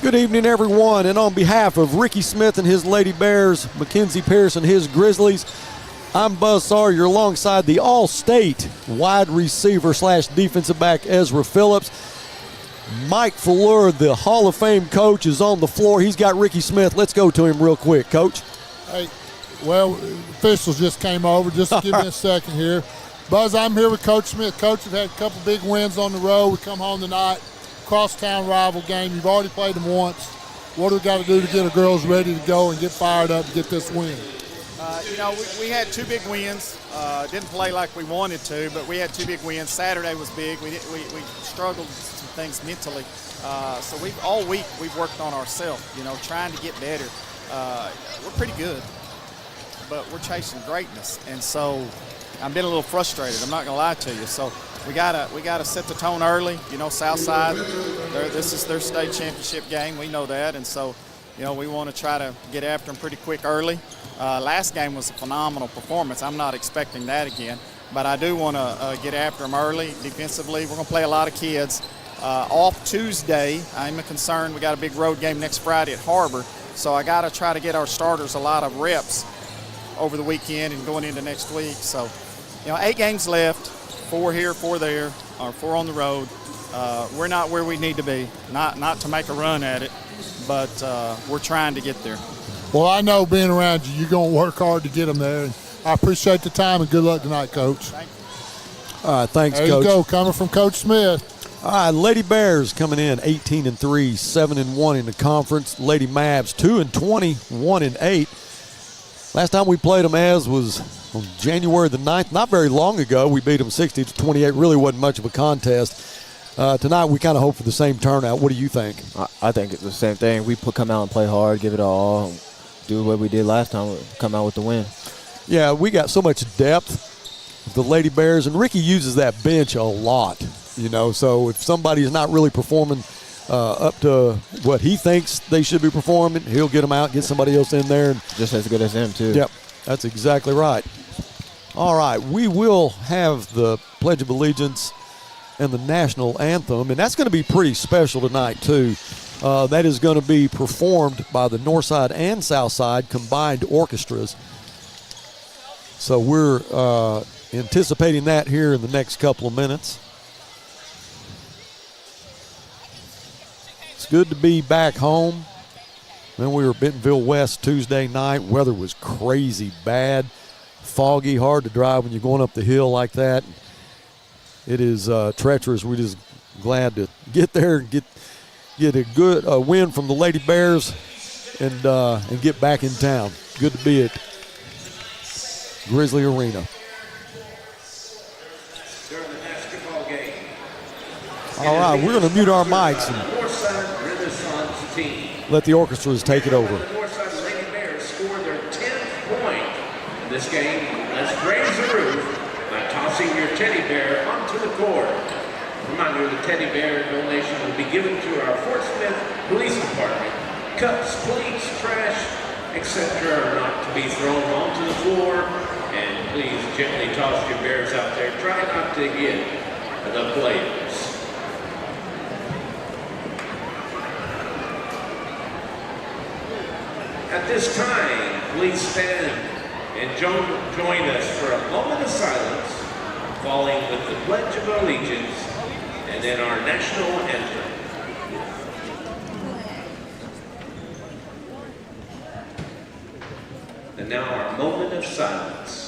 Good evening, everyone, and on behalf of Ricky Smith and his Lady Bears, Mackenzie Pierce and his Grizzlies, I'm Buzz Sawyer alongside the All-State wide receiver / defensive back Ezra Phillips. Mike Fuller, the Hall of Fame coach, is on the floor. He's got Ricky Smith. Let's go to him real quick, Coach. Hey, well, officials just came over. Just give me a second here. Buzz, I'm here with Coach Smith. Coach, we've had a couple big wins on the road. We come home tonight. Crosstown rival game. You've already played them once. What do we got to do to get our girls ready to go and get fired up to get this win? We had two big wins. Didn't play like we wanted to, but we had two big wins. Saturday was big. We struggled with some things mentally. So all week we've worked on ourselves, trying to get better. We're pretty good, but we're chasing greatness. And so I've been a little frustrated. I'm not going to lie to you. So we gotta set the tone early. Southside, this is their state championship game. We know that, and so we want to try to get after them pretty quick early. Last game was a phenomenal performance. I'm not expecting that again, but I do want to get after them early defensively. We're going to play a lot of kids. Off Tuesday, I'm concerned. We got a big road game next Friday at har-ber, so I got to try to get our starters a lot of reps over the weekend and going into next week. So, 8 games left. 4 here, 4 there, or 4 on the road. We're not where we need to be. Not to make a run at it, but we're trying to get there. Well, I know being around you, you're going to work hard to get them there. And I appreciate the time, and good luck tonight, Coach. Thank you. All right, thanks, there Coach. There you go, coming from Coach Smith. All right, Lady Bears coming in 18-3, 7-1 in the conference. Lady Mavs 2-20, 1-8. Last time we played them was on January the 9th, not very long ago. We beat them 60-28. Really wasn't much of a contest. Tonight we kind of hope for the same turnout. What do you think? I think it's the same thing. We come out and play hard, give it all, do what we did last time, come out with the win. Yeah, we got so much depth with the Lady Bears, and Ricky uses that bench a lot, so if somebody's not really performing up to what he thinks they should be performing, he'll get them out, get somebody else in there. And just as good as him, too. Yep, that's exactly right. All right, we will have the Pledge of Allegiance and the National Anthem, and that's going to be pretty special tonight, too. That is going to be performed by the Northside and Southside combined orchestras. So we're anticipating that here in the next couple of minutes. It's good to be back home. Then we were at Bentonville West Tuesday night. Weather was crazy bad, foggy, hard to drive when you're going up the hill like that. It is treacherous. We're just glad to get there and get a good win from the Lady Bears and get back in town. Good to be at Grizzly Arena. All right, we're going to mute our mics and let the orchestras take it over. The Northside Lady Bears scored their 10th point in this game. Let's raise the roof by tossing your teddy bear onto the court. Reminder, the teddy bear donation will be given to our Fort Smith Police Department. Cups, plates, trash, etc. are not to be thrown onto the floor. And please gently toss your bears out there. Try not to hit the players. At this time, please stand and join us for a moment of silence, following with the Pledge of Allegiance and then our national anthem. And now our moment of silence.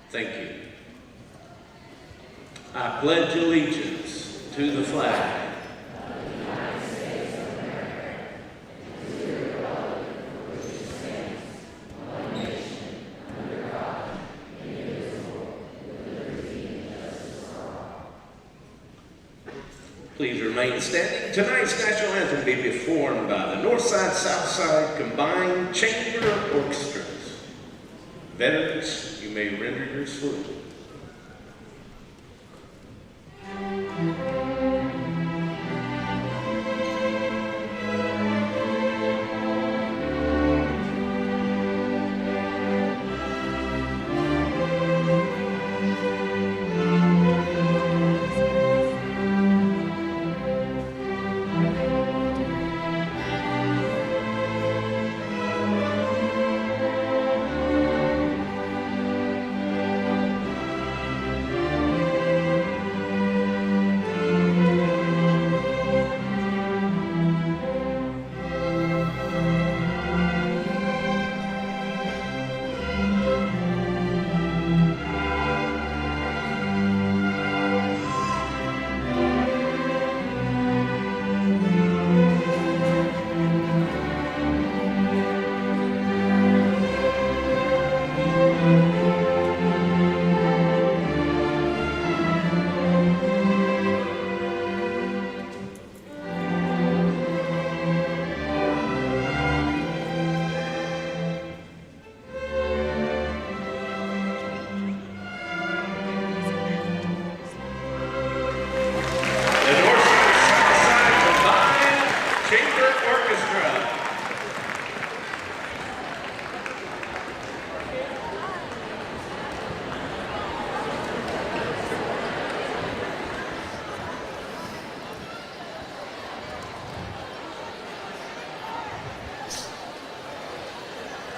Thank you. I pledge allegiance to the flag Please remain standing. Tonight's national anthem will be performed by the Northside Southside Combined Chamber Orchestras. Veterans, you may render your salute.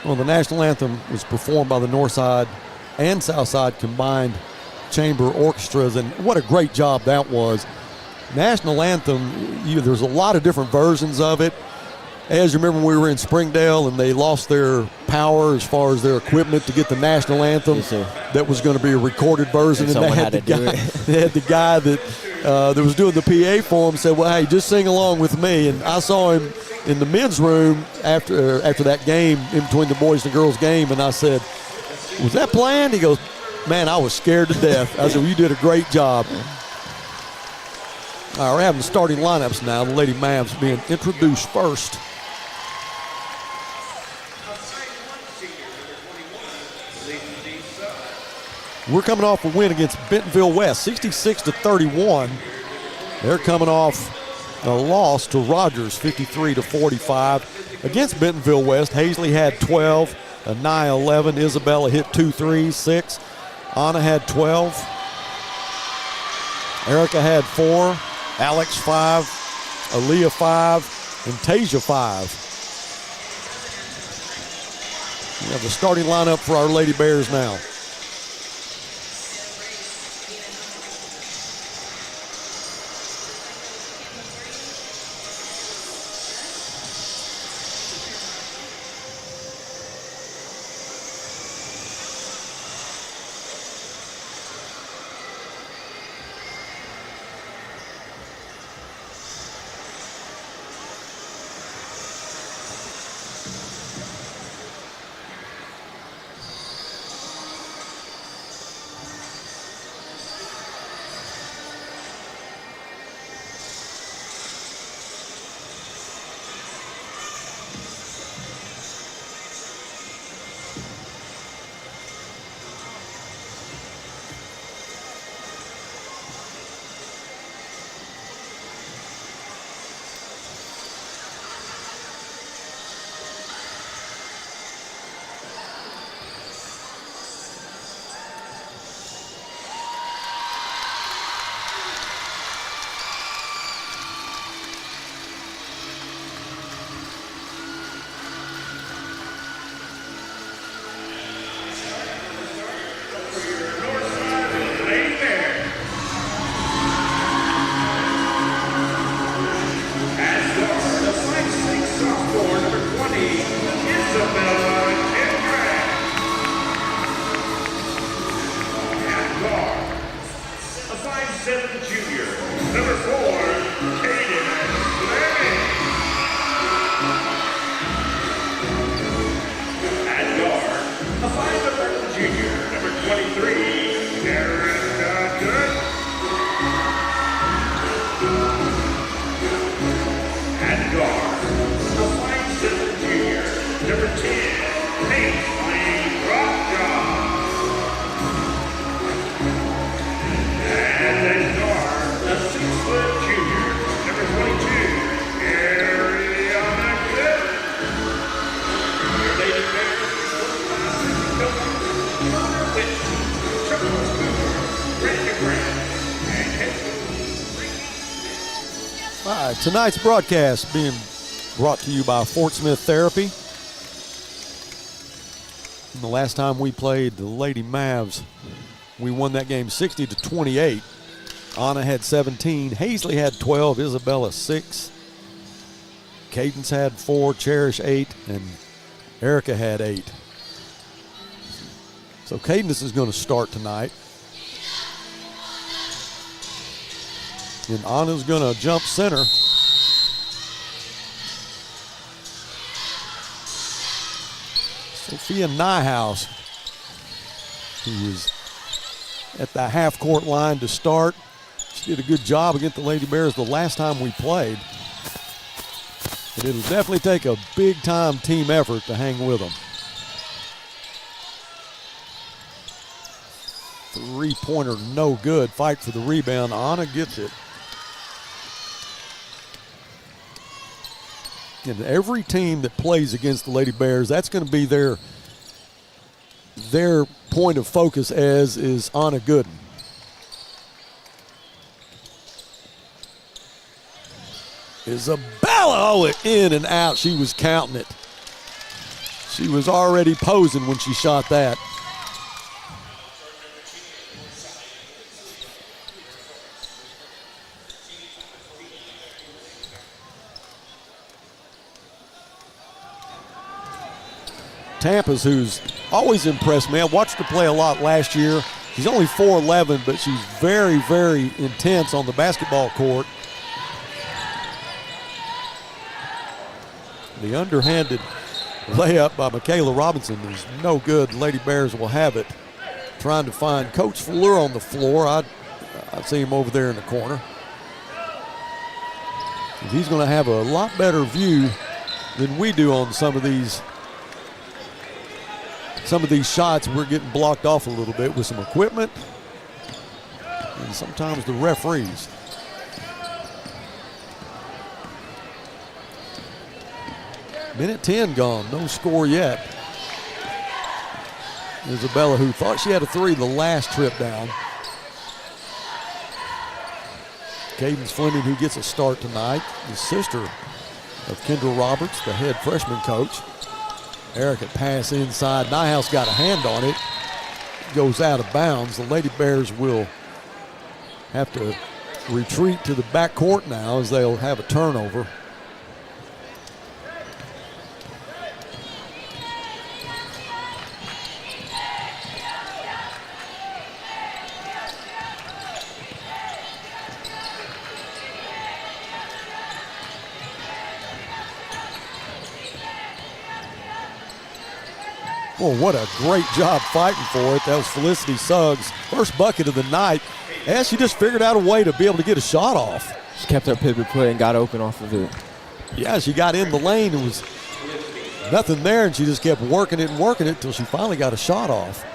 Well, the national anthem was performed by the Northside and Southside combined chamber orchestras, and what a great job that was. National anthem, there's a lot of different versions of it. As you remember, when we were in Springdale and they lost their power as far as their equipment to get the national anthem. Yes, sir. That was going to be a recorded version, and someone they had had to do it. they had the guy that was doing the PA for him said, "Well, hey, just sing along with me." And I saw him in the men's room after that game, in between the boys and girls game, and I said, "Was that planned?" He goes, "Man, I was scared to death." I said, "Well, you did a great job." All right, we're having the starting lineups now. The Lady Mavs being introduced first. We're coming off a win against Bentonville West, 66-31. They're coming off a loss to Rogers, 53-45. Against Bentonville West, Hazley had 12, Anaya 11, Isabella hit 2 threes, 6. Anna had 12. Erica had 4, Alex 5, Aaliyah 5, and Tasia 5. We have the starting lineup for our Lady Bears now. Tonight's broadcast being brought to you by Fort Smith Therapy. And the last time we played the Lady Mavs, we won that game 60-28. Anna had 17, Hazley had 12, Isabella 6, Cadence had 4, Cherish 8, and Erica had 8. So Cadence is going to start tonight. And Anna's going to jump center. Sophia Nyhouse, who was at the half-court line to start. She did a good job against the Lady Bears the last time we played. But it'll definitely take a big-time team effort to hang with them. Three-pointer no good. Fight for the rebound. Anna gets it. And every team that plays against the Lady Bears, that's going to be their point of focus, as is Anna Gooden. Isabella, in and out. She was counting it. She was already posing when she shot that. Tampa's, who's always impressed me. I watched her play a lot last year. She's only 4'11", but she's very, very intense on the basketball court. The underhanded layup by Michaela Robinson is no good. Lady Bears will have it. Trying to find Coach Fuller on the floor. I see him over there in the corner. He's going to have a lot better view than we do on some of these shots. We're getting blocked off a little bit with some equipment and sometimes the referees. Minute 10 gone, no score yet. Isabella, who thought she had a three the last trip down. Cadence Fleming, who gets a start tonight, the sister of Kendra Roberts, the head freshman coach. Erica pass inside. Nyhouse got a hand on it. Goes out of bounds. The Lady Bears will have to retreat to the backcourt now as they'll have a turnover. Well, what a great job fighting for it. That was Felicity Suggs' first bucket of the night. And she just figured out a way to be able to get a shot off. She kept her pivot play and got open off of it. Yeah, she got in the lane. It was nothing there, and she just kept working it until she finally got a shot off.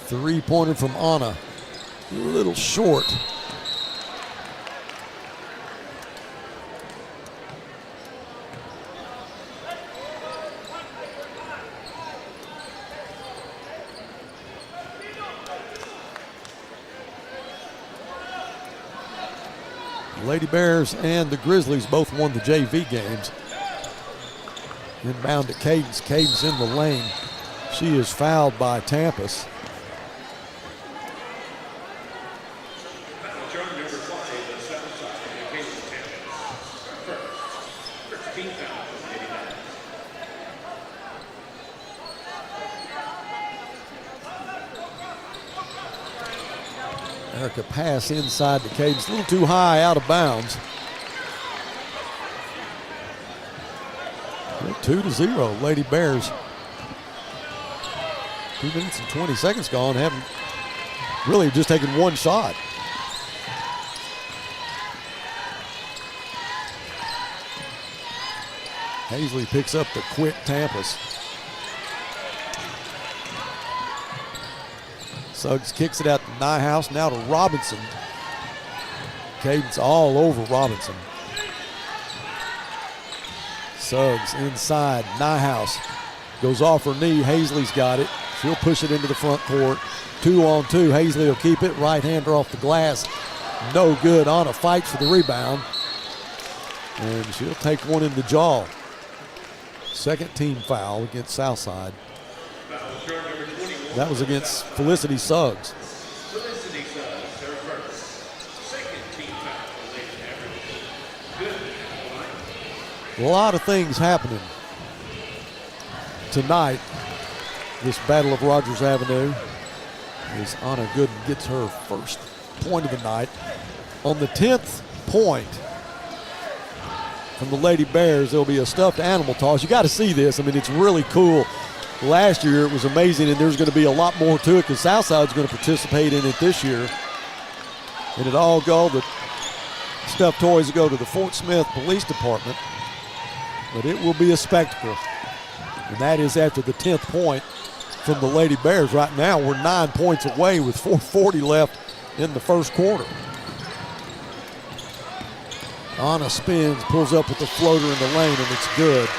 Three-pointer from Anna. A little short. Lady Bears and the Grizzlies both won the JV games. Inbound to Cadence. Cadence in the lane. She is fouled by Tampa's. Erica pass inside to Cadence, a little too high, out of bounds. 2-0, Lady Bears. 2 minutes and 20 seconds gone, haven't really just taken one shot. Hazley picks up the quick Tampa's. Suggs kicks it out to Nyhouse, now to Robinson. Cadence all over Robinson. Suggs inside, Nyhouse goes off her knee. Hazley's got it. She'll push it into the front court. 2-on-2, Hazley will keep it. Right-hander off the glass. No good. Anna fights for the rebound. And she'll take one in the jaw. Second team foul against Southside. That was against Felicity Suggs. Felicity Suggs, her first. Second team foul. Good. A lot of things happening tonight. This Battle of Rogers Avenue as Anna Gooden gets her first point of the night. On the 10th point from the Lady Bears, there'll be a stuffed animal toss. You got to see this. I mean, it's really cool. Last year it was amazing, and there's going to be a lot more to it because Southside's going to participate in it this year. And the stuffed toys go to the Fort Smith Police Department. But it will be a spectacle. And that is after the 10th point from the Lady Bears. Right now we're 9 points away with 4:40 left in the first quarter. Anna spins, pulls up with the floater in the lane, and it's good.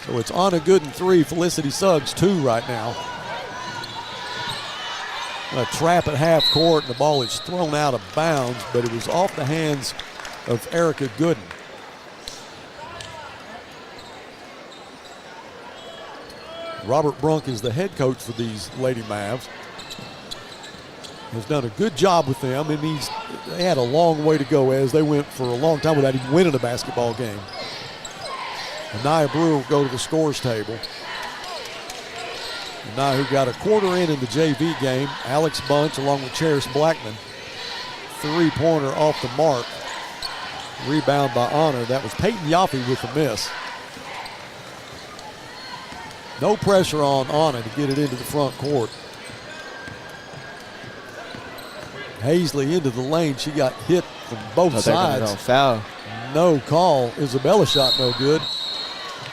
So it's Anna Gooden 3, Felicity Suggs 2 right now. A trap at half court, and the ball is thrown out of bounds, but it was off the hands of Erica Gooden. Robert Brunk is the head coach for these Lady Mavs. Has done a good job with them, and they had a long way to go as they went for a long time without even winning a basketball game. Anaya Brewer will go to the scores table. Anaya, who got a quarter in the JV game. Alex Bunch along with Cherish Blackman. Three-pointer off the mark. Rebound by Honor. That was Peyton Yaffe with the miss. No pressure on Anna to get it into the front court. Hazley into the lane. She got hit from both sides. Foul. No call. Isabella shot no good.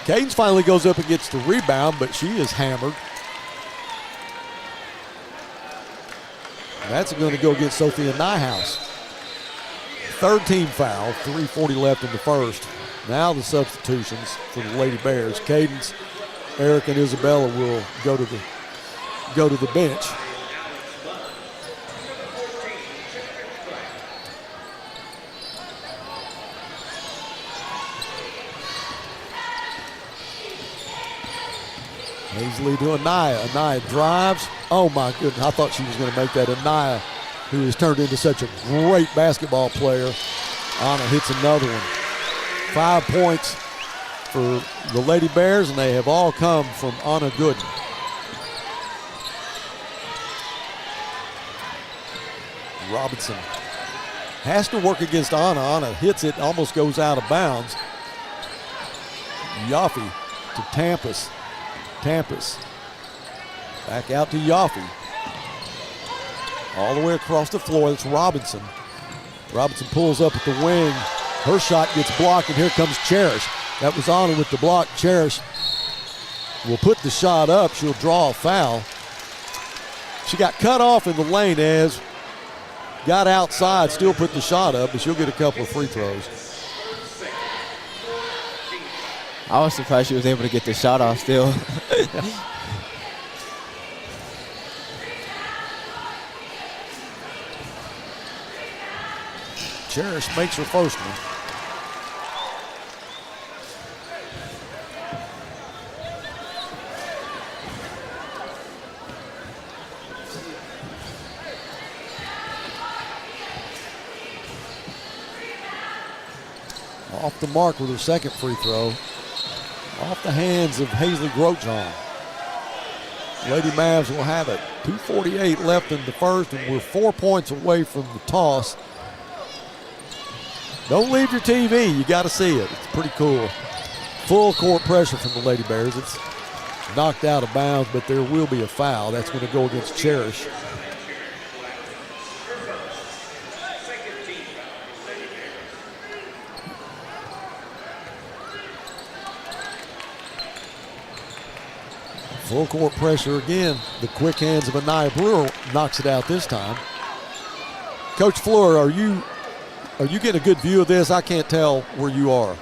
Cadence finally goes up and gets the rebound, but she is hammered. That's going to go against Sophia Nyhouse. Third team foul, 3:40 left in the first. Now the substitutions for the Lady Bears. Cadence, Eric, and Isabella will go to the bench. Hazley to Anaya. Anaya drives. Oh my goodness, I thought she was going to make that. Anaya, who has turned into such a great basketball player. Anna hits another one. 5 points for the Lady Bears, and they have all come from Anna Gooden. Robinson has to work against Anna. Anna hits it, almost goes out of bounds. Yaffe to Tampus. Tampus back out to Yaffe. All the way across the floor, it's Robinson. Robinson pulls up at the wing. Her shot gets blocked, and here comes Cherish. That was Anna with the block. Cherish will put the shot up. She'll draw a foul. She got cut off in the lane as got outside, still put the shot up, but she'll get a couple of free throws. I was surprised she was able to get the shot off still. Cherish makes her first one. Off the mark with her second free throw. Off the hands of Hazley Grosjean. Lady Mavs will have it. 2:48 left in the first, and we're 4 points away from the toss. Don't leave your TV. You got to see it. It's pretty cool. Full court pressure from the Lady Bears. It's knocked out of bounds, but there will be a foul. That's going to go against Cherish. Full court pressure again. The quick hands of Anaya Brewer knocks it out this time. Coach Fleur, are you getting a good view of this? I can't tell where you are.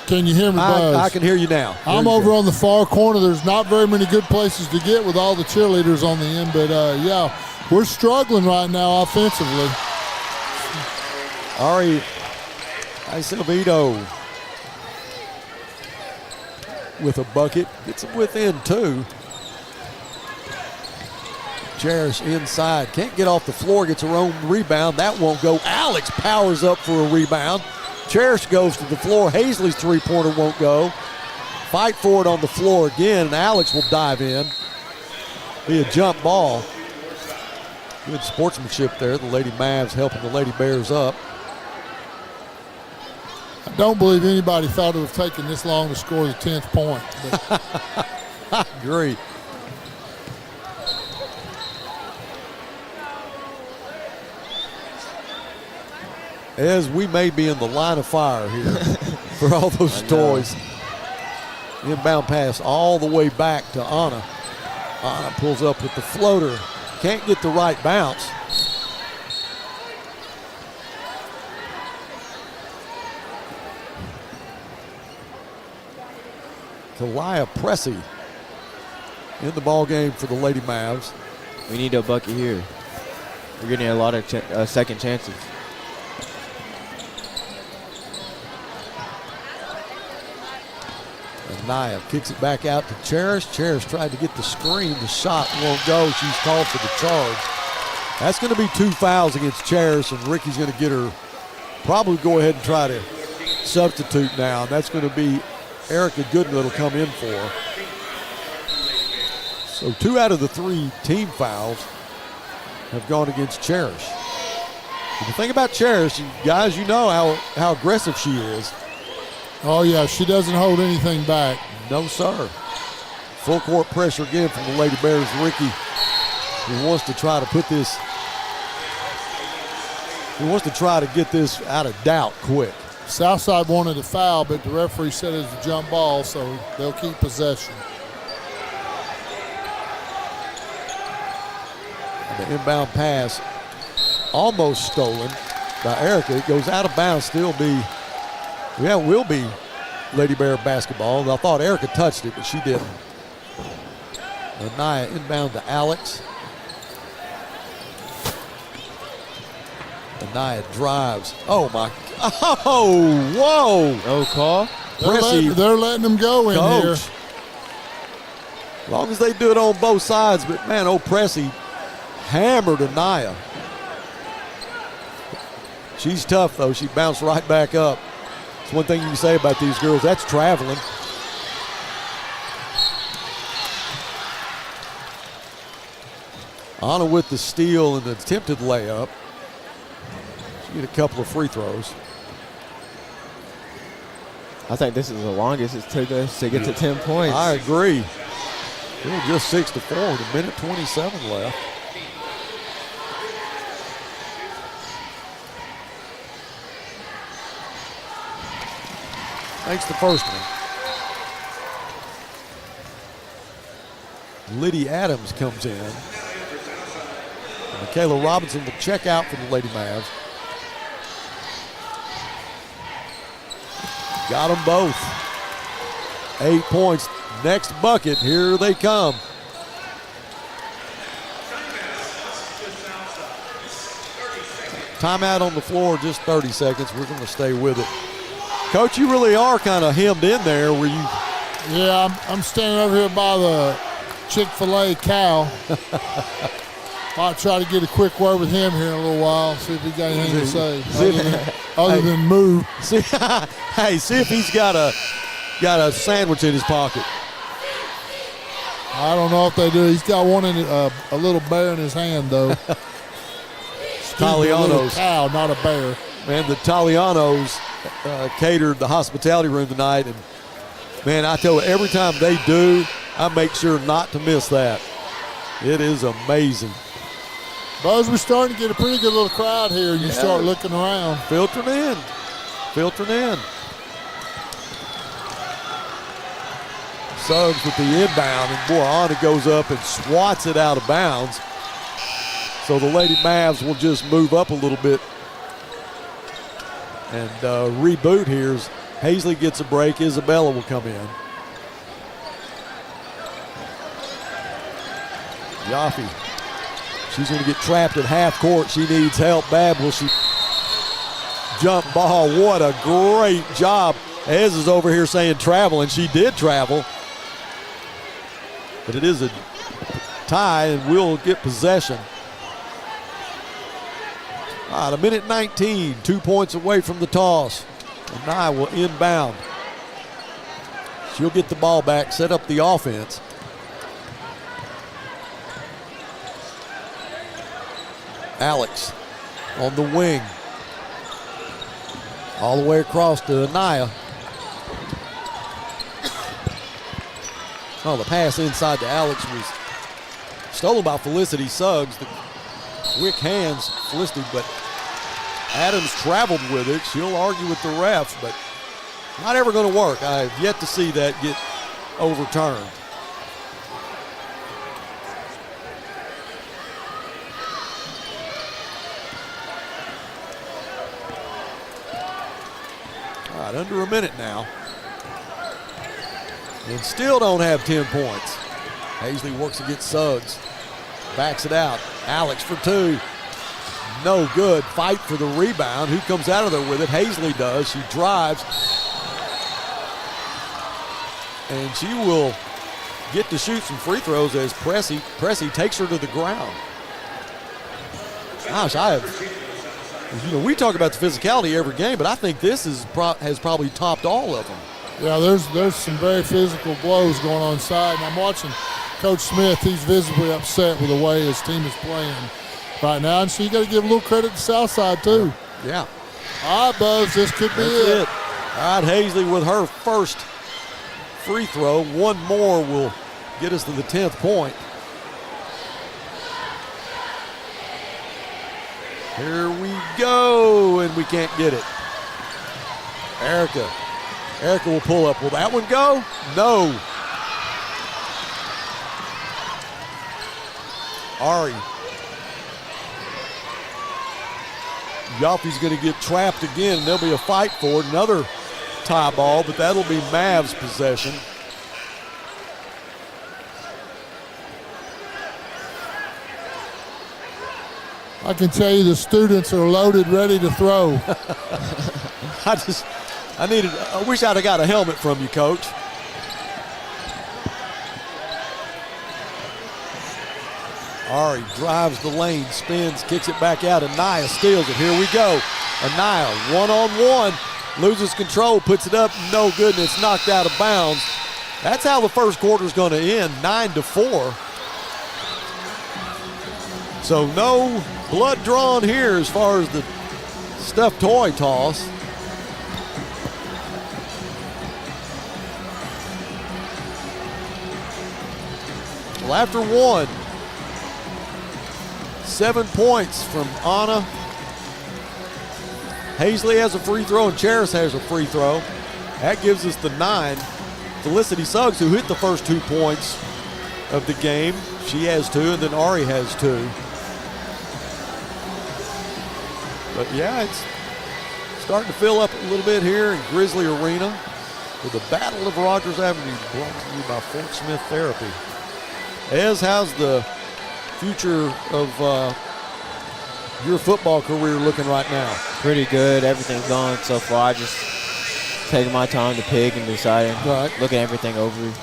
Can you hear me, Buzz? I can hear you now. I'm over on the far corner. There's not very many good places to get with all the cheerleaders on the end, but yeah, we're struggling right now offensively. Ari Acevedo with a bucket. Gets them within two. Cherish inside. Can't get off the floor. Gets her own rebound. That won't go. Alex powers up for a rebound. Cherish goes to the floor. Hazley's three-pointer won't go. Fight for it on the floor again, and Alex will dive in. Be a jump ball. Good sportsmanship there. The Lady Mavs helping the Lady Bears up. I don't believe anybody thought it would have taken this long to score the 10th point. I agree. As we may be in the line of fire here for all those toys. Inbound pass all the way back to Anna. Anna pulls up with the floater. Can't get the right bounce. Kalia Pressey in the ball game for the Lady Mavs. We need a bucket here. We're getting a lot of second chances. Anaya kicks it back out to Cherish. Cherish tried to get the screen. The shot won't go. She's called for the charge. That's going to be 2 fouls against Cherish, and Ricky's going to get her, probably go ahead and try to substitute now. And that's going to be Erica Gooden that'll come in for her. So 2 out of the 3 team fouls have gone against Cherish. And the thing about Cherish, guys, you know how aggressive she is. Oh, yeah, she doesn't hold anything back. No, sir. Full court pressure again from the Lady Bears. Ricky, who wants to try to put this, he wants to try to get this out of doubt quick. Southside wanted a foul, but the referee said it was a jump ball, so they'll keep possession. And the inbound pass almost stolen by Erica. It goes out of bounds, still be, yeah, will be Lady Bear basketball. I thought Erica touched it, but she didn't. Anaya inbound to Alex. Anaya drives. Oh, my. Oh, whoa. No call. They're letting them go in here. As long as they do it on both sides, but man, old Pressy hammered Anaya. She's tough, though. She bounced right back up. It's one thing you can say about these girls. That's traveling. Anna with the steal and the attempted layup. She get a couple of free throws. I think this is the longest it's taken us to get to 10 points. I agree. Still just 6-4 with a minute 27 left. Makes the first one. Liddy Adams comes in. And Michaela Robinson will check out for the Lady Mavs. Got them both. 8 points. Next bucket. Here they come. Timeout on the floor, just 30 seconds. We're going to stay with it. Coach, you really are kind of hemmed in there. Were you? Yeah, I'm standing over here by the Chick-fil-A cow. Might try to get a quick word with him here in a little while, see if he got anything to say other than move. See, hey, see if he's got a sandwich in his pocket. I don't know if they do. He's got one in a little bear in his hand, though. Taliano's cow, not a bear. Man, the Talianos catered the hospitality room tonight, and man, I tell you, every time they do, I make sure not to miss that. It is amazing. Buzz, we're starting to get a pretty good little crowd here. You start looking around. Filtering in. Suggs with the inbound, and boy, Anna goes up and swats it out of bounds. So the Lady Mavs will just move up a little bit and reboot here. As Hazley gets a break, Isabella will come in. Yaffe, she's going to get trapped at half court. She needs help bad. Will she? Jump ball. What a great job. Ez is over here saying travel, and she did travel. But it is a tie, and we'll get possession. All right, a minute 19, 2 points away from the toss. And Nye will inbound. She'll get the ball back, set up the offense. Alex on the wing. All the way across to Anaya. Oh, the pass inside to Alex was stolen by Felicity Suggs. The quick hands, Felicity, but Adams traveled with it. She'll argue with the refs, but not ever going to work. I have yet to see that get overturned. All right, under a minute now. And still don't have 10 points. Hazley works against Suggs. Backs it out. Alex for two. No good. Fight for the rebound. Who comes out of there with it? Hazley does. She drives. and she will get to shoot some free throws as Pressey takes her to the ground. Gosh, we talk about the physicality every game, but I think this has probably topped all of them. Yeah, there's some very physical blows going on inside, and I'm watching Coach Smith. He's visibly upset with the way his team is playing right now, and so you got to give a little credit to Southside too. Yeah. All right, Buzz, this could be it. All right, Hazley with her first free throw. One more will get us to the 10th point. Here we go, and we can't get it. Erica will pull up. Will that one go? No. Ari. Yoffie's going to get trapped again. There'll be a fight for it. Another tie ball, but that'll be Mavs possession. I can tell you the students are loaded, ready to throw. I wish I'd have got a helmet from you, Coach. Ari drives the lane, spins, kicks it back out. Anaya steals it. Here we go. Anaya, one-on-one, loses control, puts it up, no good, and it's knocked out of bounds. That's how the first quarter's going to end, 9-4. So no blood drawn here as far as the stuffed toy toss. Well, after one, 7 points from Anna. Hazley has a free throw and Charis has a free throw. That gives us the 9. Felicity Suggs, who hit the first 2 points of the game, she has 2, and then Ari has 2. But yeah, it's starting to fill up a little bit here in Grizzly Arena with the Battle of Rogers Avenue, brought to you by Fort Smith Therapy. Ez, how's the future of your football career looking right now? Pretty good. Everything's going so far. I just taking my time to pick and deciding, looking everything over.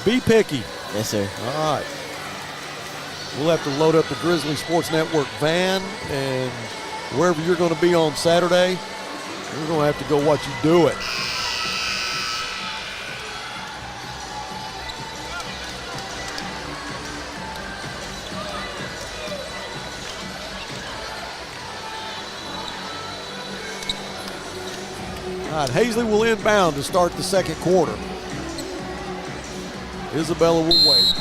Be picky. Yes, sir. All right. We'll have to load up the Grizzly Sports Network van, and wherever you're going to be on Saturday, we're going to have to go watch you do it. All right, Hazley will inbound to start the second quarter. Isabella will wait.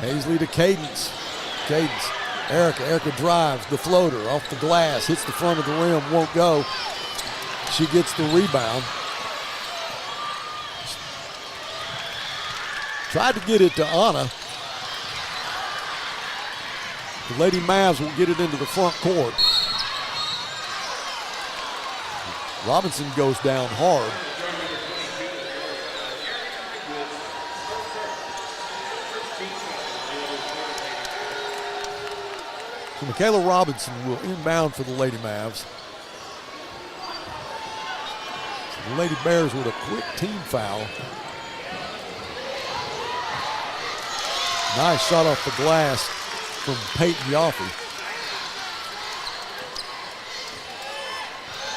Hazley to Cadence. Erica drives the floater off the glass, hits the front of the rim, won't go. She gets the rebound. Tried to get it to Anna. The Lady Mavs will get it into the front court. Robinson goes down hard. So Michaela Robinson will inbound for the Lady Mavs. So the Lady Bears with a quick team foul. Nice shot off the glass from Peyton Yoffie.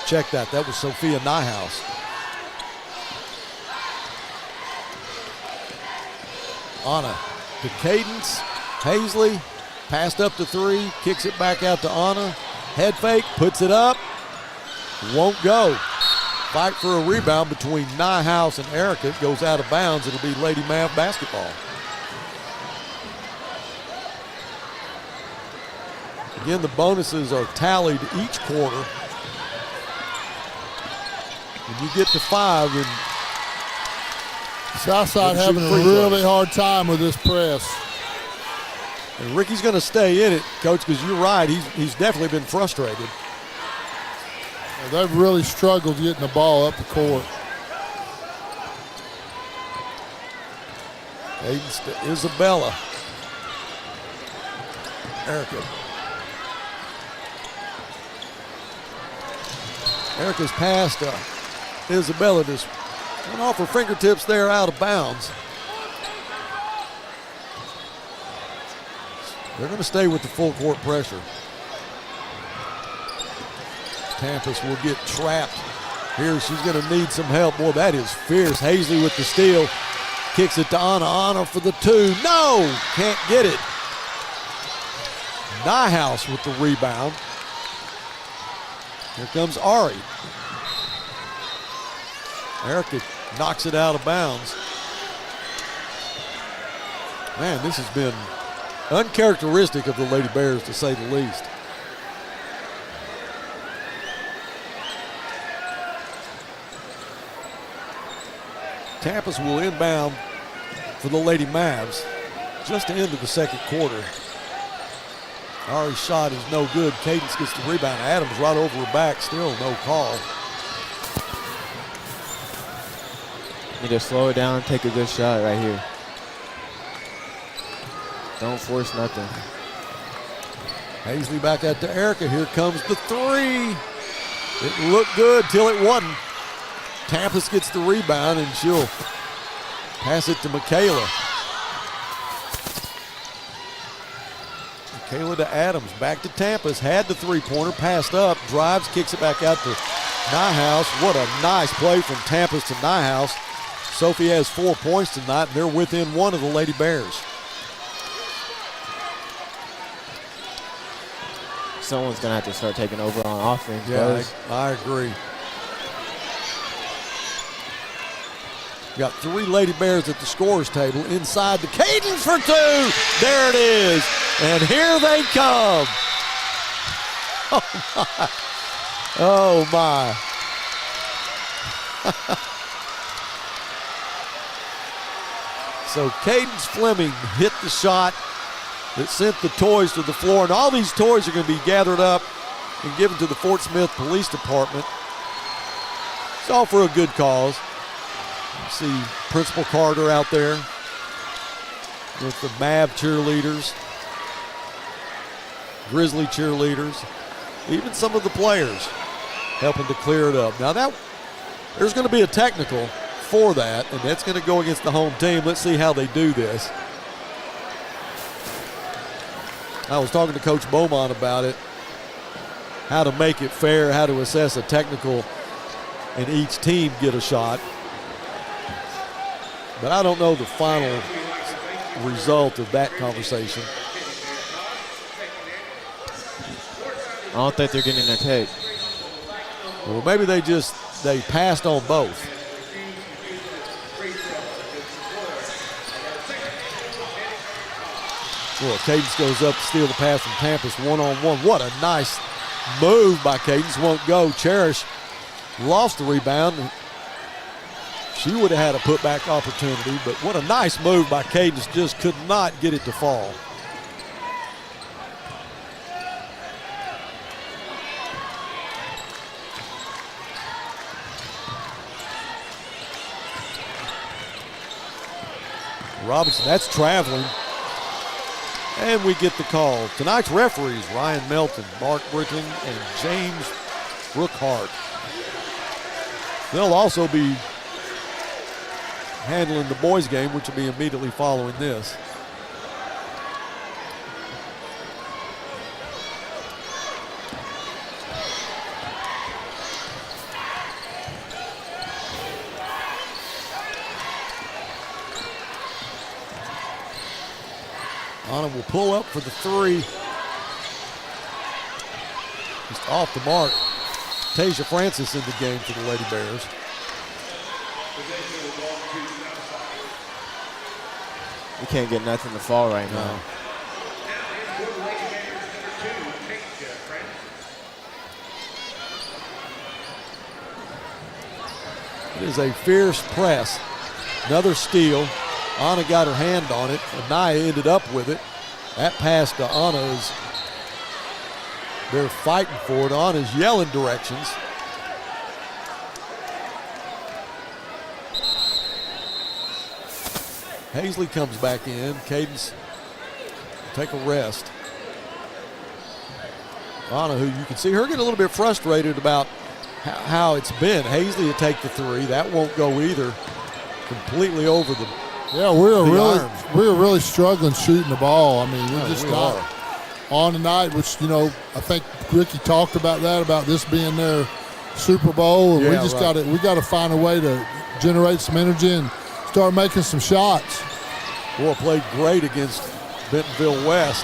Check that. That was Sophia Nyhouse. Anna to Cadence. Hazley passed up to 3. Kicks it back out to Anna. Head fake. Puts it up. Won't go. Fight for a rebound between Nyhouse and Erica. It goes out of bounds. It'll be Lady Mav basketball. Again, the bonuses are tallied each quarter. When you get to 5, then Southside having a really hard time with this press. And Ricky's going to stay in it, Coach, because you're right. He's definitely been frustrated. They've really struggled getting the ball up the court. Cadence to Isabella. Erica. Erica's pass to Isabella just went off her fingertips there, out of bounds. They're going to stay with the full court pressure. Tampus will get trapped. Here she's going to need some help. Boy, that is fierce. Hazley with the steal. Kicks it to Anna. Anna for the two. No! Can't get it. Nyhouse with the rebound. Here comes Ari. Erica knocks it out of bounds. Man, this has been uncharacteristic of the Lady Bears, to say the least. Tampus will inbound for the Lady Mavs just to end of the second quarter. Ari's shot is no good. Cadence gets the rebound. Adams right over her back, still no call. Need to slow it down and take a good shot right here. Don't force nothing. Hazley back out to Erica. Here comes the three. It looked good till it wasn't. Tampus gets the rebound and she'll pass it to Michaela. Michaela to Adams. Back to Tampus. Had the three-pointer. Passed up. Drives. Kicks it back out to Nyhouse. What a nice play from Tampus to Nyhouse. Sophie has 4 points tonight, and they're within one of the Lady Bears. Someone's going to have to start taking over on offense. Yeah, I agree. Got 3 Lady Bears at the scorer's table. Inside the Cadence for 2. There it is. And here they come. Oh, my. So Cadence Fleming hit the shot that sent the toys to the floor. And all these toys are going to be gathered up and given to the Fort Smith Police Department. It's all for a good cause. You see Principal Carter out there with the Mav cheerleaders, Grizzly cheerleaders, even some of the players helping to clear it up. Now there's going to be a technical for that, and that's going to go against the home team. Let's see how they do this. I was talking to Coach Beaumont about it, how to make it fair, how to assess a technical and each team get a shot. But I don't know the final result of that conversation. I don't think they're getting their take. Well, maybe they passed on both. Well, Cadence goes up to steal the pass from Tampus one-on-one. What a nice move by Cadence. Won't go. Cherish lost the rebound. She would have had a putback opportunity, but what a nice move by Cadence. Just could not get it to fall. Robinson, that's traveling. And we get the call. Tonight's referees, Ryan Melton, Mark Britton, and James Brookhart. They'll also be handling the boys' game, which will be immediately following this. Anna will pull up for the three. Just off the mark. Tasia Francis in the game for the Lady Bears. We can't get nothing to fall right now. It is a fierce press. Another steal. Anna got her hand on it. Anaya ended up with it. That pass to Anna is, they're fighting for it. Anna's yelling directions. Hazley comes back in. Cadence take a rest. Anna, who you can see her get a little bit frustrated about how it's been. Hazley will take the three. That won't go either. Completely over them. Yeah, we were really struggling shooting the ball. I mean, we just got on tonight, which, you know, I think Ricky talked about that, about this being their Super Bowl. And we just got to find a way to generate some energy and start making some shots. Boy, played great against Bentonville West.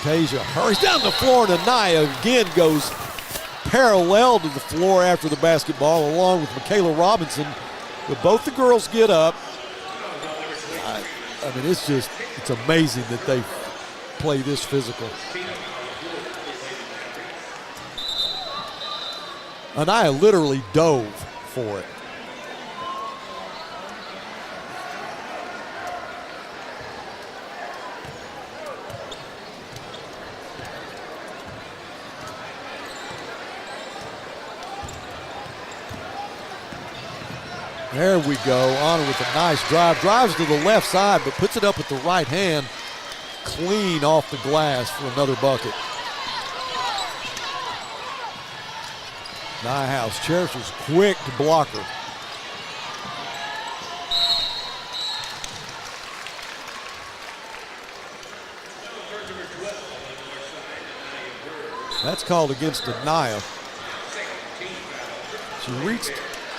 Tasia hurries down the floor, and Anaya again goes parallel to the floor after the basketball, along with Michaela Robinson. But both the girls get up. I mean, it's amazing that they play this physical. Anaya literally dove for it. There we go. Anna with a nice drive. Drives to the left side, but puts it up with the right hand. Clean off the glass for another bucket. Nyhouse. Cherish was quick to block her. That's called against Anaya. She reached.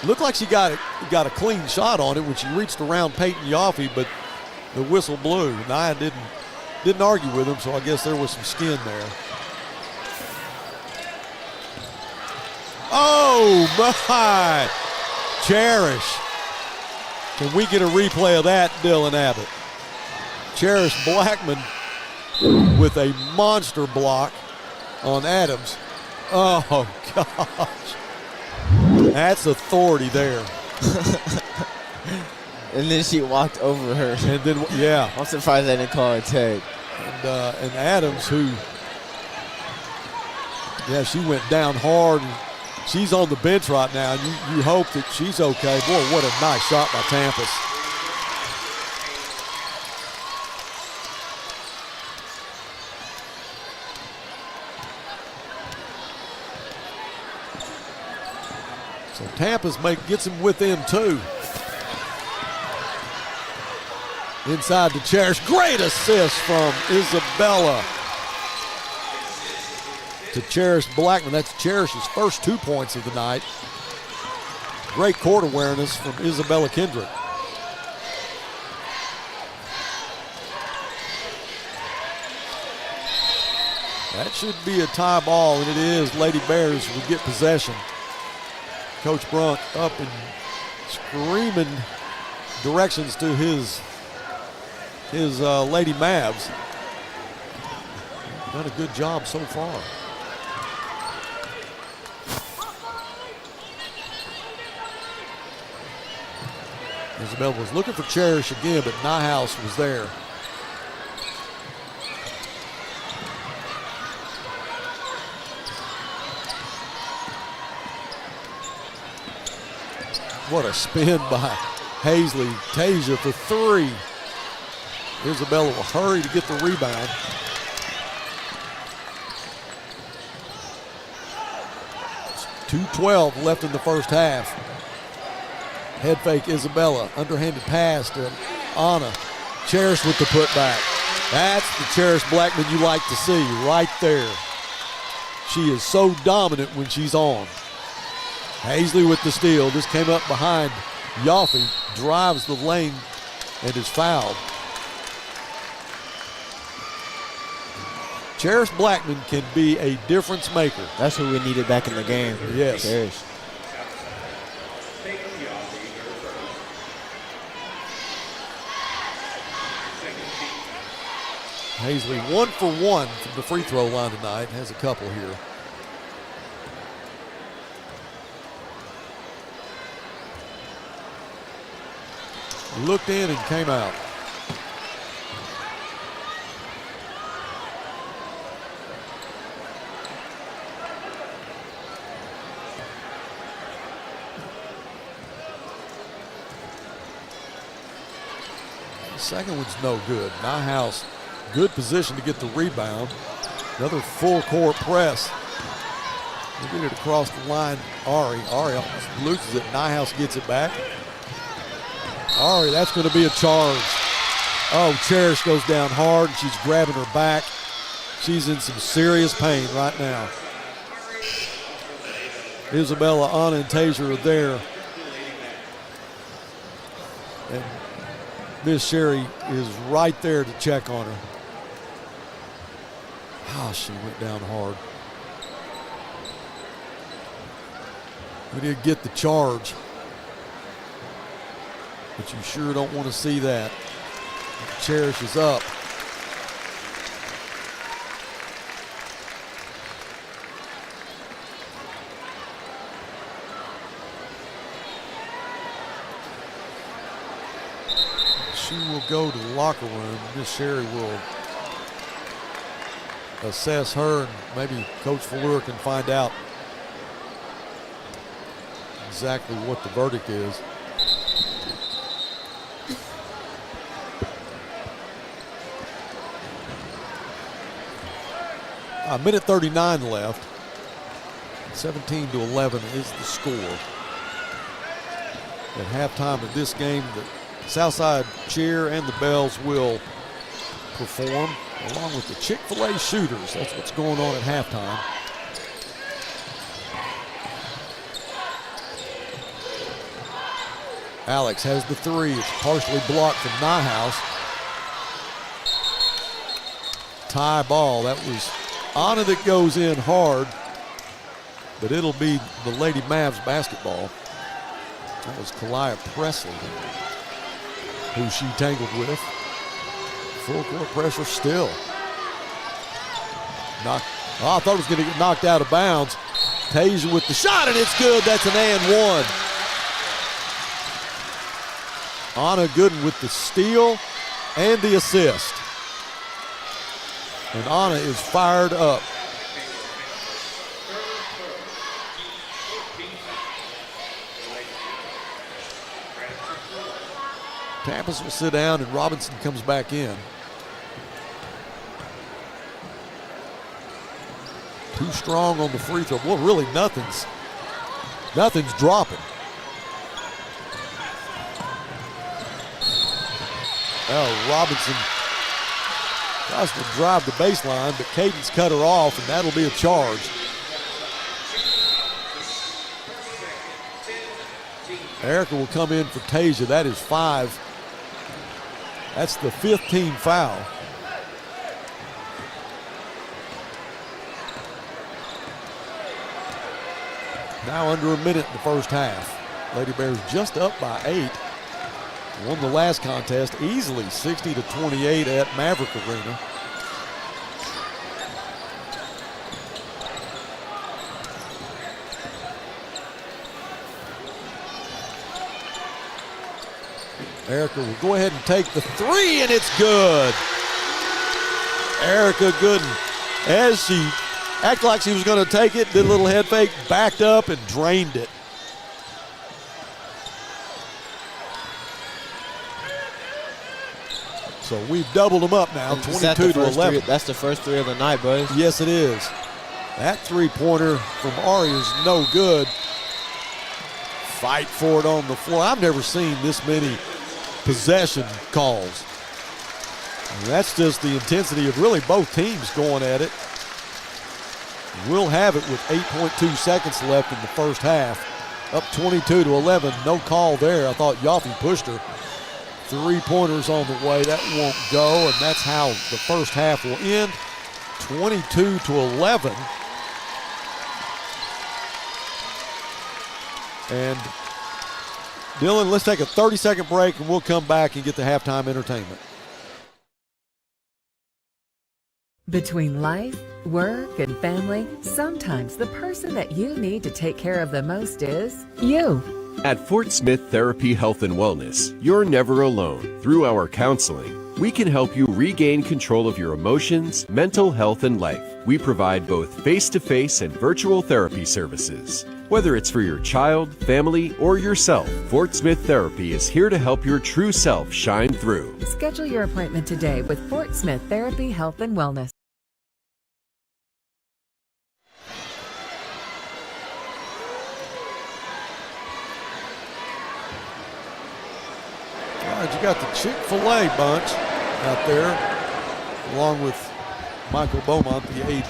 Looked like she got a clean shot on it when she reached around Peyton Yaffe, but the whistle blew. Nia didn't argue with him, so I guess there was some skin there. Oh my! Cherish. Can we get a replay of that, Dylan Abbott? Cherish Blackman with a monster block on Adams. Oh gosh. That's authority there. And then she walked over her. And then, yeah. I'm surprised they didn't call her tag. And Adams, who, yeah, she went down hard. And she's on the bench right now, and you hope that she's okay. Boy, what a nice shot by Tampus. So Tampa's gets him within two. Inside to Cherish. Great assist from Isabella to Cherish Blackman. That's Cherish's first 2 points of the night. Great court awareness from Isabella Kendrick. That should be a tie ball, and it is. Lady Bears will get possession. Coach Brunk up and screaming directions to his Lady Mavs. Done a good job so far. Isabel was looking for Cherish again, but Nyhouse was there. What a spin by Hazley. Tasia for three. Isabella will hurry to get the rebound. It's 2:12 left in the first half. Head fake Isabella. Underhanded pass to Anna. Cherish with the putback. That's the Cherish Blackman you like to see right there. She is so dominant when she's on. Hazley with the steal. Just came up behind Yaffe, drives the lane, and is fouled. Cherish Blackman can be a difference maker. That's who we needed back in the game. Yes. Cherish. Hazley 1 for 1 from the free throw line tonight. Has a couple here. Looked in and came out. The second one's no good. Nyhouse, good position to get the rebound. Another full court press. They get it across the line. Ari loses it. Nyhouse gets it back. Ari, that's going to be a charge. Oh, Cherish goes down hard, and she's grabbing her back. She's in some serious pain right now. Isabella, Anna, and Tasia are there. And Miss Sherry is right there to check on her. Oh, she went down hard. We did get the charge, but you sure don't want to see that. Cherish is up. She will go to the locker room. Miss Sherry will assess her, and maybe Coach Fleur can find out exactly what the verdict is. A minute 39 left. 17-11 is the score. At halftime of this game, the Southside cheer and the bells will perform along with the Chick-fil-A shooters. That's what's going on at halftime. Alex has the three. It's partially blocked from Nyhouse. Tie ball. That was Anna that goes in hard, but it'll be the Lady Mavs basketball. That was Kalia Presley, who she tangled with. Full court pressure still. I thought it was going to get knocked out of bounds. Tasia with the shot, and it's good. That's an and one. Anna Gooden with the steal and the assist. And Anna is fired up. Tampus will sit down and Robinson comes back in. Too strong on the free throw. Well, really nothing's dropping. Oh, Robinson tries to drive the baseline, but Cadence cut her off, and that'll be a charge. Erica will come in for Tasia. That is 5. That's the 5th team foul. Now under a minute in the first half. Lady Bears just up by 8. Won the last contest easily, 60-28 at Maverick Arena. Erica will go ahead and take the three, and it's good. Erica Gooden, as she acted like she was going to take it, did a little head fake, backed up, and drained it. So we've doubled them up now, 22-11. That's the first three of the night, boys. Yes, it is. That three-pointer from Ari is no good. Fight for it on the floor. I've never seen this many possession calls. And that's just the intensity of really both teams going at it. We'll have it with 8.2 seconds left in the first half. Up 22-11, no call there. I thought Yaffe pushed her. Three-pointers on the way, that won't go, and that's how the first half will end, 22-11. And Dylan, let's take a 30-second break, and we'll come back and get the halftime entertainment. Between life, work, and family, sometimes the person that you need to take care of the most is you. At Fort Smith Therapy Health and Wellness, you're never alone. Through our counseling, we can help you regain control of your emotions, mental health, and life. We provide both face-to-face and virtual therapy services. Whether it's for your child, family, or yourself, Fort Smith Therapy is here to help your true self shine through. Schedule your appointment today with Fort Smith Therapy Health and Wellness. right, you got the Chick-fil-A bunch out there, along with Michael Beaumont, the AD.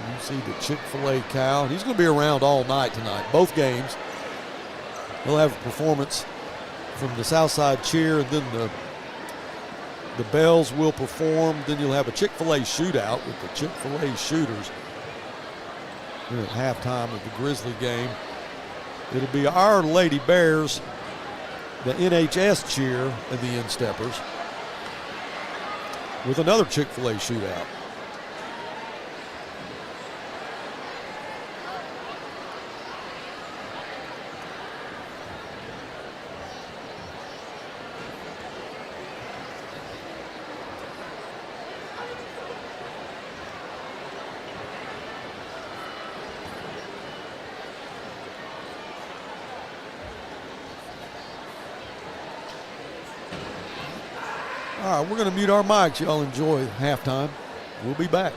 You see the Chick-fil-A cow. He's going to be around all night tonight, both games. He'll have a performance from the Southside cheer, and then the Bells will perform. Then you'll have a Chick-fil-A shootout with the Chick-fil-A shooters here at halftime of the Grizzly game. It'll be our Lady Bears, the NHS cheer, and the Insteppers with another Chick-fil-A shootout. All right, we're going to mute our mics. Y'all enjoy halftime. We'll be back.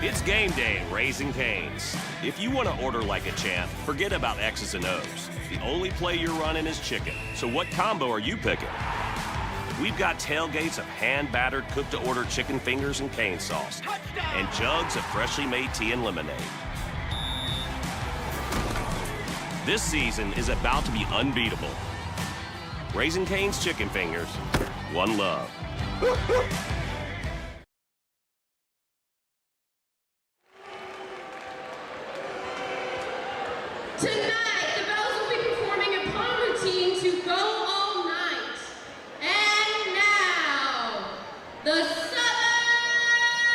It's game day at Raising Cane's. If you want to order like a champ, forget about X's and O's. The only play you're running is chicken. So what combo are you picking? We've got tailgates of hand-battered, cooked-to-order chicken fingers and cane sauce, and jugs of freshly made tea and lemonade. This season is about to be unbeatable. Raising Cane's Chicken Fingers, one love. Tonight, the Bells will be performing a prom routine to go all night. And now, the Southern Mavericks!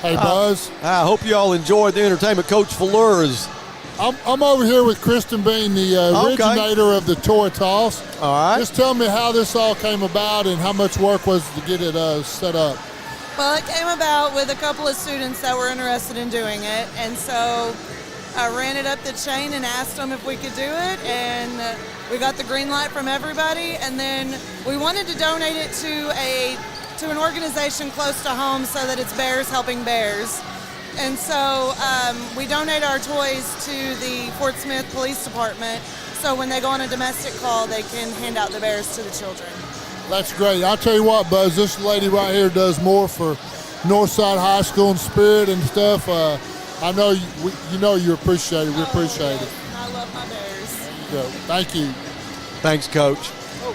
Hey, Buzz. I hope you all enjoyed the entertainment. Coach Fuller is. I'm over here with Kristen Bean, the originator of the toy toss. All right. Just tell me how this all came about and how much work was to get it set up. Well, it came about with a couple of students that were interested in doing it, and so I ran it up the chain and asked them if we could do it, and we got the green light from everybody, and then we wanted to donate it to an organization close to home so that it's Bears Helping Bears. And so we donate our toys to the Fort Smith Police Department, so when they go on a domestic call, they can hand out the bears to the children. That's great. I'll tell you what, Buzz, this lady right here does more for Northside High School and Spirit and stuff. I know you appreciate it. We appreciate it. I love my bears. There you go. Thank you. Thanks, Coach.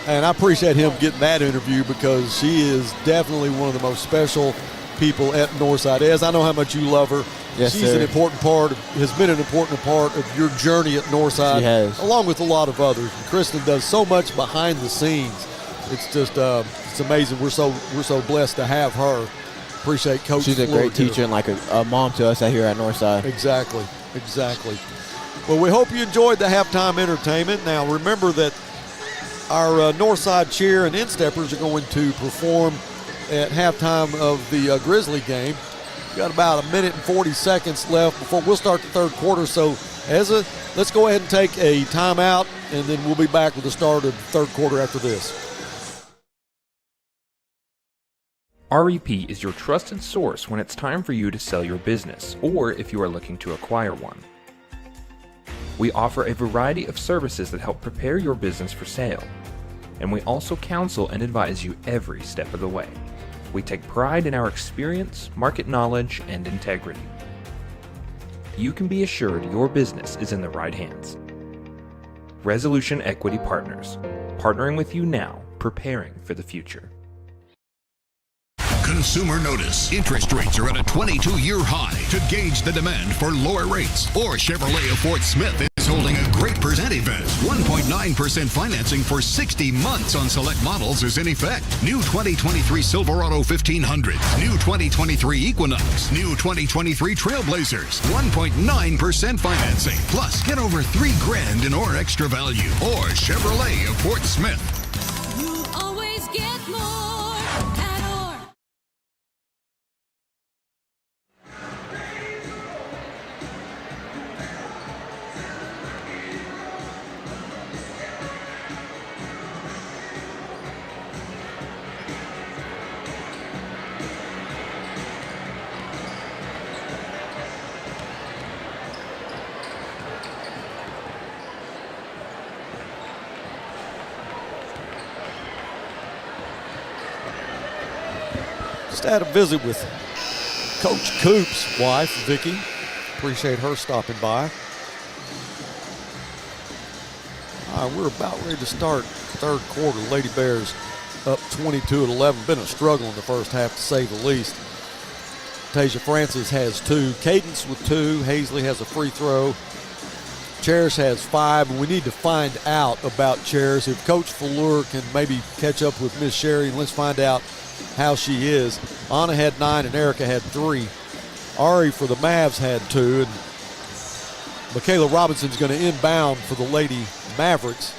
And I appreciate him getting that interview because she is definitely one of the most special people at Northside. As I know how much you love her. Yes, She's sir. an important part, has been an important part of your journey at Northside. She has. Along with a lot of others. And Kristen does so much behind the scenes. It's just, it's amazing. We're so blessed to have her. Appreciate Coach She's a Floyd great teacher and like a mom to us out here at Northside. Exactly. Well, we hope you enjoyed the halftime entertainment. Now, remember that our Northside cheer and insteppers are going to perform at halftime of the Grizzly game. We've got about 1 minute and 40 seconds left before we'll start the third quarter. So, let's go ahead and take a timeout, and then we'll be back with the start of the third quarter after this. REP is your trusted source when it's time for you to sell your business, or if you are looking to acquire one. We offer a variety of services that help prepare your business for sale, and we also counsel and advise you every step of the way. We take pride in our experience, market knowledge, and integrity. You can be assured your business is in the right hands. Resolution Equity Partners, partnering with you now, preparing for the future. Consumer notice. Interest rates are at a 22-year high. To gauge the demand for lower rates, or Chevrolet of Fort Smith is holding a great percent event. 1.9% financing for 60 months on select models is in effect. New 2023 Silverado 1500, new 2023 Equinox, new 2023 Trailblazers. 1.9% financing. Plus, get over $3,000 in or extra value. Or Chevrolet of Fort Smith. You always get more at Or. Just had a visit with Coach Coop's wife, Vicki. Appreciate her stopping by. All right, we're about ready to start third quarter. Lady Bears up 22-11. Been a struggle in the first half, to say the least. Tasia Francis has 2. Cadence with 2. Hazley has a free throw. Cherish has 5. And we need to find out about Cherish. If Coach Fuller can maybe catch up with Miss Sherry, and let's find out how she is. Anna had 9 and Erica had 3. Ari for the Mavs had 2, and Michaela Robinson's going to inbound for the Lady Mavericks.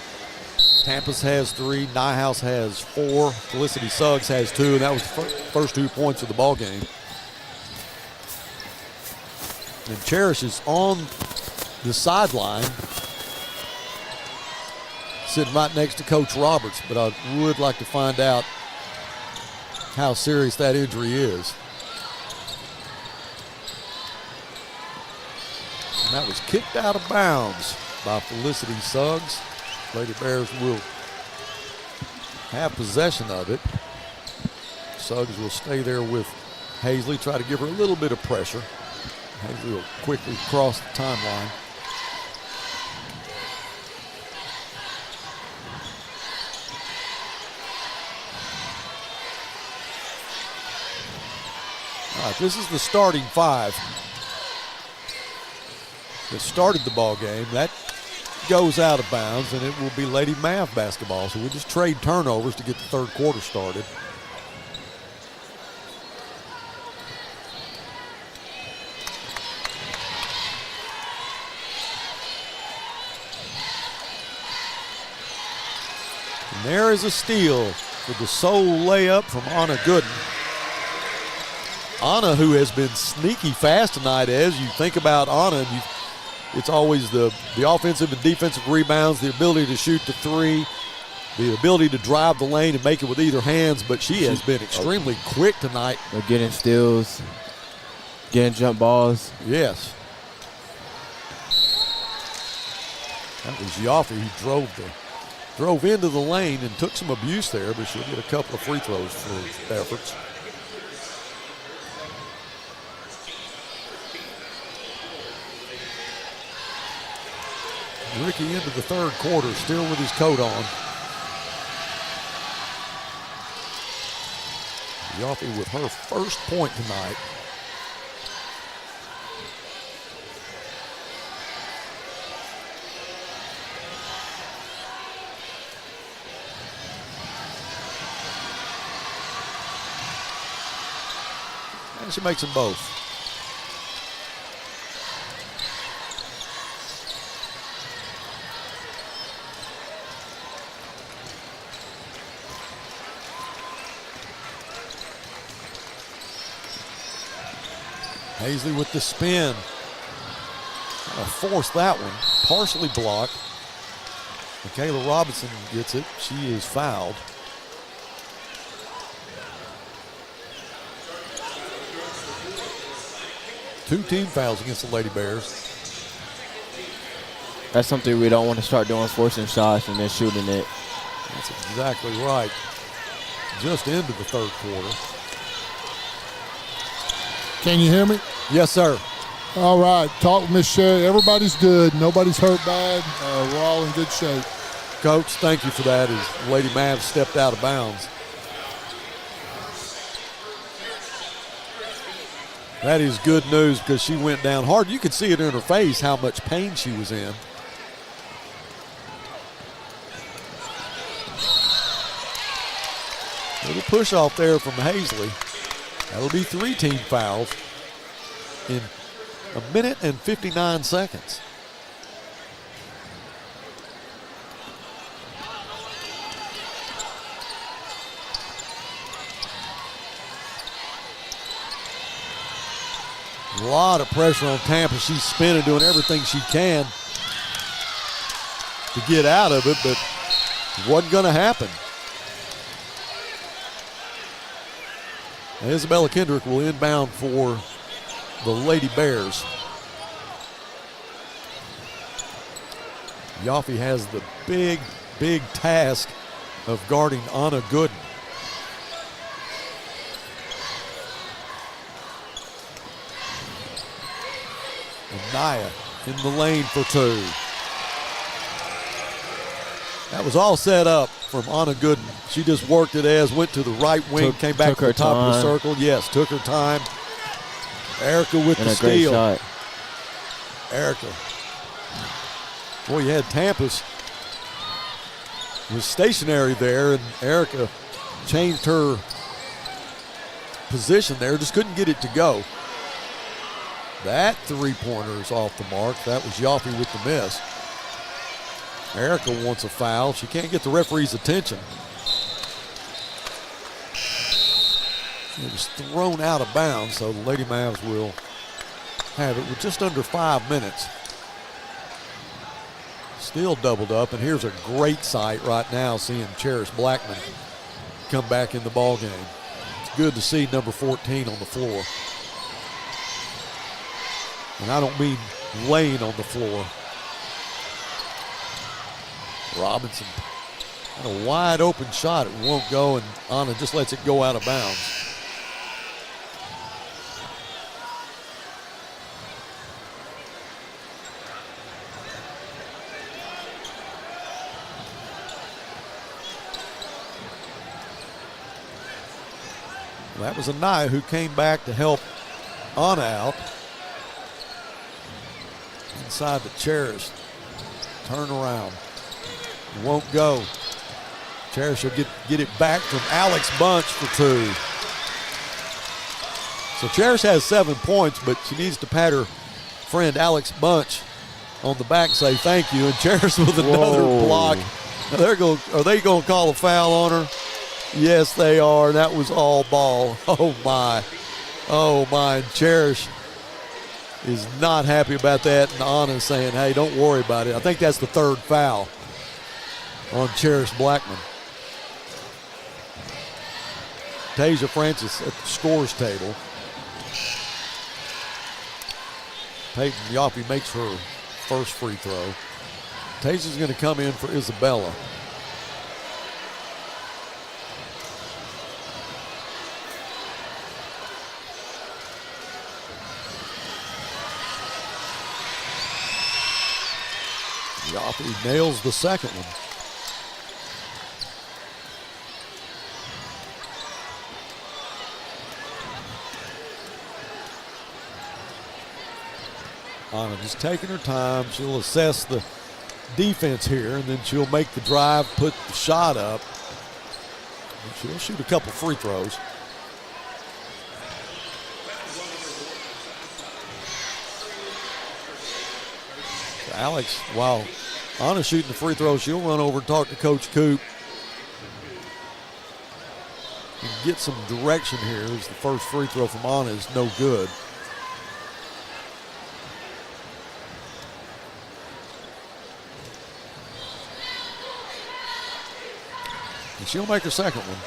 Tampa's has 3, Nyhouse has 4, Felicity Suggs has 2, and that was the first 2 points of the ball game. And Cherish is on the sideline, sitting right next to Coach Roberts, but I would like to find out how serious that injury is. And that was kicked out of bounds by Felicity Suggs. Lady Bears will have possession of it. Suggs will stay there with Hazley, try to give her a little bit of pressure. Hazley will quickly cross the timeline. All right, this is the starting 5 that started the ball game. That goes out of bounds, and it will be Lady Mav basketball. So we'll just trade turnovers to get the third quarter started. And there is a steal for the sole layup from Anna Gooden. Anna, who has been sneaky fast tonight, as you think about Anna, it's always the offensive and defensive rebounds, the ability to shoot the three, the ability to drive the lane and make it with either hands, but she has been extremely quick tonight. They're getting steals, getting jump balls. Yes. That was Yaffe who drove into the lane and took some abuse there, but she'll get a couple of free throws for efforts. Ricky into the third quarter, still with his coat on. Yaffe with her first point tonight. And she makes them both. Hazley with the spin. Forced that one. Partially blocked. Michaela Robinson gets it. She is fouled. Two team fouls against the Lady Bears. That's something we don't want to start doing, forcing shots and then shooting it. That's exactly right. Just into the third quarter. Can you hear me? Yes, sir. All right. Talk with Miss Sherry. Everybody's good. Nobody's hurt bad. We're all in good shape. Coach, thank you for that as Lady Mavs stepped out of bounds. That is good news because she went down hard. You could see it in her face how much pain she was in. Little push off there from Hazley. That'll be 3 team fouls in 1 minute and 59 seconds. A lot of pressure on Tampa. She's spinning, doing everything she can to get out of it, but it wasn't going to happen. Isabella Kendrick will inbound for the Lady Bears. Yaffe has the big task of guarding Anna Gooden. And Naya in the lane for 2. That was all set up from Anna Gooden. She just worked it as, went to the right wing, came back to the top of the circle. Yes, took her time. Erica with the steal. Great shot. Erica. Boy, you had Tampa's was stationary there, and Erica changed her position there, just couldn't get it to go. That three-pointer is off the mark. That was Yaffe with the miss. Erica wants a foul. She can't get the referee's attention. It was thrown out of bounds, so the Lady Mavs will have it with just under 5 minutes. Still doubled up, and here's a great sight right now seeing Cherish Blackman come back in the ball game. It's good to see number 14 on the floor. And I don't mean laying on the floor. Robinson had a wide open shot. It won't go, and Anna just lets it go out of bounds. Well, that was Anaya who came back to help Anna out. Inside the Cherish. Turn around. It won't go. Cherish will get it back from Alex Bunch for 2. So Cherish has 7 points, but she needs to pat her friend Alex Bunch on the back and say thank you. And Cherish with another block Are they going to call a foul on her? Yes, they are. That was all ball. Oh, my. Oh, my. And Cherish is not happy about that. And Anna's saying, hey, don't worry about it. I think that's the third foul on Cherish Blackman. Tasia Francis at the scores table. Peyton Yaffe makes her first free throw. Tasia's going to come in for Isabella. Yaffe nails the second one. Anna just taking her time. She'll assess the defense here, and then she'll make the drive, put the shot up. And she'll shoot a couple free throws. So Alex, while Anna's shooting the free throws, she'll run over and talk to Coach Coop and get some direction here. As the first free throw from Anna is no good. And she'll make her second one.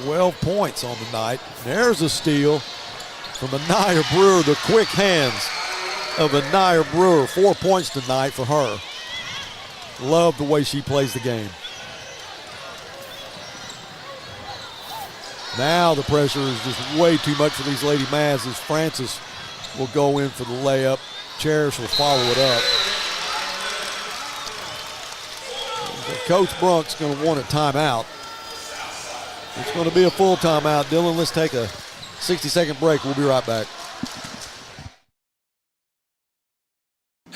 12 points on the night. There's a steal from Anaya Brewer, the quick hands of Anaya Brewer. 4 points tonight for her. Love the way she plays the game. Now the pressure is just way too much for these Lady Mavs as Francis will go in for the layup. Cherish will follow it up. Coach Brunk's going to want a timeout. It's going to be a full timeout. Dylan, let's take a 60-second break. We'll be right back.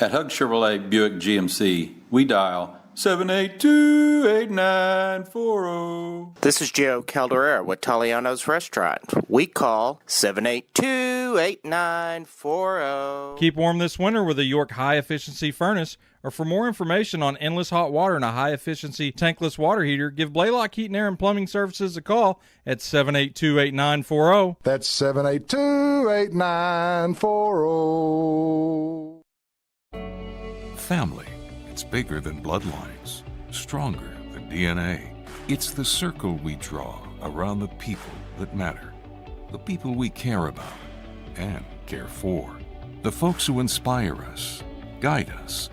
At Hug Chevrolet Buick GMC, we dial 782-8940. This is Joe Calderera with Taliano's Restaurant. We call 782-8940. Keep warm this winter with a York high-efficiency furnace. Or for more information on endless hot water and a high-efficiency tankless water heater, give Blaylock Heating, Air, and Plumbing Services a call at 782-8940. That's 782-8940. Family. It's bigger than bloodlines, stronger than DNA. It's the circle we draw around the people that matter, the people we care about and care for, the folks who inspire us, guide us,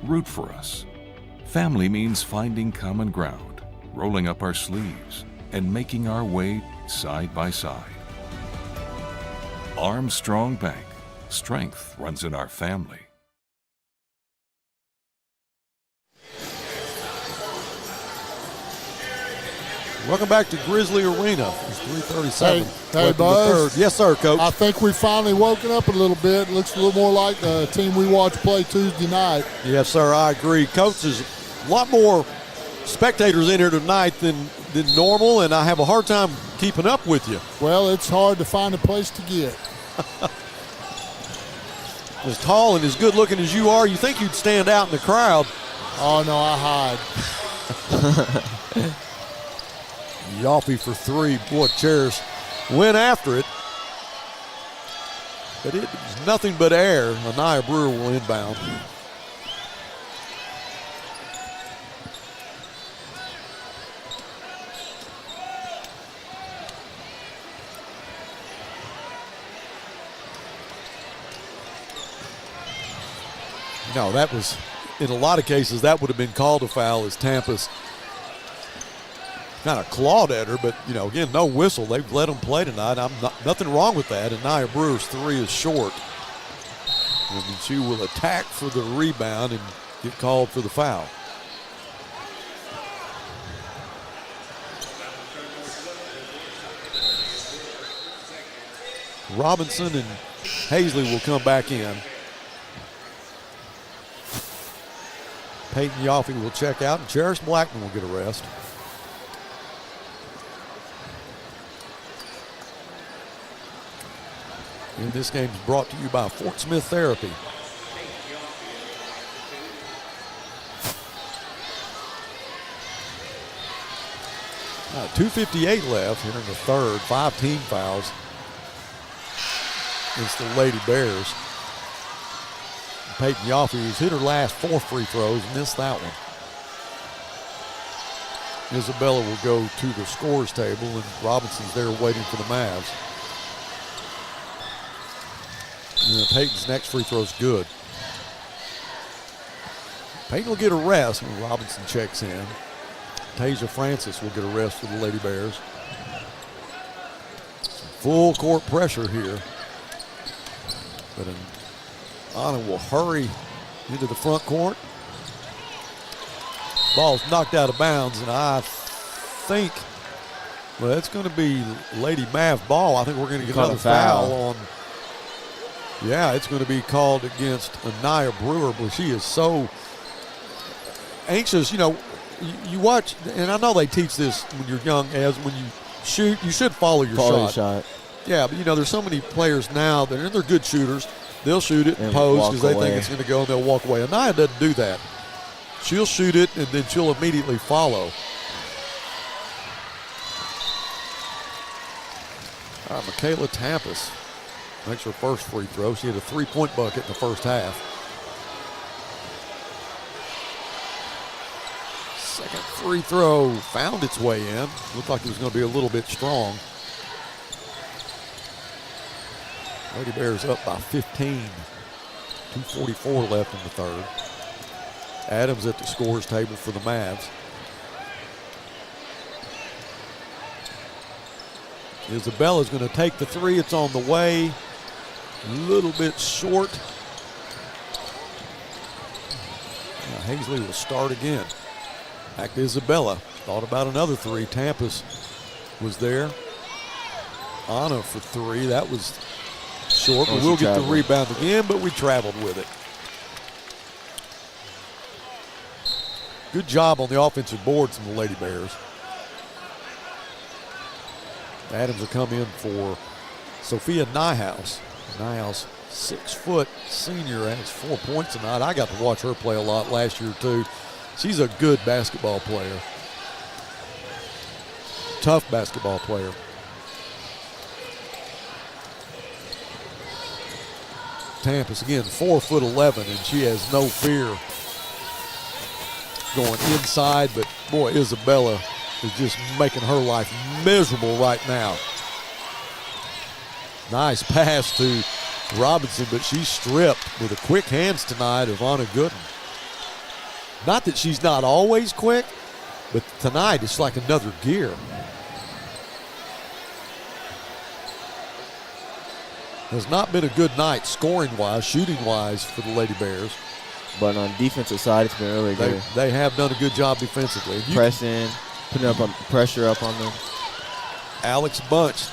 root for us. Family means finding common ground, rolling up our sleeves, and making our way side by side. Armstrong Bank. Strength runs in our family. Welcome back to Grizzly Arena. It's 3:37. Hey, Buzz. Yes, sir, Coach. I think we've finally woken up a little bit. It looks a little more like the team we watched play Tuesday night. Yes, sir, I agree. Coach, there's a lot more spectators in here tonight than normal, and I have a hard time keeping up with you. Well, it's hard to find a place to get. As tall and as good looking as you are, you think you'd stand out in the crowd. Oh, no, I hide. Yaffe for three. Boy, Cherish went after it. But it was nothing but air. Anaya Brewer will inbound. No, that was, in a lot of cases, that would have been called a foul as Tampa's kind of clawed at her, but, you know, again, no whistle. They've let them play tonight. Nothing wrong with that. And Nia Brewer's three is short. And she will attack for the rebound and get called for the foul. Robinson and Hazley will come back in. Peyton Yaffe will check out, and Cherish Blackman will get a rest. And this game is brought to you by Fort Smith Therapy. 2:58 left here in the third. 5 team fouls against the Lady Bears. Peyton Yaffe, who's hit her last 4 free throws, missed that one. Isabella will go to the scores table, and Robinson's there waiting for the Mavs. And Peyton's next free throw is good. Peyton will get a rest when Robinson checks in. Tasia Francis will get a rest for the Lady Bears. Full court pressure here. But Anna will hurry into the front court. Ball's knocked out of bounds, and I think, well, it's going to be Lady Mav ball. I think we're going to get another foul on. Yeah, it's going to be called against Anaya Brewer, but she is so anxious. You know, you watch, and I know they teach this when you're young, as when you shoot, you should follow your shot. Yeah, but, you know, there's so many players now that they're good shooters. They'll shoot it and pose because they think it's going to go, and they'll walk away. Anaya doesn't do that. She'll shoot it, and then she'll immediately follow. Michaela Tampus makes her first free throw. She had a 3-point bucket in the first half. Second free throw found its way in. Looked like it was going to be a little bit strong. Lady Bears up by 15. 2:44 left in the third. Adams at the scores table for the Mavs. Isabella's going to take the three. It's on the way. A little bit short. Now Hazley will start again. Back to Isabella. Thought about another three. Tampus was there. Anna for three. That was short. We will get the rebound again, but we traveled with it. Good job on the offensive boards from the Lady Bears. Adams will come in for Sophia Nyhouse. Nyhouse, 6-foot senior, has 4 points tonight. I got to watch her play a lot last year too. She's a good basketball player. Tough basketball player. Tampus again, 4'11", and she has no fear going inside, but boy, Isabella is just making her life miserable right now. Nice pass to Robinson, but she's stripped with the quick hands tonight of Anna Gooden. Not that she's not always quick, but tonight it's like another gear. Has not been a good night scoring-wise, shooting-wise for the Lady Bears. But on defensive side, it's been really good. They have done a good job defensively. Pressing, putting up pressure up on them. Alex Bunch.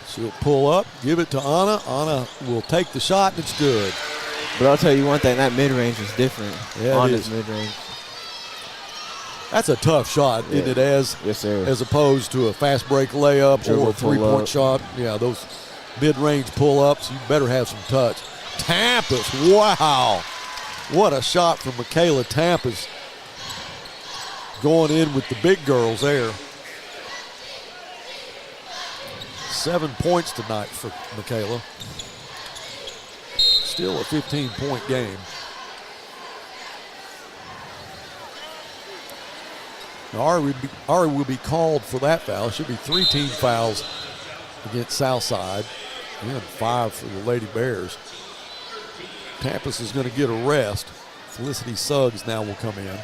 She'll pull up, give it to Anna. Anna will take the shot, and it's good. But I'll tell you one thing, that mid-range is different. Yeah, Anna's mid-range. That's a tough shot, isn't it, yes, sir. As opposed to a fast break layup or a three-point shot. Yeah, those mid-range pull-ups, you better have some touch. Tampus, wow. What a shot from Michaela Tampus. Going in with the big girls there. 7 points tonight for Michaela. Still a 15-point game. Now Ari will be called for that foul. It should be 3 team fouls against Southside and 5 for the Lady Bears. Tampus is going to get a rest. Felicity Suggs now will come in.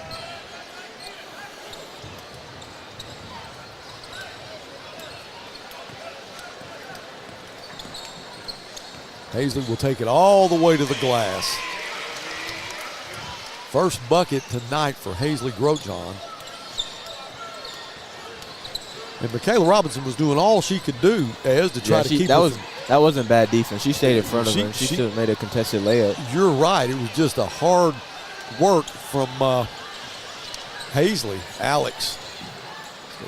Hazley will take it all the way to the glass. First bucket tonight for Hazley Grosjean. And Michaela Robinson was doing all she could do to try to keep that wasn't bad defense. She stayed in front of him. She still made a contested layup. You're right. It was just a hard work from Hazley. Alex,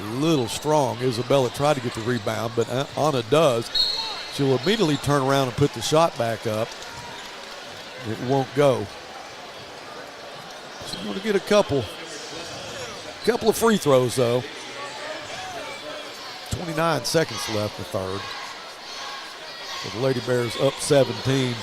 a little strong. Isabella tried to get the rebound, but Anna does. She'll immediately turn around and put the shot back up. It won't go. She's going to get a couple of free throws, though. 29 seconds left in the third. So the Lady Bears up 17.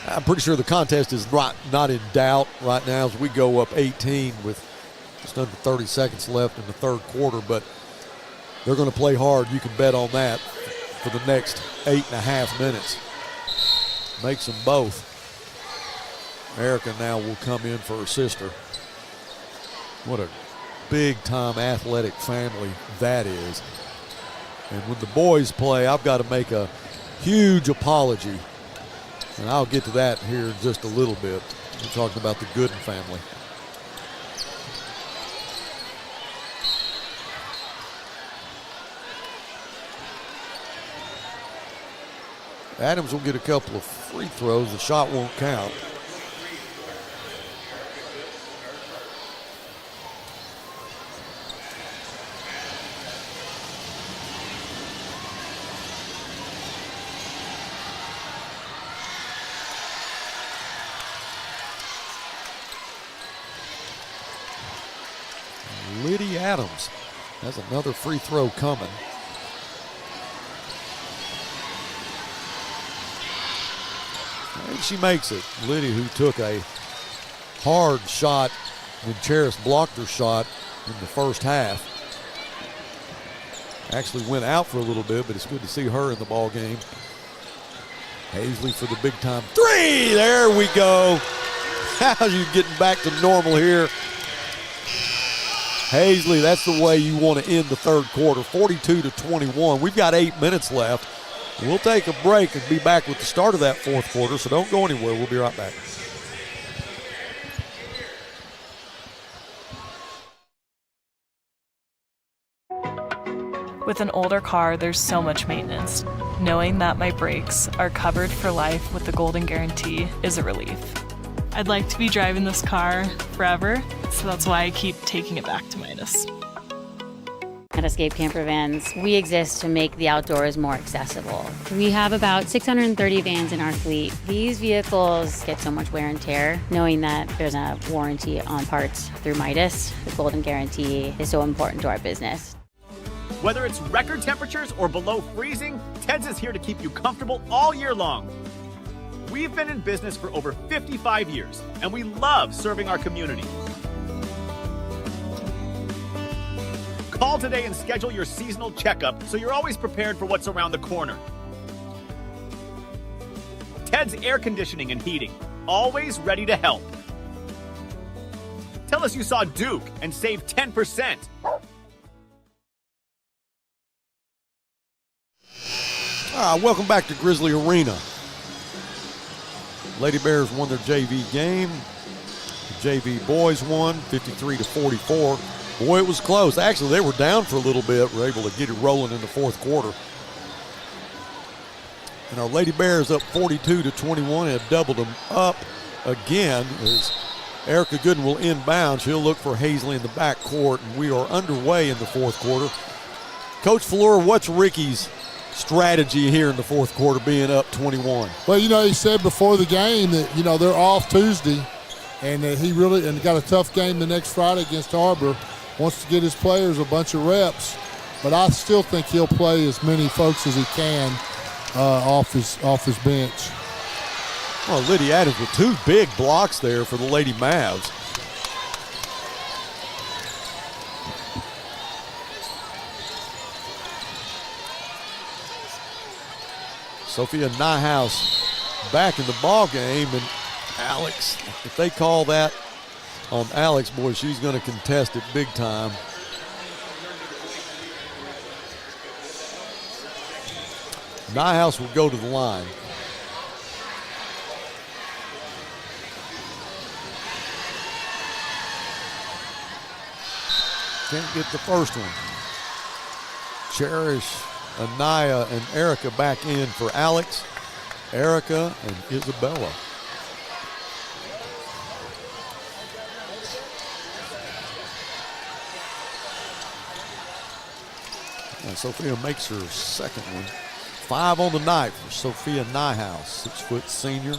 I'm pretty sure the contest is not in doubt right now as we go up 18 with just under 30 seconds left in the third quarter, but they're going to play hard. You can bet on that for the next 8.5 minutes. Makes them both. Erica now will come in for her sister. What a big-time athletic family that is. And when the boys play, I've got to make a huge apology. And I'll get to that here in just a little bit. We're talking about the Gooden family. Adams will get a couple of free throws. The shot won't count. Liddy Adams has another free throw coming. And she makes it. Liddy, who took a hard shot when Cheris blocked her shot in the first half. Actually went out for a little bit, but it's good to see her in the ball game. Hazley for the big time three. There we go. How you getting back to normal here? Hazley, that's the way you want to end the third quarter, 42-21. We've got 8 minutes left. We'll take a break and be back with the start of that fourth quarter, so don't go anywhere. We'll be right back. With an older car, there's so much maintenance. Knowing that my brakes are covered for life with the Golden Guarantee is a relief. I'd like to be driving this car forever, so that's why I keep taking it back to Midas. At Escape Camper Vans, we exist to make the outdoors more accessible. We have about 630 vans in our fleet. These vehicles get so much wear and tear. Knowing that there's a warranty on parts through Midas, the Golden Guarantee is so important to our business. Whether it's record temperatures or below freezing, Ted's is here to keep you comfortable all year long. We've been in business for over 55 years, and we love serving our community. Call today and schedule your seasonal checkup so you're always prepared for what's around the corner. Ted's Air Conditioning and Heating, always ready to help. Tell us you saw Duke and save 10%. Welcome back to Grizzly Arena. Lady Bears won their JV game. The JV boys won 53-44. Boy, it was close. Actually, they were down for a little bit. Were able to get it rolling in the fourth quarter. And our Lady Bears up 42-21 have doubled them up again as Erica Gooden will inbound. She'll look for Hazley in the backcourt, and we are underway in the fourth quarter. Coach Fleur, what's Ricky's strategy here in the fourth quarter being up 21? Well, he said before the game that, they're off Tuesday and that he really got a tough game the next Friday against har-ber. Wants to get his players a bunch of reps, but I still think he'll play as many folks as he can off his bench. Well, Liddy Adams with two big blocks there for the Lady Mavs. Sophia Nyhouse back in the ball game, and Alex, if they call that on Alex, boy, she's going to contest it big time. Nyhouse will go to the line. Can't get the first one. Cherish, Anaya, and Erica back in for Alex, Erica, and Isabella. And Sophia makes her second one. 5 on the night for Sophia Nyhouse, 6-foot senior.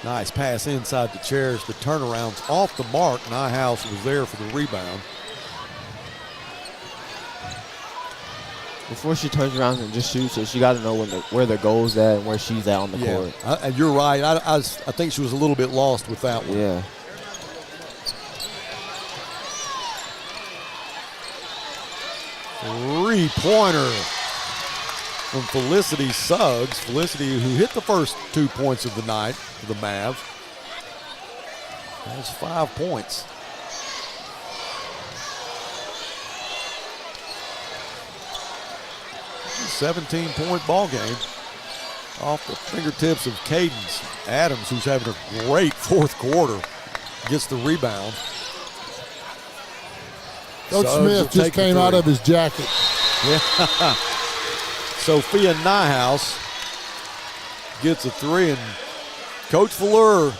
Nice pass inside the Cherish. The turnaround's off the mark. Nyhouse was there for the rebound. Before she turns around and just shoots it, she got to know where the goal's at and where she's at on the court. You're right. I think she was a little bit lost with that one. Yeah. Three-pointer from Felicity Suggs. Felicity, who hit the first 2 points of the night for the Mavs. That's 5 points. A 17-point ball game off the fingertips of Cadence Adams, who's having a great fourth quarter, gets the rebound. Coach Smith just came out of his jacket. Yeah. Sophia Nyhouse gets a three, and Coach Fuller.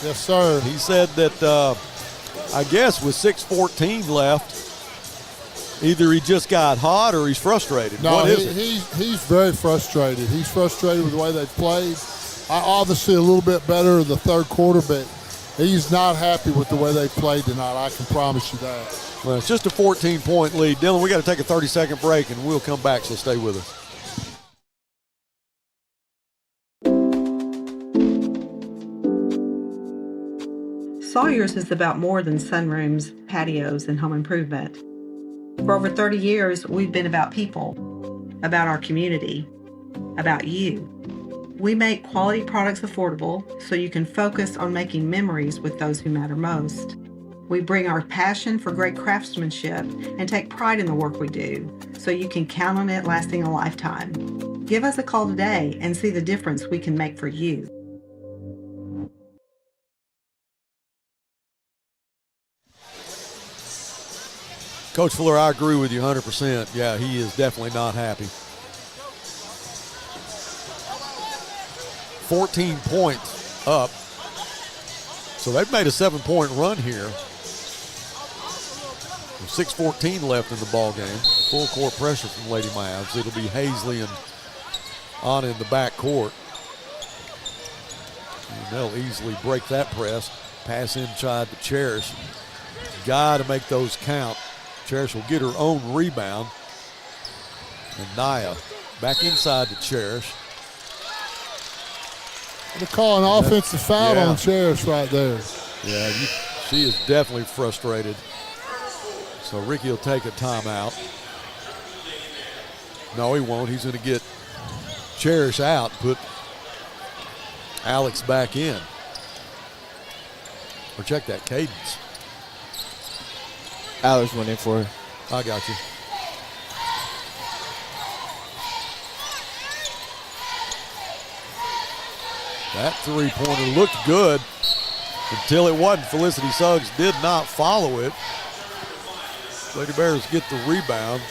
Yes, sir. He said that, I guess with 6:14 left, either he just got hot or he's frustrated. No, what is it? He's very frustrated. He's frustrated with the way they played. Obviously a little bit better in the third quarter, but he's not happy with the way they played tonight. I can promise you that. Well, it's just a 14-point lead. Dylan, we got to take a 30-second break, and we'll come back, so stay with us. Sawyer's is about more than sunrooms, patios, and home improvement. For over 30 years, we've been about people, about our community, about you. We make quality products affordable so you can focus on making memories with those who matter most. We bring our passion for great craftsmanship and take pride in the work we do so you can count on it lasting a lifetime. Give us a call today and see the difference we can make for you. Coach Fuller, I agree with you 100%. Yeah, he is definitely not happy. 14 points up. So they've made a 7-point run here. 6:14 left in the ball game. Full court pressure from Lady Mavs. It'll be Hazley and Anna in the back court. And they'll easily break that press. Pass inside to Cherish. Got to make those count. Cherish will get her own rebound. And Naya back inside to Cherish. They're calling an offensive foul on Cherish right there. Yeah, she is definitely frustrated. So Ricky will take a timeout. No, he won't. He's going to get Cherish out, put Alex back in. Or check that cadence. Alex went in for her. I got you. That three-pointer looked good until it wasn't. Felicity Suggs did not follow it. Lady Bears get the rebound.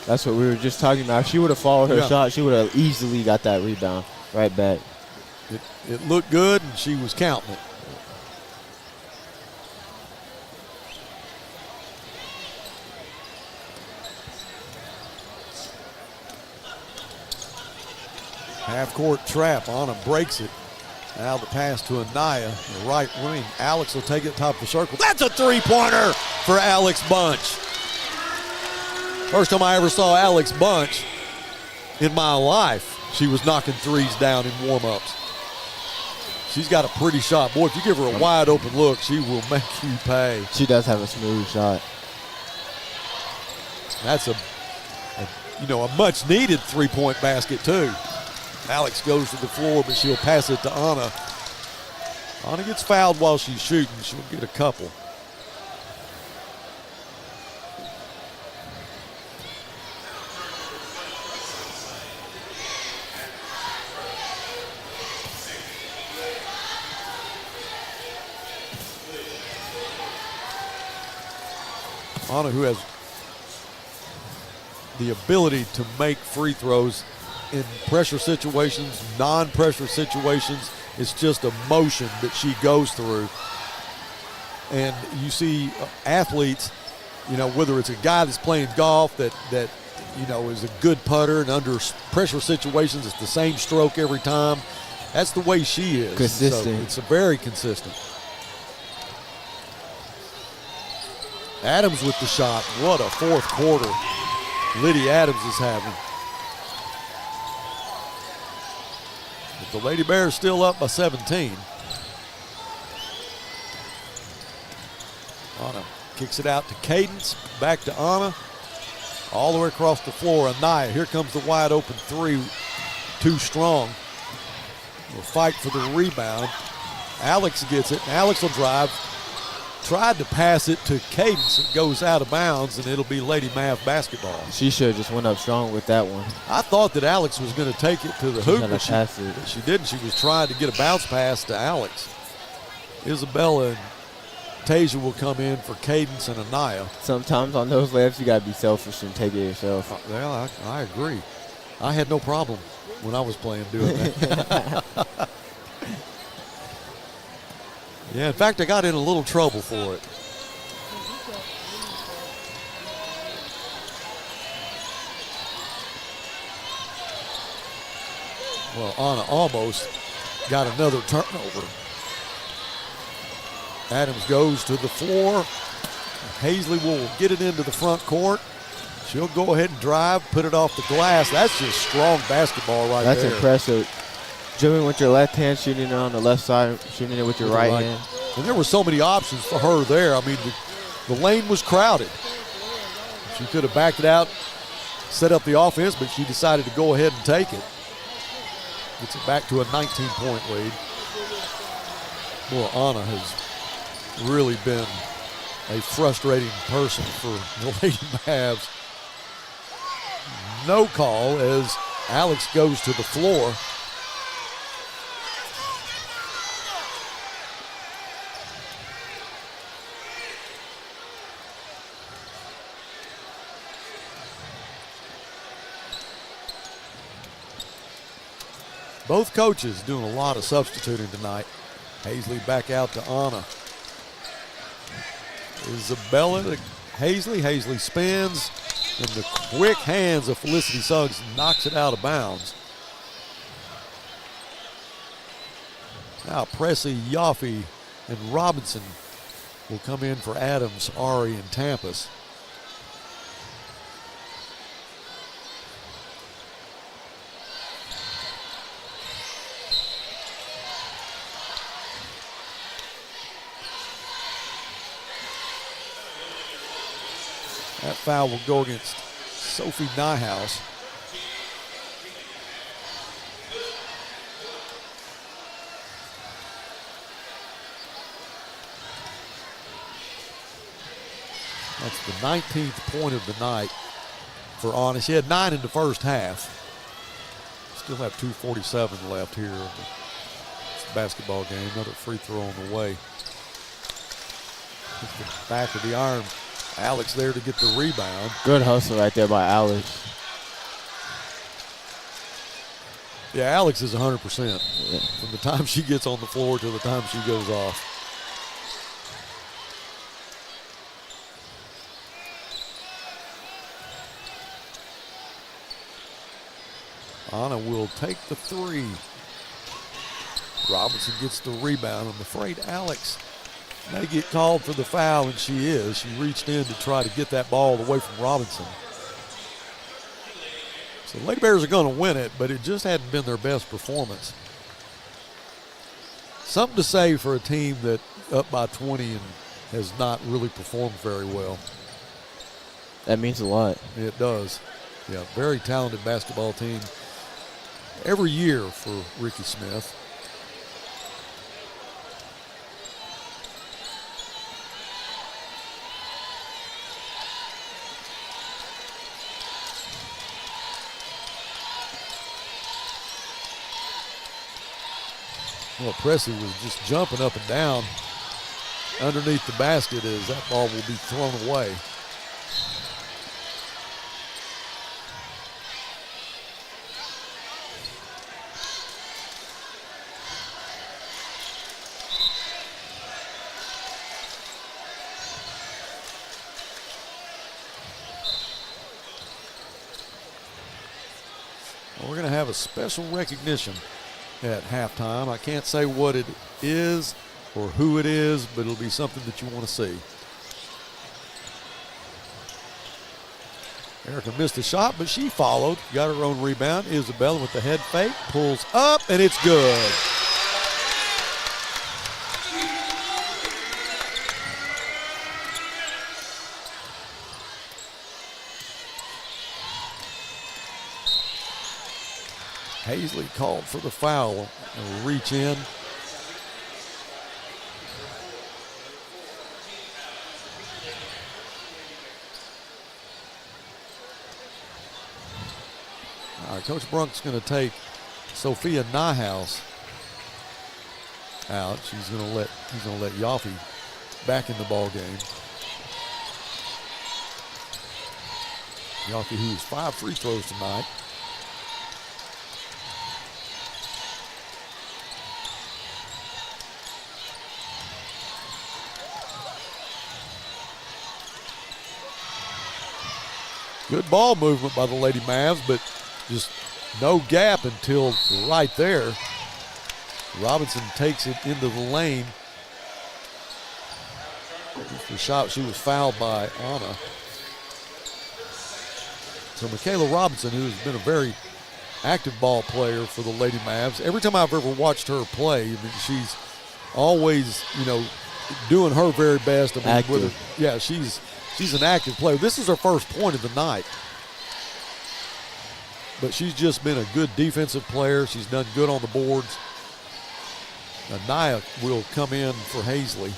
That's what we were just talking about. If she would have followed her shot, she would have easily got that rebound right back. It looked good, and she was counting it. Half-court trap. Anna breaks it. Now the pass to Anaya, the right wing. Alex will take it top of the circle. That's a three-pointer for Alex Bunch. First time I ever saw Alex Bunch in my life. She was knocking threes down in warm-ups. She's got a pretty shot. Boy, if you give her a wide-open look, she will make you pay. She does have a smooth shot. That's a much-needed three-point basket, too. Alex goes to the floor, but she'll pass it to Anna. Anna gets fouled while she's shooting. She'll get a couple. Anna, who has the ability to make free throws in pressure situations, non-pressure situations, It's just a motion that she goes through. And you see athletes, you know, whether it's a guy that's playing golf that you know, is a good putter and under pressure situations, it's the same stroke every time. That's the way she is. Consistent. So it's a very consistent. Adams with the shot. What a fourth quarter Lydia Adams is having. But the Lady Bears still up by 17. Anna kicks it out to Cadence, back to Anna. All the way across the floor, Anaya. Here comes the wide open three, too strong. Will fight for the rebound. Alex gets it. Alex will drive. Tried to pass it to Cadence. It goes out of bounds, and it'll be Lady Mav basketball. She should have just went up strong with that one. I thought that Alex was going to take it to the hoop, but she she didn't. She was trying to get a bounce pass to Alex. Isabella and Tasia will come in for Cadence and Anaya. Sometimes on those layups, you got to be selfish and take it yourself. Well, I agree. I had no problem when I was playing doing that. Yeah, in fact, I got in a little trouble for it. Well, Anna almost got another turnover. Adams goes to the floor. Hazley will get it into the front court. She'll go ahead and drive, put it off the glass. That's just strong basketball right there. That's impressive. Dribbling with your left hand, shooting it on the left side, shooting it with your right hand. And there were so many options for her there. I mean, the lane was crowded. She could have backed it out, set up the offense, but she decided to go ahead and take it. Gets it back to a 19-point lead. Boy, Anna has really been a frustrating person for the Lady Mavs. No call as Alex goes to the floor. Both coaches doing a lot of substituting tonight. Hazley back out to Anna. Isabella to Hazley. Hazley spins, and the quick hands of Felicity Suggs knocks it out of bounds. Now Pressey, Yaffe, and Robinson will come in for Adams, Ari, and Tampus. That foul will go against Sophie Nyhouse. That's the 19th point of the night for Anna. She had 9 in the first half. Still have 2:47 left here in the basketball game. Another free throw on the way. Hits the back of the iron. Alex there to get the rebound. Good hustle right there by Alex. Yeah, Alex is 100%. Yeah. From the time she gets on the floor to the time she goes off. Anna will take the three. Robinson gets the rebound. I'm afraid Alex may get called for the foul, and she is. She reached in to try to get that ball away from Robinson. So the Lady Bears are going to win it, but it just hadn't been their best performance. Something to say for a team that up by 20 and has not really performed very well. That means a lot. It does. Yeah, very talented basketball team every year for Ricky Smith. Well, Pressey was just jumping up and down underneath the basket as that ball will be thrown away. Well, we're going to have a special recognition at halftime. I can't say what it is or who it is, but it'll be something that you want to see. Erica missed the shot, but she followed, got her own rebound. Isabella with the head fake, pulls up, and it's good. Hazley called for the foul and reach in. All right, Coach Brunk's going to take Sophia Niehaus out. He's going to let Yaffe back in the ball game. Yaffe, who's 5 free throws tonight. Good ball movement by the Lady Mavs, but just no gap until right there. Robinson takes it into the lane. The shot, she was fouled by Anna. So Michaela Robinson, who has been a very active ball player for the Lady Mavs. Every time I've ever watched her play, I mean, she's always, doing her very best. I mean, active. Yeah, she's an active player. This is her first point of the night. But she's just been a good defensive player. She's done good on the boards. Naya will come in for Hazley.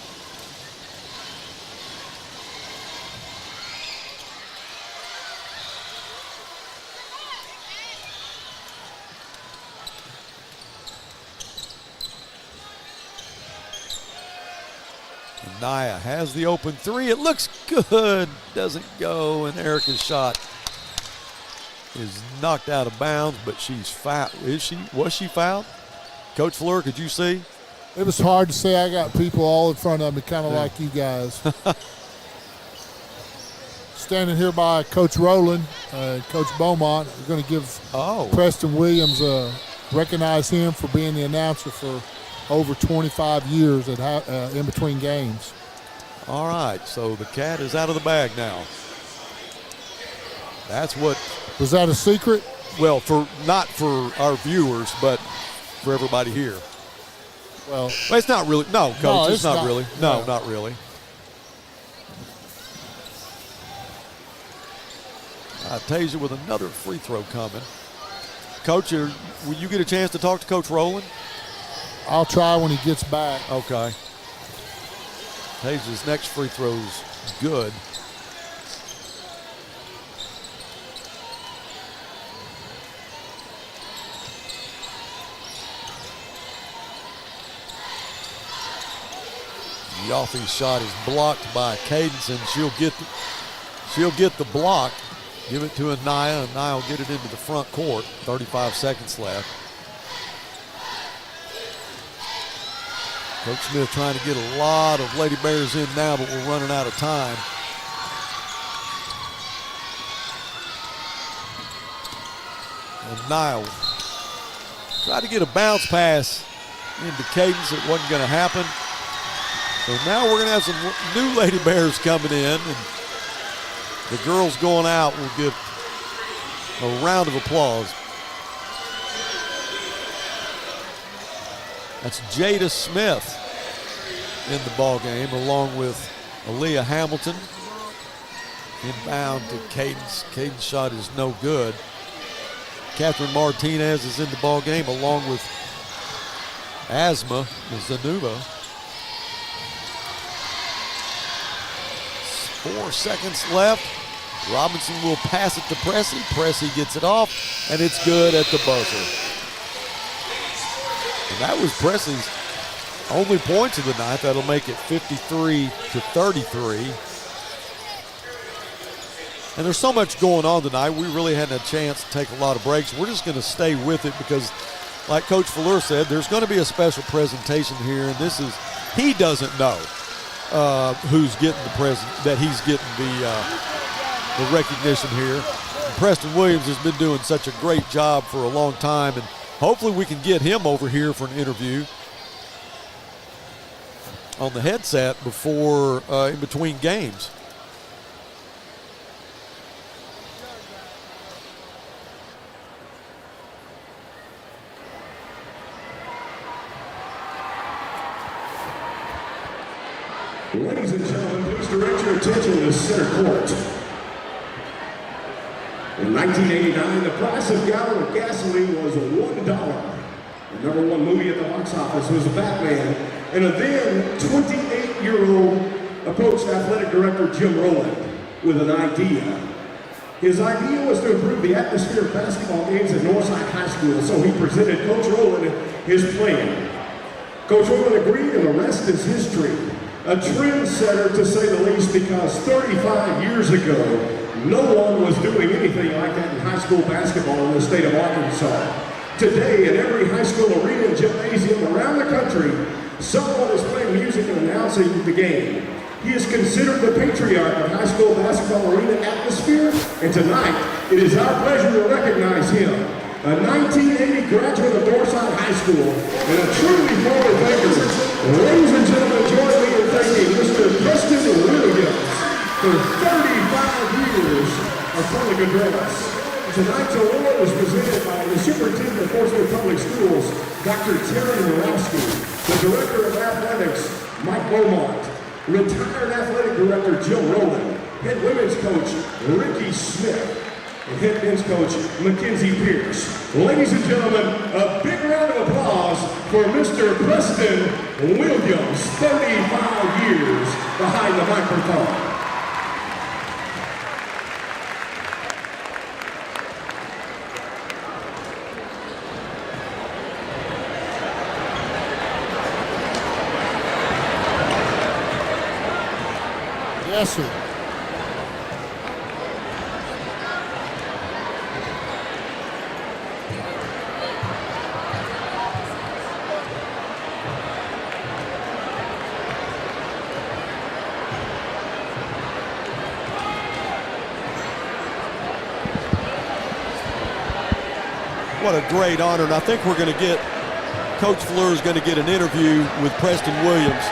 Naya has the open three. It looks good. Doesn't go, and Erica's shot is knocked out of bounds, but she's fouled. Was she fouled? Coach Fleur, could you see? It was hard to say. I got people all in front of me, kind of like you guys. Standing here by Coach Rowland, Coach Beaumont. We're going to give Preston Williams recognize him for being the announcer for over 25 years in between games. All right, so the cat is out of the bag now. That's what. Was that a secret? Well, not for our viewers, but for everybody here. Well, it's not really. No, Coach, no, it's not really. No, yeah. not really. Tasia with another free throw coming. Coach, will you get a chance to talk to Coach Rowland? I'll try when he gets back. Okay. Tasia's next free throw's good. Yaffe's shot is blocked by Cadence, and she'll get the block. Give it to Anaya, and Anaya will get it into the front court. 35 seconds left. Coach Smith trying to get a lot of Lady Bears in now, but we're running out of time. And Niall tried to get a bounce pass into Cadence. It wasn't going to happen. So now we're going to have some new Lady Bears coming in, and the girls going out will get a round of applause. That's Jada Smith in the ball game, along with Aaliyah Hamilton. Inbound to Cadence. Cadence shot is no good. Catherine Martinez is in the ball game, along with Asma Zanuba. 4 seconds left. Robinson will pass it to Pressey. Pressey gets it off, and it's good at the buzzer. And that was Pressey's only points of the night. That'll make it 53-33. And there's so much going on tonight. We really hadn't a chance to take a lot of breaks. We're just going to stay with it because like Coach Fuller said, there's going to be a special presentation here, and he doesn't know who's getting that he's getting the recognition here. And Preston Williams has been doing such a great job for a long time, and hopefully we can get him over here for an interview on the headset before in between games. Ladies and gentlemen, please direct your attention to center court. In 1989, the price of a gallon of gasoline was $1. The number one movie at the box office was Batman, and a then 28-year-old approached athletic director Jim Rowland with an idea. His idea was to improve the atmosphere of basketball games at Northside High School, so he presented Coach Rowland his plan. Coach Rowland agreed, and the rest is history. A trendsetter, to say the least, because 35 years ago, no one was doing anything like that in high school basketball in the state of Arkansas. Today, in every high school arena and gymnasium around the country, someone is playing music and announcing the game. He is considered the patriarch of high school basketball arena atmosphere, and tonight, it is our pleasure to recognize him. A 1980 graduate of Northside High School, and a truly forward thinker. Ladies and gentlemen, join me in thanking Mr. Preston Williams for 35 years of public address. Tonight's award was presented by the Superintendent of Portsmouth Public Schools, Dr. Terry Murawski, the Director of Athletics, Mike Beaumont, retired Athletic Director Jill Rowland, Head Women's Coach Ricky Smith, and Head Men's Coach Mackenzie Pierce. Ladies and gentlemen, a big round of applause for Mr. Preston Williams, 35 years behind the microphone. Yes, sir. What a great honor, and I think we're going to get, Coach Fleur is going to get an interview with Preston Williams.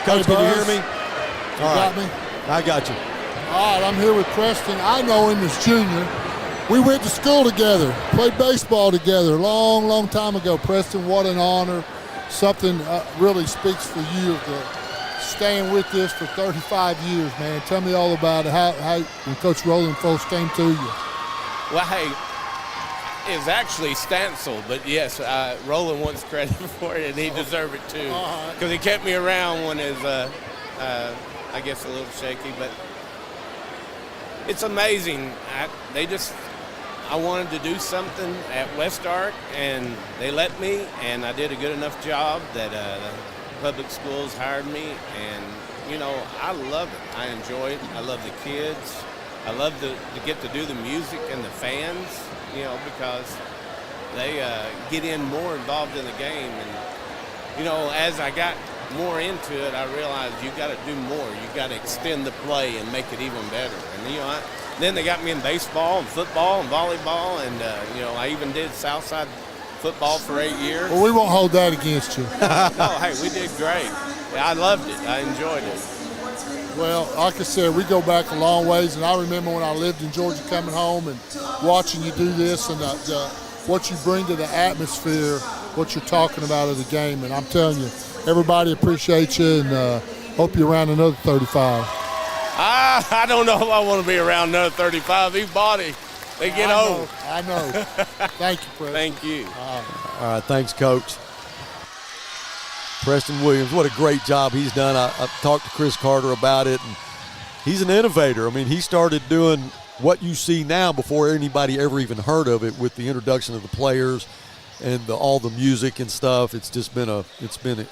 Coach, Hey, can you Buzz. hear me? You All got right. me? I got you. All right, I'm here with Preston. I know him as junior. We went to school together, played baseball together a long, long time ago. Preston, what an honor. Something really speaks for you of staying with this for 35 years, man. Tell me all about it, how when Coach Rowland folks came to you. Well, hey, it's actually Stancil, but yes, Roland wants credit for it, and he deserved it too, because he kept me around when it was, I guess, a little shaky. But it's amazing. I wanted to do something at West Ark, and they let me, and I did a good enough job that the public schools hired me, and you know, I love it. I enjoy it. I love the kids. I love to get to do the music and the fans, you know, because they get in more involved in the game. And, you know, as I got more into it, I realized you got to do more. You got to extend the play and make it even better. And, you know, then they got me in baseball and football and volleyball. And, you know, I even did Southside football for 8 years. Well, we won't hold that against you. No, hey, we did great. I loved it. I enjoyed it. Well, like I said, we go back a long ways, and I remember when I lived in Georgia coming home and watching you do this and what you bring to the atmosphere, what you're talking about of the game. And I'm telling you, everybody appreciates you, and hope you're around another 35. I don't know if I want to be around another 35. These bodies, they get old. I know. Thank you, Preston. Thank you. All right, thanks, Coach. Preston Williams, what a great job he's done. I talked to Chris Carter about it, and he's an innovator. I mean, he started doing what you see now before anybody ever even heard of it, with the introduction of the players and all the music and stuff. It's just been a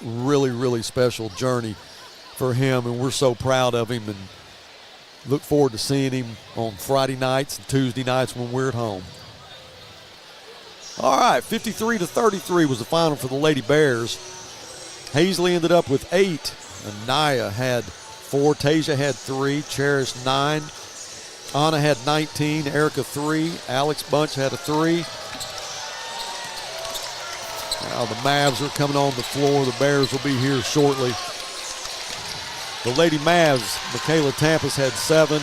really, really special journey for him, and we're so proud of him and look forward to seeing him on Friday nights and Tuesday nights when we're at home. All right, 53-33 was the final for the Lady Bears. Hazley ended up with 8. Anaya had 4. Tasia had 3. Cherish 9. Anna had 19. Erica 3. Alex Bunch had a 3. Now the Mavs are coming on the floor. The Bears will be here shortly. The Lady Mavs, Michaela Tampus had 7.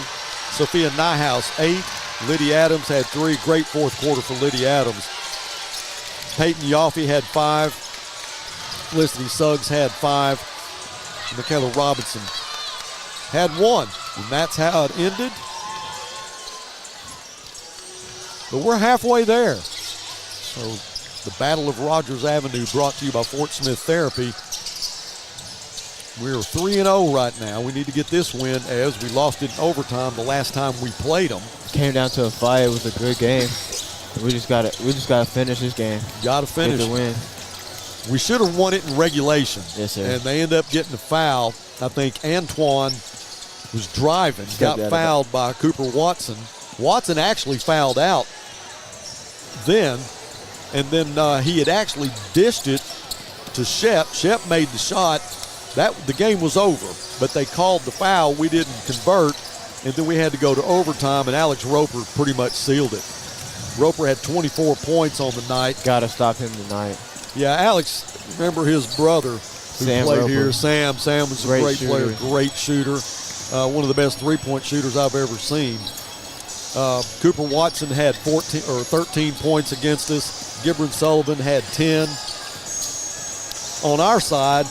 Sophia Nyhouse 8. Lydia Adams had 3. Great fourth quarter for Lydia Adams. Peyton Yoffe had 5. Felicity Suggs had 5. Michaela Robinson had 1. And that's how it ended. But we're halfway there. So the Battle of Rogers Avenue brought to you by Fort Smith Therapy. We're 3-0 right now. We need to get this win as we lost it in overtime the last time we played them. Came down to a fight. It was a good game. We just gotta finish this game. Got to finish. Get the win. We should have won it in regulation. Yes, sir. And they end up getting a foul. I think Antoine was driving, got fouled by Cooper Watson. Watson actually fouled out then, and then he had actually dished it to Shep. Shep made the shot. The game was over, but they called the foul. We didn't convert, and then we had to go to overtime, and Alex Roper pretty much sealed it. Roper had 24 points on the night. Got to stop him tonight. Yeah, Alex, remember his brother who Sam played Roper. here. Sam was a great player, great shooter. One of the best three-point shooters I've ever seen. Cooper Watson had 13 points against us. Gibran Sullivan had 10. On our side,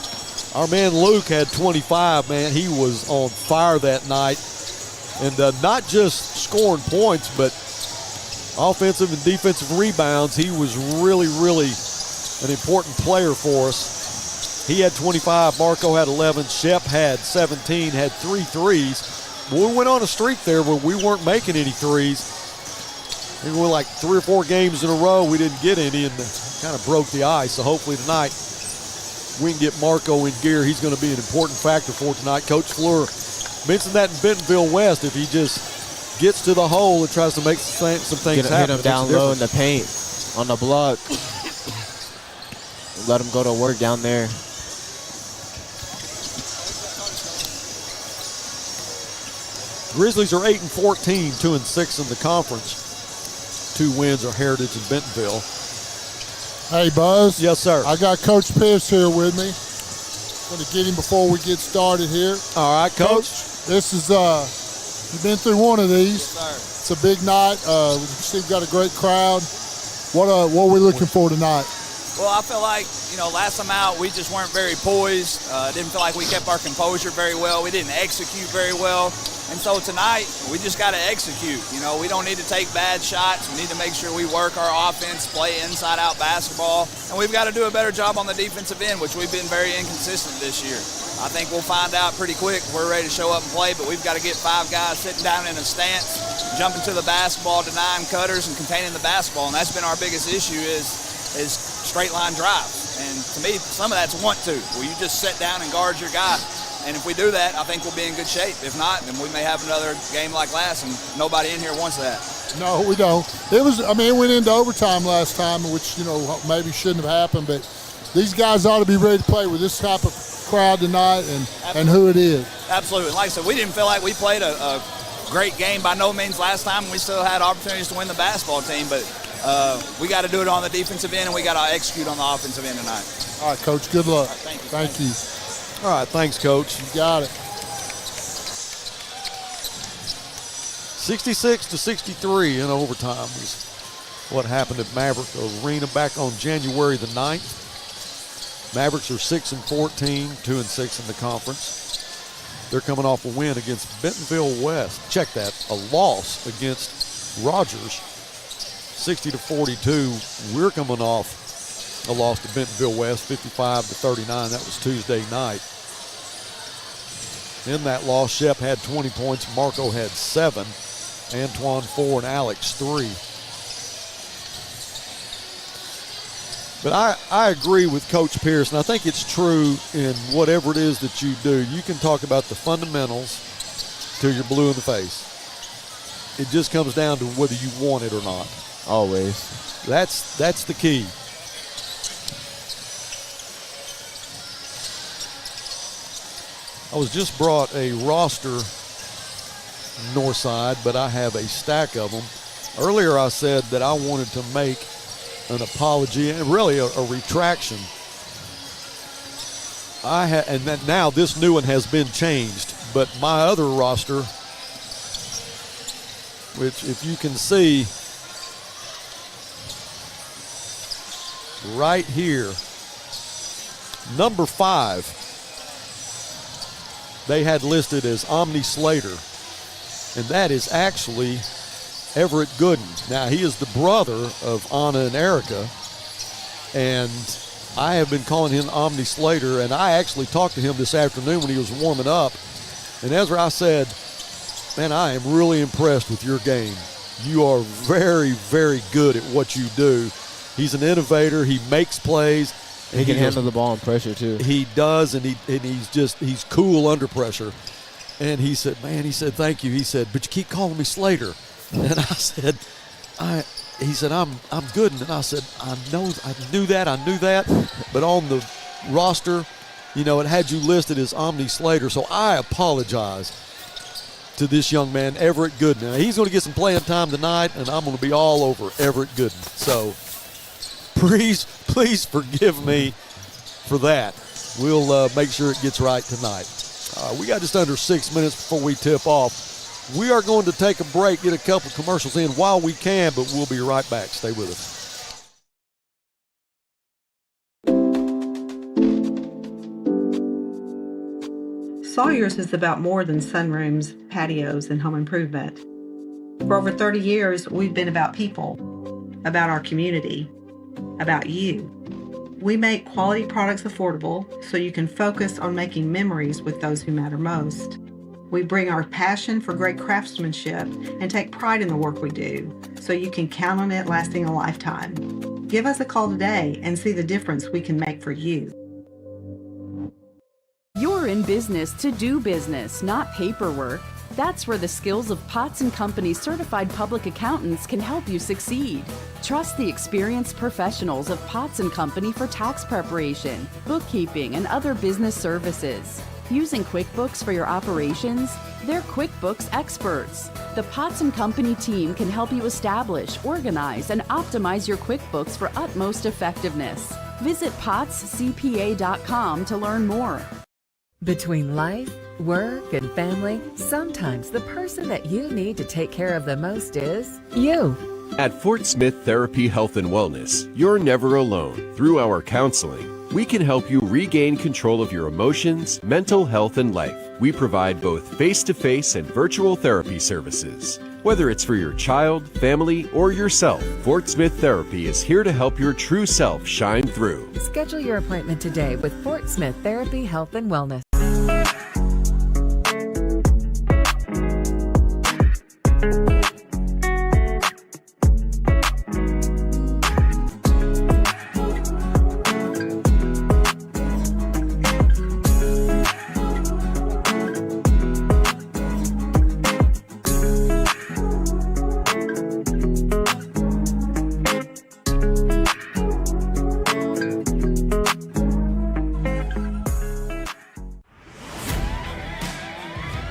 our man Luke had 25, man. He was on fire that night. And not just scoring points, but offensive and defensive rebounds. He was really, really an important player for us. He had 25. Marco had 11. Shep had 17, had 3 threes. We went on a streak there where we weren't making any threes. We were like 3 or 4 games in a row. We didn't get any and kind of broke the ice. So hopefully tonight we can get Marco in gear. He's going to be an important factor for tonight. Coach Fleur mentioned that in Bentonville West. If he just gets to the hole and tries to make some things happen. Hit him down low in the paint on the block. Let him go to work down there. Grizzlies are 8-14, 2-6 in the conference. 2 wins are Heritage and Bentonville. Hey, Buzz. Yes, sir. I got Coach Pierce here with me. Going to get him before we get started here. All right, Coach. This is, you've been through one of these. Yes, sir. It's a big night. We've got a great crowd. What are we looking for tonight? Well, I feel like, last time out, we just weren't very poised. Didn't feel like we kept our composure very well. We didn't execute very well. And so tonight, we just got to execute. We don't need to take bad shots. We need to make sure we work our offense, play inside-out basketball. And we've got to do a better job on the defensive end, which we've been very inconsistent this year. I think we'll find out pretty quick if we're ready to show up and play, but we've got to get 5 guys sitting down in a stance, jumping to the basketball, denying cutters, and containing the basketball. And that's been our biggest issue is straight line drives. And to me, some of that's want to, where you just sit down and guard your guy. And if we do that, I think we'll be in good shape. If not, then we may have another game like last, and nobody in here wants that. No, we don't. It went into overtime last time, which, maybe shouldn't have happened, but these guys ought to be ready to play with this type of crowd tonight and who it is. Absolutely. And like I said, we didn't feel like we played a great game by no means last time, and we still had opportunities to win the basketball team, but we got to do it on the defensive end, and we got to execute on the offensive end tonight. All right, Coach, good luck. Right, thank you. Thank you. All right, thanks, Coach. You got it. 66-63 in overtime is what happened at Maverick Arena back on January the 9th. Mavericks are 6-14, 2-6 in the conference. They're coming off a win against Bentonville West. Check that, a loss against Rogers, 60-42. We're coming off a loss to Bentonville West, 55-39. That was Tuesday night. In that loss, Shep had 20 points. Marco had 7. Antoine 4 and Alex 3. But I agree with Coach Pierce, and I think it's true in whatever it is that you do. You can talk about the fundamentals till you're blue in the face. It just comes down to whether you want it or not. Always. That's the key. I was just brought a roster Northside, but I have a stack of them. Earlier I said that I wanted to make an apology and really a retraction. And that now this new one has been changed, but my other roster, which if you can see right here, number 5, they had listed as Omni Slater, and that is actually Everett Gooden. Now, he is the brother of Anna and Erica, and I have been calling him Omni Slater, and I actually talked to him this afternoon when he was warming up. And Ezra, I said, man, I am really impressed with your game. You are very, very good at what you do. He's an innovator. He makes plays. He can handle the ball in pressure, too. He does, and he's cool under pressure. And he said, thank you. He said, but you keep calling me Slater. And I said, he said, I'm Gooden. And I said, I knew that. But on the roster, it had you listed as Omni Slater. So I apologize to this young man, Everett Gooden. Now, he's going to get some playing time tonight, and I'm going to be all over Everett Gooden. So please forgive me for that. We'll make sure it gets right tonight. We got just under 6 minutes before we tip off. We are going to take a break, get a couple commercials in while we can, but we'll be right back. Stay with us. Sawyer's is about more than sunrooms, patios, and home improvement. For over 30 years, we've been about people, about our community, about you. We make quality products affordable so you can focus on making memories with those who matter most. We bring our passion for great craftsmanship and take pride in the work we do so you can count on it lasting a lifetime. Give us a call today and see the difference we can make for you. You're in business to do business, not paperwork. That's where the skills of Potts & Company certified public accountants can help you succeed. Trust the experienced professionals of Potts & Company for tax preparation, bookkeeping, and other business services. Using QuickBooks for your operations? They're QuickBooks experts. The Potts & Company team can help you establish, organize, and optimize your QuickBooks for utmost effectiveness. Visit pottscpa.com to learn more. Between life, work, and family, sometimes the person that you need to take care of the most is you. At Fort Smith Therapy Health and Wellness, you're never alone. Through our counseling, we can help you regain control of your emotions, mental health, and life. We provide both face-to-face and virtual therapy services. Whether it's for your child, family, or yourself, Fort Smith Therapy is here to help your true self shine through. Schedule your appointment today with Fort Smith Therapy Health and Wellness.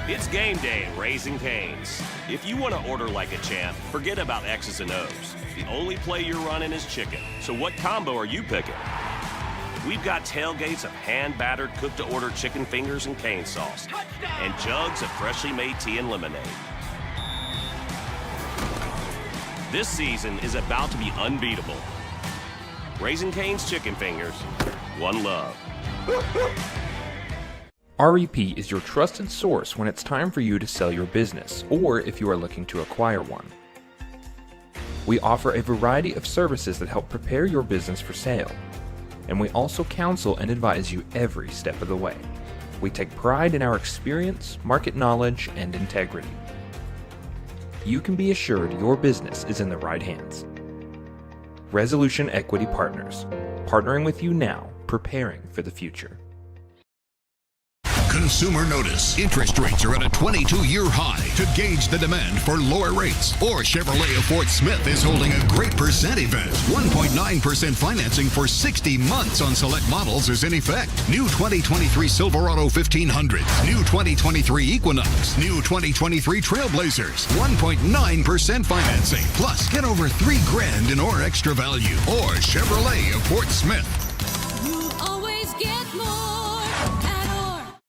It's game day at Raising Cane's. If you want to order like a champ, forget about X's and O's. The only play you're running is chicken. So what combo are you picking? We've got tailgates of hand-battered, cooked-to-order chicken fingers and cane sauce, and jugs of freshly made tea and lemonade. This season is about to be unbeatable. Raising Cane's Chicken Fingers, one love. REP is your trusted source when it's time for you to sell your business, or if you are looking to acquire one. We offer a variety of services that help prepare your business for sale, and we also counsel and advise you every step of the way. We take pride in our experience, market knowledge, and integrity. You can be assured your business is in the right hands. Resolution Equity Partners, partnering with you now, preparing for the future. consumer notice. Interest rates are at a 22-year high. To gauge the demand for lower rates, or Chevrolet of Fort Smith is holding a great percent event. 1.9% financing for 60 months on select models is in effect. New 2023 Silverado 1500, new 2023 Equinox, new 2023 Trailblazers. 1.9% financing. Plus, get over $3,000 in or extra value. Or Chevrolet of Fort Smith. Always get more at or.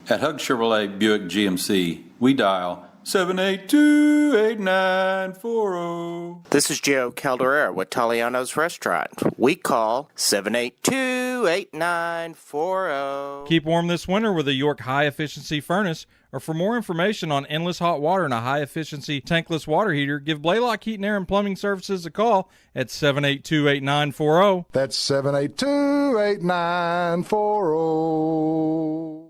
At Hug Chevrolet Buick GMC, we dial 782-8940. This is Joe Calderera with Taliano's Restaurant. We call 782-8940. Keep warm this winter with a York high-efficiency furnace, or for more information on endless hot water and a high-efficiency tankless water heater, give Blaylock Heating, Air, and Plumbing Services a call at 782-8940. That's 782-8940.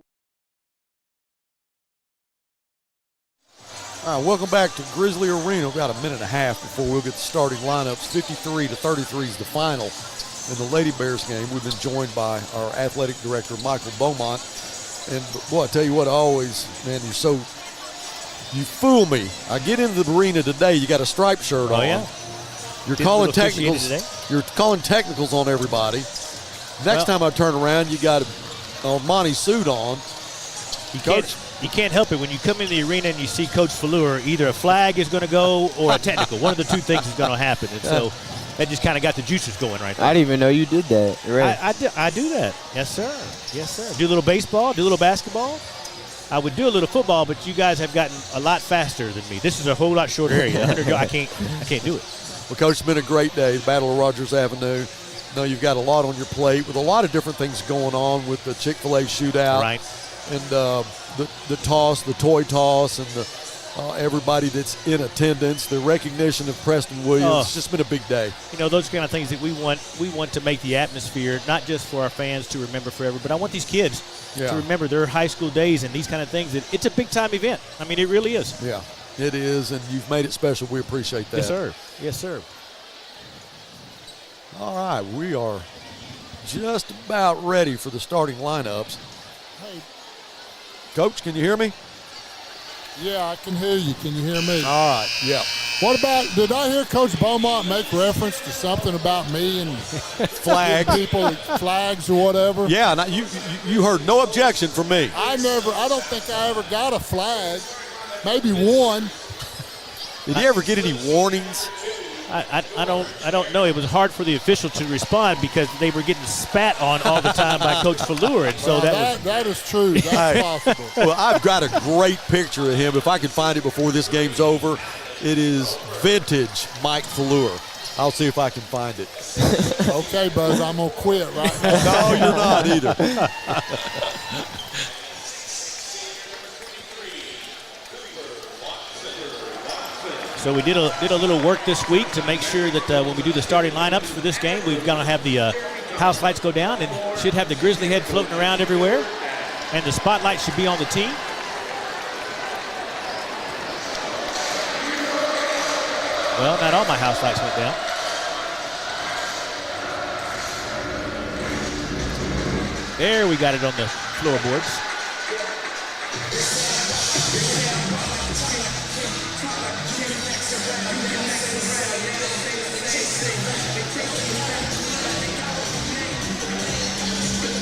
All right, welcome back to Grizzly Arena. We've got a minute and a half before we'll get the starting lineups. 53-33 is the final in the Lady Bears game. We've been joined by our athletic director, Michael Beaumont. And, boy, I tell you what, man, you fool me. I get into the arena today, you got a striped shirt on. Yeah. You're calling technicals. You're calling technicals on everybody. Next time I turn around, you got a Monty suit on. You can't help it. When you come in the arena and you see Coach Fleur, either a flag is going to go or a technical. One of the two things is going to happen. And so that just kind of got the juices going right there. I didn't even know you did that. Right. I do that. Yes, sir. Yes, sir. Do a little baseball, do a little basketball. I would do a little football, but you guys have gotten a lot faster than me. This is a whole lot shorter area. I can't do it. Well, Coach, it's been a great day. Battle of Rogers Avenue. I know you've got a lot on your plate with a lot of different things going on with the Chick-fil-A shootout. Right. And the toss, the toy toss, and everybody that's in attendance, the recognition of Preston Williams. It's just been a big day. You know, those kind of things that we want to make the atmosphere, not just for our fans to remember forever, but I want these kids to remember their high school days and these kind of things. It's a big-time event. I mean, it really is. Yeah, it is, and you've made it special. We appreciate that. Yes, sir. Yes, sir. All right, we are just about ready for the starting lineups. Hey. Coach, can you hear me? Yeah, I can hear you. Can you hear me? All right, yeah. What about, did I hear Coach Beaumont make reference to something about me and flags, flags or whatever? Yeah, now you heard no objection from me. I don't think I ever got a flag. Maybe one. Did you ever get any warnings? I don't know. It was hard for the official to respond because they were getting spat on all the time by Coach Fleur, and so that is true. That's possible. Well, I've got a great picture of him. If I can find it before this game's over, it is vintage Mike Fleur. I'll see if I can find it. Okay, Buzz, I'm gonna quit right now. No, you're not either. So we did a little work this week to make sure that when we do the starting lineups for this game, we're going to have the house lights go down and should have the Grizzly head floating around everywhere. And the spotlight should be on the team. Well, not all my house lights went down. There, we got it on the floorboards.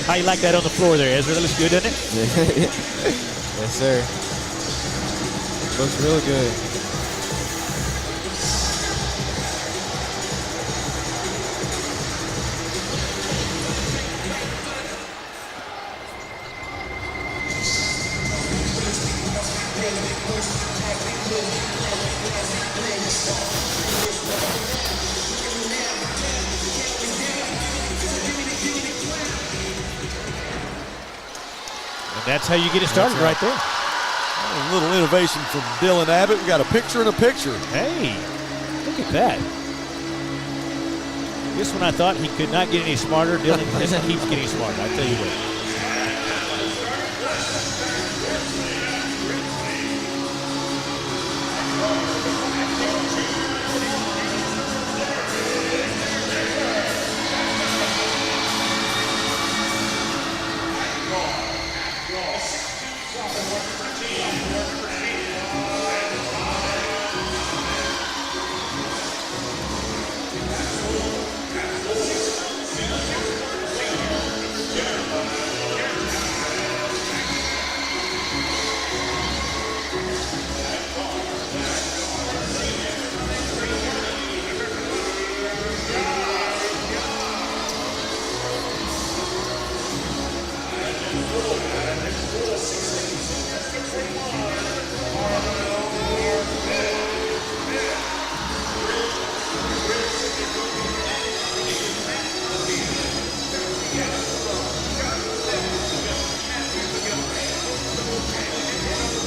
How you like that on the floor there, Ezra? That looks good, doesn't it? Yes, sir. Looks real good. That's how you get it started right there. A little innovation from Dylan Abbott. We got a picture in a picture. Hey, look at that. This one I thought he could not get any smarter. Dylan just keeps getting smarter, I tell you what.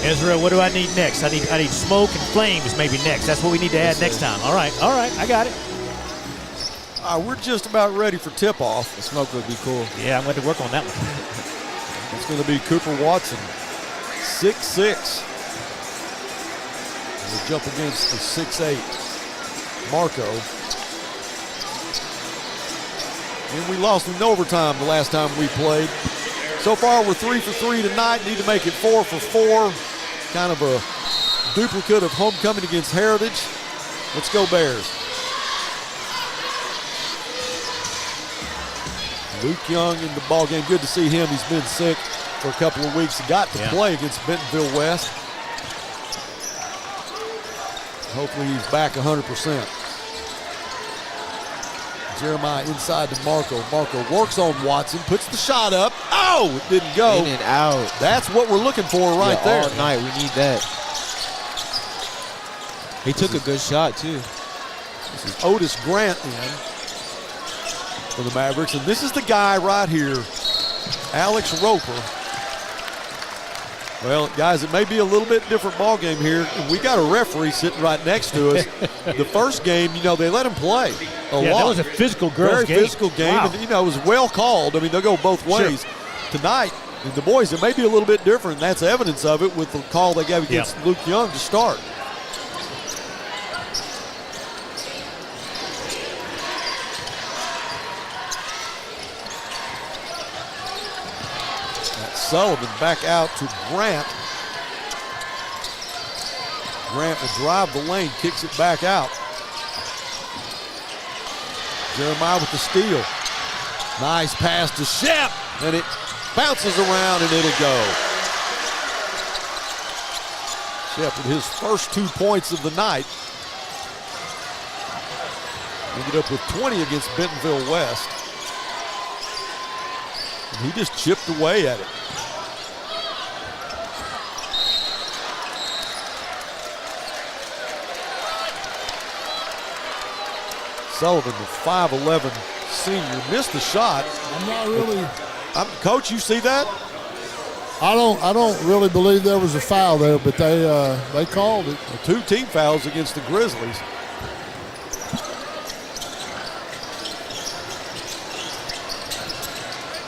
Ezra, what do I need next? I need smoke and flames maybe next. That's what we need to add next time. All right, I got it. We're just about ready for tip-off. The smoke would be cool. Yeah, I'm going to work on that one. It's going to be Cooper Watson, 6'6". We'll jump against the 6'8" Marco. And we lost in overtime the last time we played. So far, we're 3 for 3 tonight. Need to make it 4 for 4. Kind of a duplicate of homecoming against Heritage. Let's go Bears. Luke Young in the ball game. Good to see him. He's been sick for a couple of weeks. He got to play against Bentonville West. Hopefully he's back 100%. Jeremiah inside to Marco. Marco works on Watson, puts the shot up. Oh, it didn't go. In and out. That's what we're looking for right there. All night, we need that. He took a good shot, too. This is Otis Grant in for the Mavericks. And this is the guy right here, Alex Roper. Well, guys, it may be a little bit different ball game here. And we got a referee sitting right next to us. The first game, they let him play a lot. That was a physical girls' game. Very physical game. Wow. And, it was well called. I mean, they'll go both ways. Sure. Tonight, the boys, it may be a little bit different. That's evidence of it with the call they gave against Luke Young to start. Sullivan back out to Grant. Grant will drive the lane, kicks it back out. Jeremiah with the steal. Nice pass to Shep, and it bounces around and it'll go. Shep with his first 2 points of the night. Ended up with 20 against Bentonville West. And he just chipped away at it. Sullivan, the 5'11" senior, missed the shot. I'm not really. Coach, you see that? I don't really believe there was a foul there, but they called it. 2 team fouls against the Grizzlies.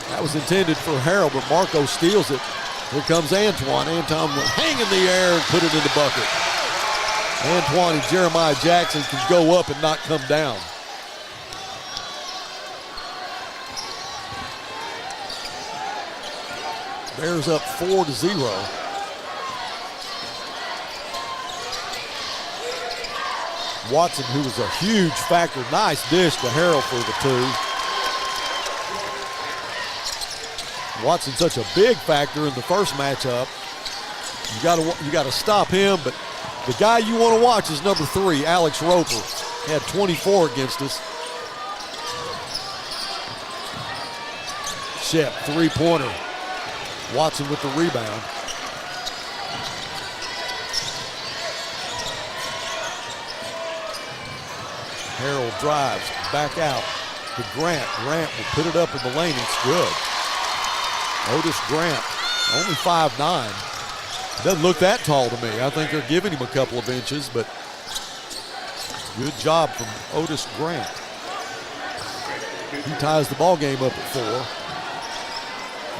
That was intended for Harrell, but Marco steals it. Here comes Antoine. Antoine will hang in the air and put it in the bucket. Antoine and Jeremiah Jackson can go up and not come down. Bears up 4-0. Watson, who was a huge factor, nice dish to Harrell for the 2. Watson such a big factor in the first matchup. You got to stop him, but the guy you want to watch is number 3, Alex Roper. He had 24 against us. Shep, 3-pointer. Watson with the rebound. Harrell drives back out to Grant. Grant will put it up in the lane. It's good. Otis Grant, only 5'9". Doesn't look that tall to me. I think they're giving him a couple of inches, but good job from Otis Grant. He ties the ball game up at 4.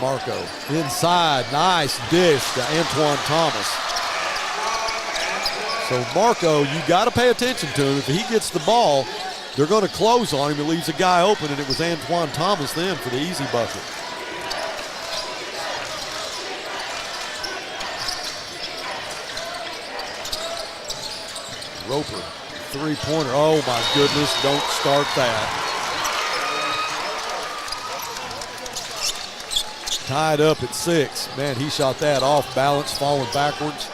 Marco inside, nice dish to Antoine Thomas. So Marco, you got to pay attention to him. If he gets the ball, they're going to close on him. It leaves a guy open, and it was Antoine Thomas then for the easy bucket. Roper, 3-pointer. Oh my goodness, don't start that. Tied up at 6. Man, he shot that off balance, falling backwards.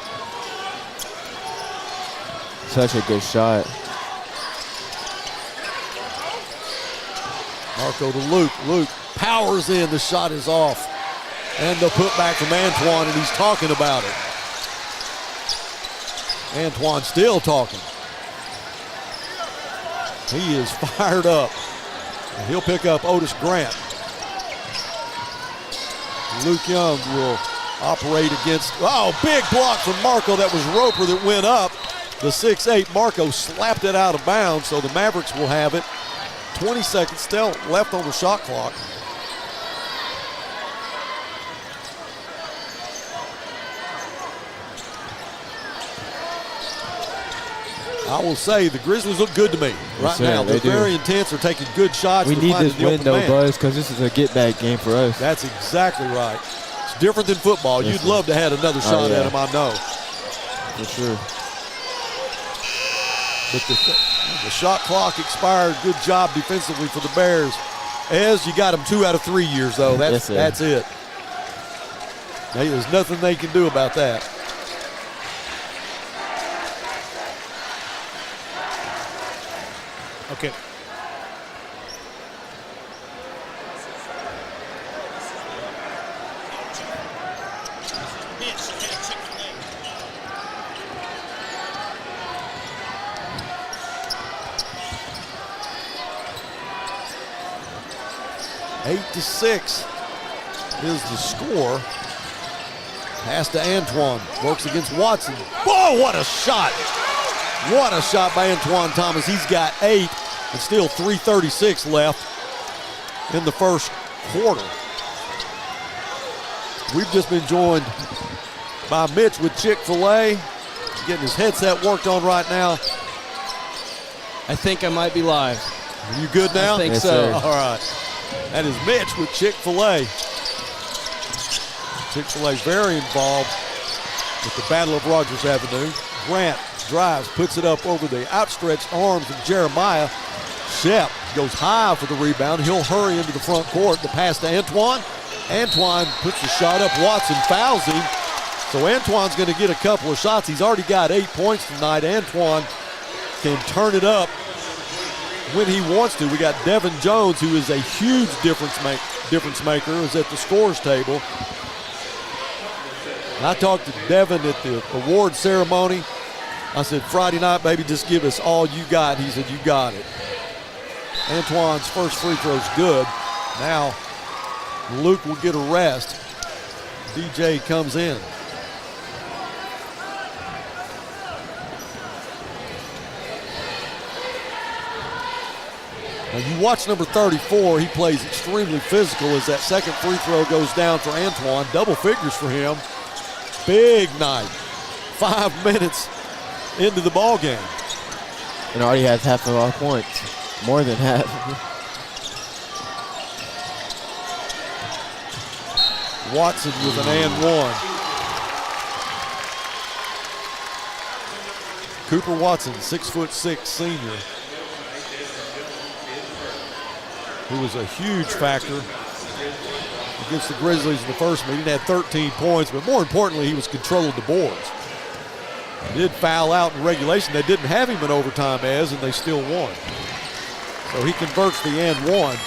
Such a good shot. Marco to Luke. Luke powers in. The shot is off. And the putback from Antoine, and he's talking about it. Antoine still talking. He is fired up. And he'll pick up Otis Grant. Luke Young will operate against, big block from Marco. That was Roper that went up. The 6'8 Marco slapped it out of bounds, so the Mavericks will have it. 20 seconds still left on the shot clock. I will say the Grizzlies look good to me right now. They're very intense. They're taking good shots. We need this win, though, Buzz, because this is a get-back game for us. That's exactly right. It's different than football. You'd love to have another shot at him, I know. For sure. But the shot clock expired. Good job defensively for the Bears. You got them 2 out of 3 years, though. That's it. There's nothing they can do about that. Okay. Eight to 6 is the score. Pass to Antoine. Works against Watson. Whoa, what a shot. What a shot by Antoine Thomas. He's got 8 and still 3:36 left in the first quarter. We've just been joined by Mitch with Chick-fil-A. Getting his headset worked on right now. I think I might be live. Are you good now? I think so. All right. That is Mitch with Chick-fil-A. Chick-fil-A very involved with the Battle of Rogers Avenue. Grant drives, puts it up over the outstretched arms of Jeremiah. Shep goes high for the rebound. He'll hurry into the front court. The pass to Antoine. Antoine puts the shot up. Watson fouls him. So Antoine's going to get a couple of shots. He's already got 8 points tonight. Antoine can turn it up when he wants to. We got Devin Jones, who is a huge difference maker, is at the scores table. And I talked to Devin at the award ceremony. I said, Friday night, baby, just give us all you got. He said, you got it. Antoine's first free throw's good. Now, Luke will get a rest. DJ comes in. Now you watch number 34. He plays extremely physical as that second free throw goes down for Antoine. Double figures for him. Big night. 5 minutes into the ball game. And already has half of our points. More than half. Watson with an and one. Cooper Watson, 6'6" senior, who was a huge factor against the Grizzlies in the first meeting. Had 13 points, but more importantly, he was controlling the boards. He did foul out in regulation. They didn't have him in overtime and they still won. So he converts the and one.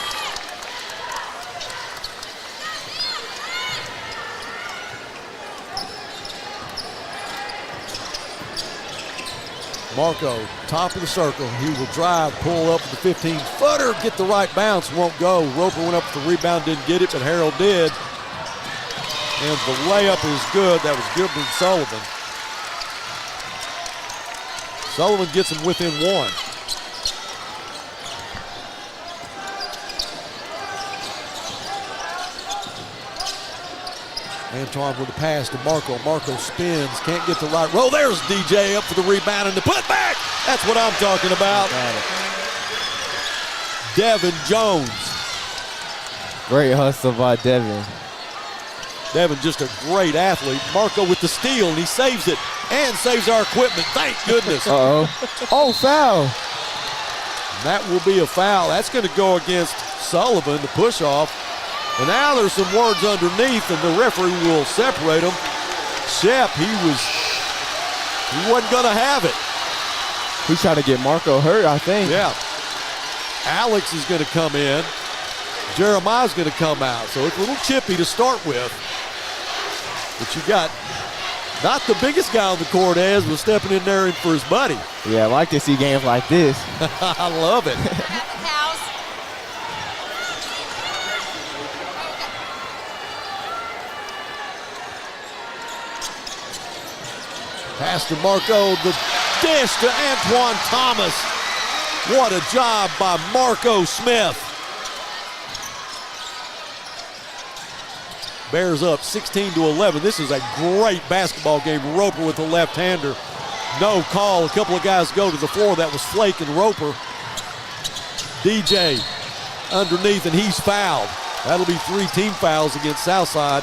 Marco, top of the circle. He will drive, pull up with the 15-footer, get the right bounce, won't go. Roper went up for the rebound, didn't get it, but Harrell did. And the layup is good. That was Gilbert Sullivan. Sullivan gets him within one. Antoine with the pass to Marco. Marco spins, can't get the right roll. There's DJ up for the rebound and the putback. That's what I'm talking about. Devin Jones. Great hustle by Devin. Devin just a great athlete. Marco with the steal, and he saves it and saves our equipment. Thank goodness. Uh-oh. Oh, foul. And that will be a foul. That's going to go against Sullivan, the push-off. And now there's some words underneath, and the referee will separate them. Shep, he wasn't going to have it. He's trying to get Marco hurt, I think. Yeah. Alex is going to come in. Jeremiah's going to come out. So it's a little chippy to start with. But you got not the biggest guy on the court, as was stepping in there for his buddy. Yeah, I like to see games like this. I love it. Pass to Marco, the dish to Antoine Thomas. What a job by Marco Smith. Bears up 16-11. This is a great basketball game. Roper with the left-hander. No call. A couple of guys go to the floor. That was Flake and Roper. DJ underneath, and he's fouled. That'll be 3 team fouls against Southside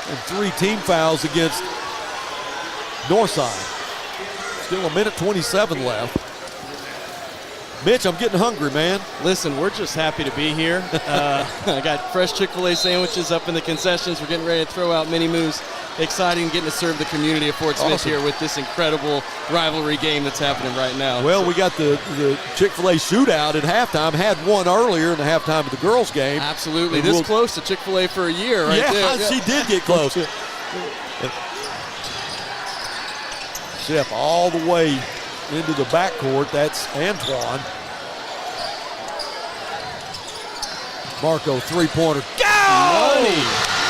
and 3 team fouls against Northside. Still a minute 27 left. Mitch, I'm getting hungry, man. Listen, we're just happy to be here. I got fresh Chick-fil-A sandwiches up in the concessions. We're getting ready to throw out mini moves. Exciting getting to serve the community of Fort Smith here with this incredible rivalry game that's happening right now. Well, we got the Chick-fil-A shootout at halftime. Had one earlier in the halftime of the girls' game. Absolutely. This close to Chick-fil-A for a year right there. Yeah, she did get close. Shep all the way into the backcourt. That's Antoine. Marco, three-pointer. Go!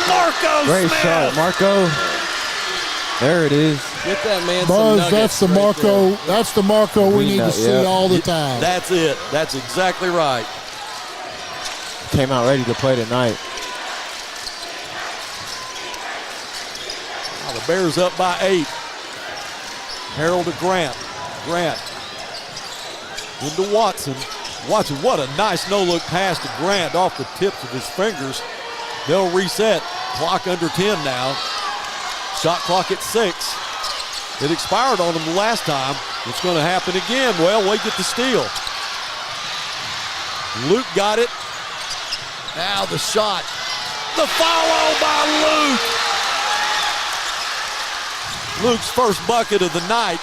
Marco Great Smith! shot, Marco. There it is. Get that man Buzz, some that's the nuggets Marco. right That's the Marco we need to see all the time. That's it. That's exactly right. Came out ready to play tonight. Now the Bears up by 8. Harold to Grant. Grant into Watson. Watson, what a nice no-look pass to Grant off the tips of his fingers. They'll reset. Clock under 10 now. Shot clock at 6. It expired on them the last time. It's going to happen again. Well, we get the steal. Luke got it. Now the shot. The follow by Luke. Luke's first bucket of the night.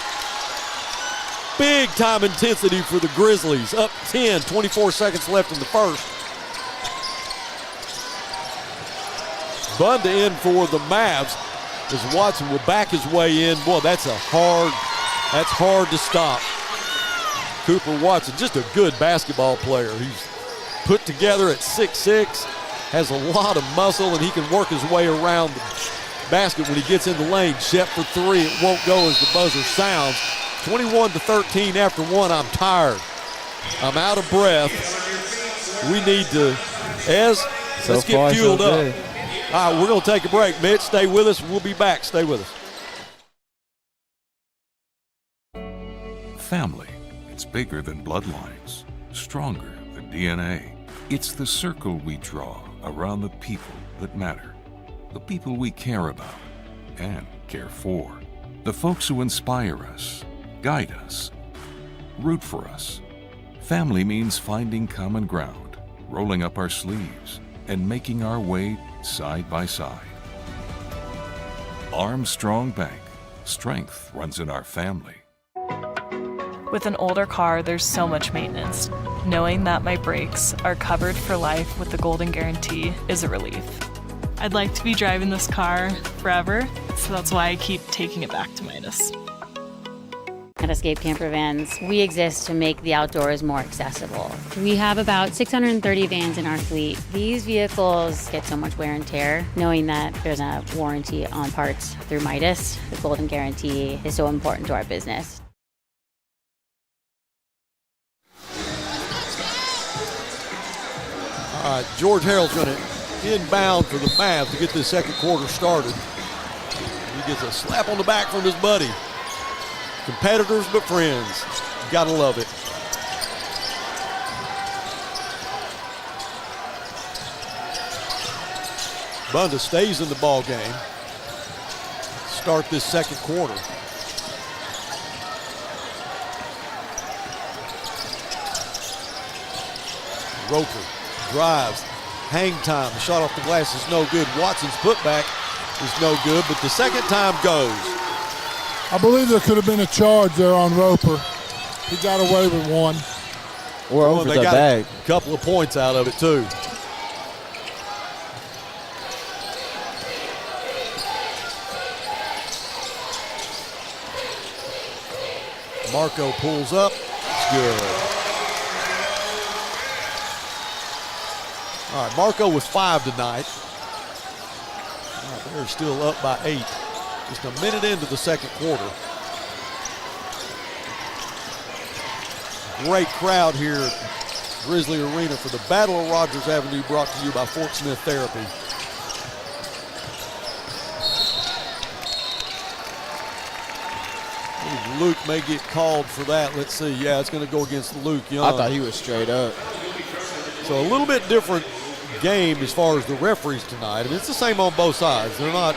Big time intensity for the Grizzlies. Up 10, 24 seconds left in the first. Bunda in for the Mavs as Watson will back his way in. Boy, that's hard to stop. Cooper Watson, just a good basketball player. He's put together at 6'6", has a lot of muscle, and he can work his way around the basket when he gets in the lane. Shep for 3, it won't go as the buzzer sounds. 21-13 after 1. I'm tired. I'm out of breath. We need to, let's get fueled up. All right, we're going to take a break. Mitch, stay with us. We'll be back. Stay with us. Family. It's bigger than bloodlines, stronger than DNA. It's the circle we draw around the people that matter, the people we care about and care for, the folks who inspire us, guide us, root for us. Family means finding common ground, rolling up our sleeves, and making our way side by side. Armstrong Bank. Strength runs in our family. With an older car, there's so much maintenance. Knowing that my brakes are covered for life with the Golden Guarantee is a relief. I'd like to be driving this car forever, so that's why I keep taking it back to Midas. At Escape Camper Vans, we exist to make the outdoors more accessible. We have about 630 vans in our fleet. These vehicles get so much wear and tear. Knowing that there's a warranty on parts through Midas, the Golden Guarantee is so important to our business. All right, George Harrell's going to inbound for the Mavs to get this second quarter started. He gets a slap on the back from his buddy. Competitors but friends. Gotta love it. Bunda stays in the ball game. Start this second quarter. Roper drives. Hang time. The shot off the glass is no good. Watson's putback is no good, but the second time goes. I believe there could have been a charge there on Roper. He got away with one. Or over they the got bag. A couple of points out of it, too. Marco pulls up. It's good. All right, Marco was 5 tonight. All right, they're still up by 8. Just a minute into the second quarter. Great crowd here at Grizzly Arena for the Battle of Rogers Avenue, brought to you by Fort Smith Therapy. Luke may get called for that. Let's see. Yeah, it's going to go against Luke Young. I thought he was straight up. So a little bit different game as far as the referees tonight. I mean, it's the same on both sides. They're not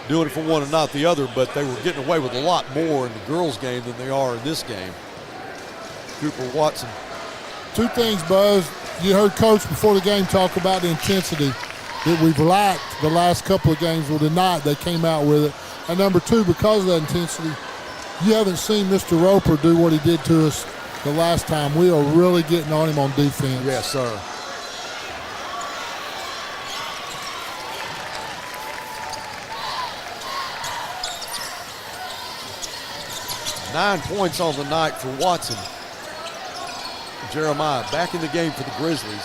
doing it for one and not the other, but they were getting away with a lot more in the girls' game than they are in this game. Cooper Watson. Two things, Buzz. You heard Coach before the game talk about the intensity that we've lacked the last couple of games. Well, tonight they came out with it. And number two, because of that intensity, you haven't seen Mr. Roper do what he did to us the last time. We are really getting on him on defense. Yes, sir. Nine points on the night for Watson. Jeremiah back in the game for the Grizzlies.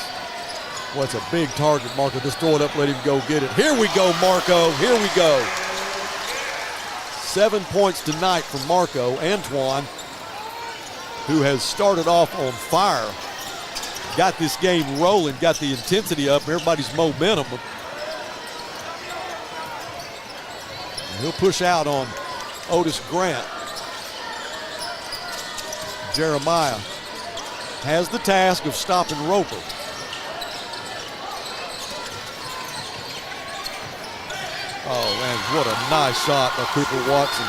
Well, it's a big target, Marco. Just throw it up, let him go get it. Here we go, Marco. Here we go. 7 points tonight from Marco. Antoine, who has started off on fire, got this game rolling, got the intensity up, everybody's momentum. And he'll push out on Otis Grant. Jeremiah has the task of stopping Roper. Oh, man, what a nice shot by Cooper Watson.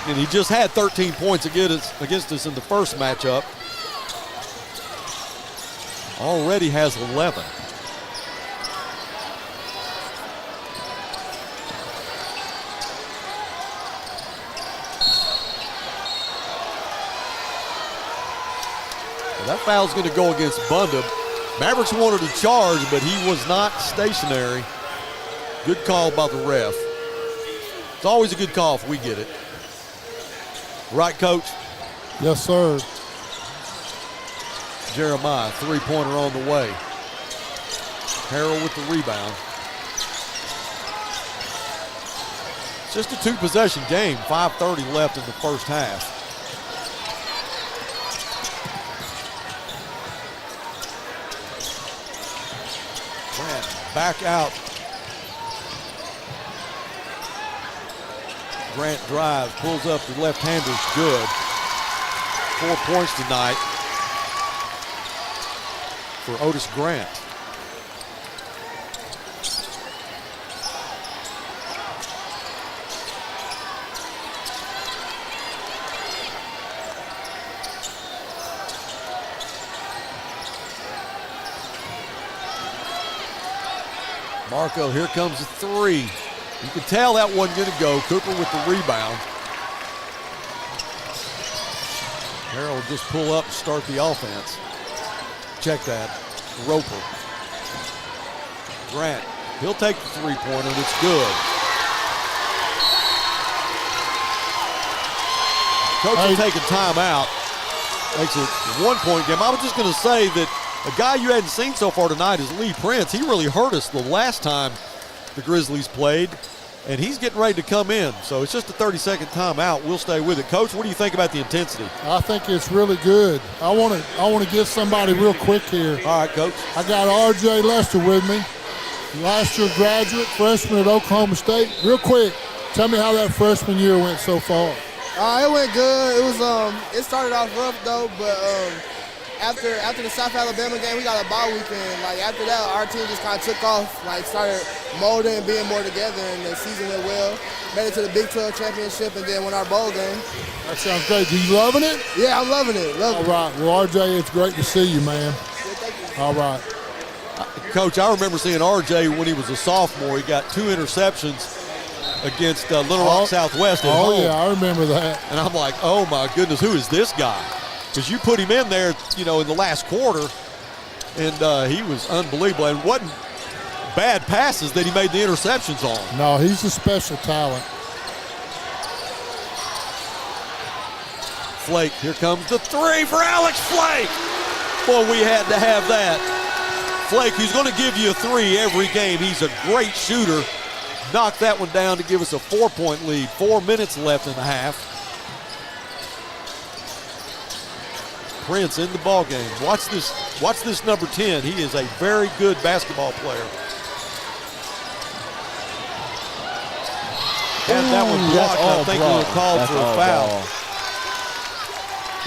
And he just had 13 points against us in the first matchup. Already has 11. That foul's going to go against Bunda. Mavericks wanted to charge, but he was not stationary. Good call by the ref. It's always a good call if we get it. Right, Coach? Yes, sir. Jeremiah, three-pointer on the way. Harrell with the rebound. It's just a two-possession game. 5:30 left in the first half. Back out. Grant drives, pulls up the left-hander's good. 4 points tonight for Otis Grant. Marco, here comes the three. You can tell that wasn't going to go. Cooper with the rebound. Harrell will just pull up and start the offense. Check that. Roper. Grant. He'll take the three-pointer, and it's good. Coach will take a timeout. Makes it a one-point game. I was just going to say that a guy you hadn't seen so far tonight is Lee Prince. He really hurt us the last time the Grizzlies played, and he's getting ready to come in. So it's just a 30-second timeout. We'll stay with it. Coach, what do you think about the intensity? I think it's really good. I want to get somebody real quick here. All right, Coach. I got R.J. Lester with me. Last year graduate, freshman at Oklahoma State. Real quick, tell me how that freshman year went so far. It went good. It was it started off rough though, but after the South Alabama game, we got a bye weekend. Like after that, our team just kind of took off, like started molding and being more together, and the season went well. Made it to the Big 12 championship, and then won our bowl game. That sounds great. You loving it? Yeah, I'm loving it. All right. Well, RJ, it's great to see you, man. Yeah, thank you. All right. Coach, I remember seeing RJ when he was a sophomore. He got 2 interceptions against Little Rock Southwest at home. Oh, yeah, I remember that. And I'm like, oh, my goodness, who is this guy? Because you put him in there, in the last quarter, and he was unbelievable. And wasn't bad passes that he made the interceptions on. No, he's a special talent. Flake, here comes the three for Alex Flake. Boy, we had to have that. Flake, who's going to give you a three every game. He's a great shooter. Knocked that one down to give us a 4-point lead. 4 minutes left in the half. Prince in the ball game. Watch this number 10. He is a very good basketball player. Had that one blocked. I think he was called for a foul.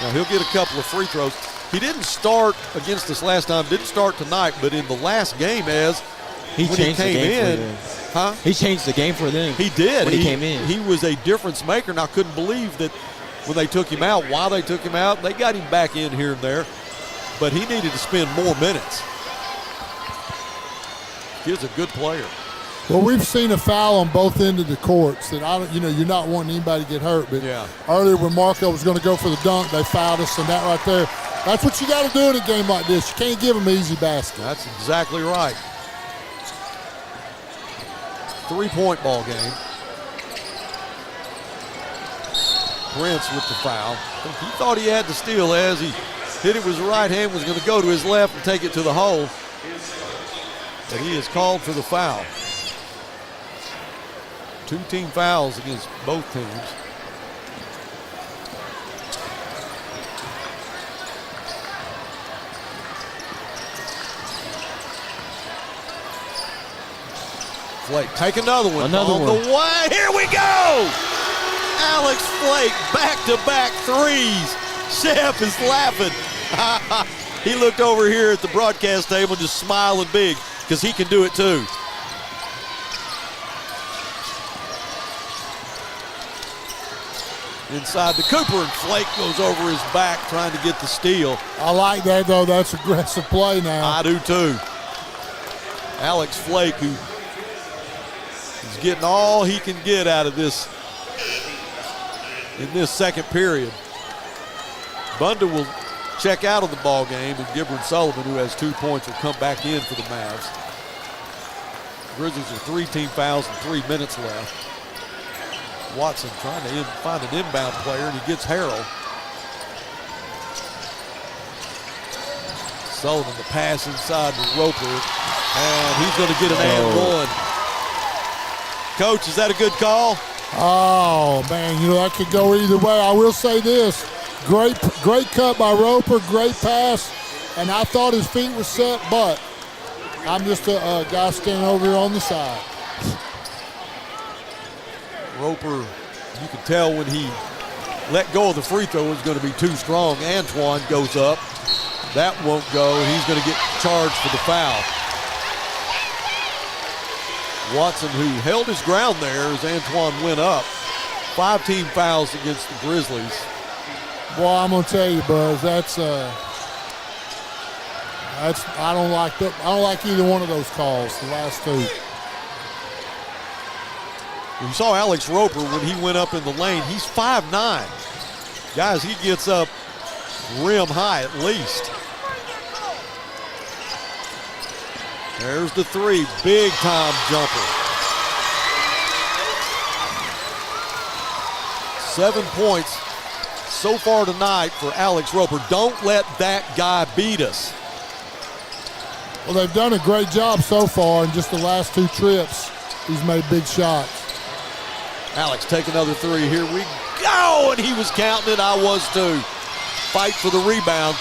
Now he'll get a couple of free throws. He didn't start against us last time, didn't start tonight, but in the last game, he changed the game for them. Huh? He changed the game for them. He did. When he came in. He was a difference maker, and I couldn't believe that when they took him out, why they took him out. They got him back in here and there, but he needed to spend more minutes. He's a good player. Well, we've seen a foul on both ends of the courts that you're not wanting anybody to get hurt. But earlier when Marco was going to go for the dunk, they fouled us, and that right there, that's what you got to do in a game like this. You can't give them easy basket. That's exactly right. 3-point ball game. Prince with the foul. He thought he had the steal as he hit it with his right hand, was going to go to his left and take it to the hole. But he is called for the foul. 2 team fouls against both teams. Flake, take another one. Another on one. The way. Here we go. Alex Flake, back-to-back threes. Chef is laughing. He looked over here at the broadcast table just smiling big because he can do it too. Inside the Cooper, and Flake goes over his back trying to get the steal. I like that, though. That's aggressive play now. I do too. Alex Flake, who is getting all he can get out of this in this second period. Bunda will check out of the ball game, and Gibran Sullivan, who has 2 points, will come back in for the Mavs. Grizzlies are 3 team fouls and 3 minutes left. Watson trying to find an inbound player, and he gets Harrell. Sullivan, the pass inside to Roper, and he's going to get an and one. Coach, is that a good call? Oh, man, that could go either way. I will say this. Great cut by Roper, great pass, and I thought his feet were set, but I'm just a guy standing over here on the side. Roper, you could tell when he let go of the free throw, it was going to be too strong. Antoine goes up. That won't go, and he's going to get charged for the foul. Watson, who held his ground there as Antoine went up. 5 team fouls against the Grizzlies. Well, I'm going to tell you, Buzz, that's I don't like that. I don't like either one of those calls, the last 2. You saw Alex Roper when he went up in the lane. He's 5'9". Guys, he gets up rim high at least. There's the 3, big time jumper. 7 points so far tonight for Alex Roper. Don't let that guy beat us. Well, they've done a great job so far in just the last 2 trips. He's made big shots. Alex, take another 3. Here we go, and he was counting it. I was too. Fight for the rebound.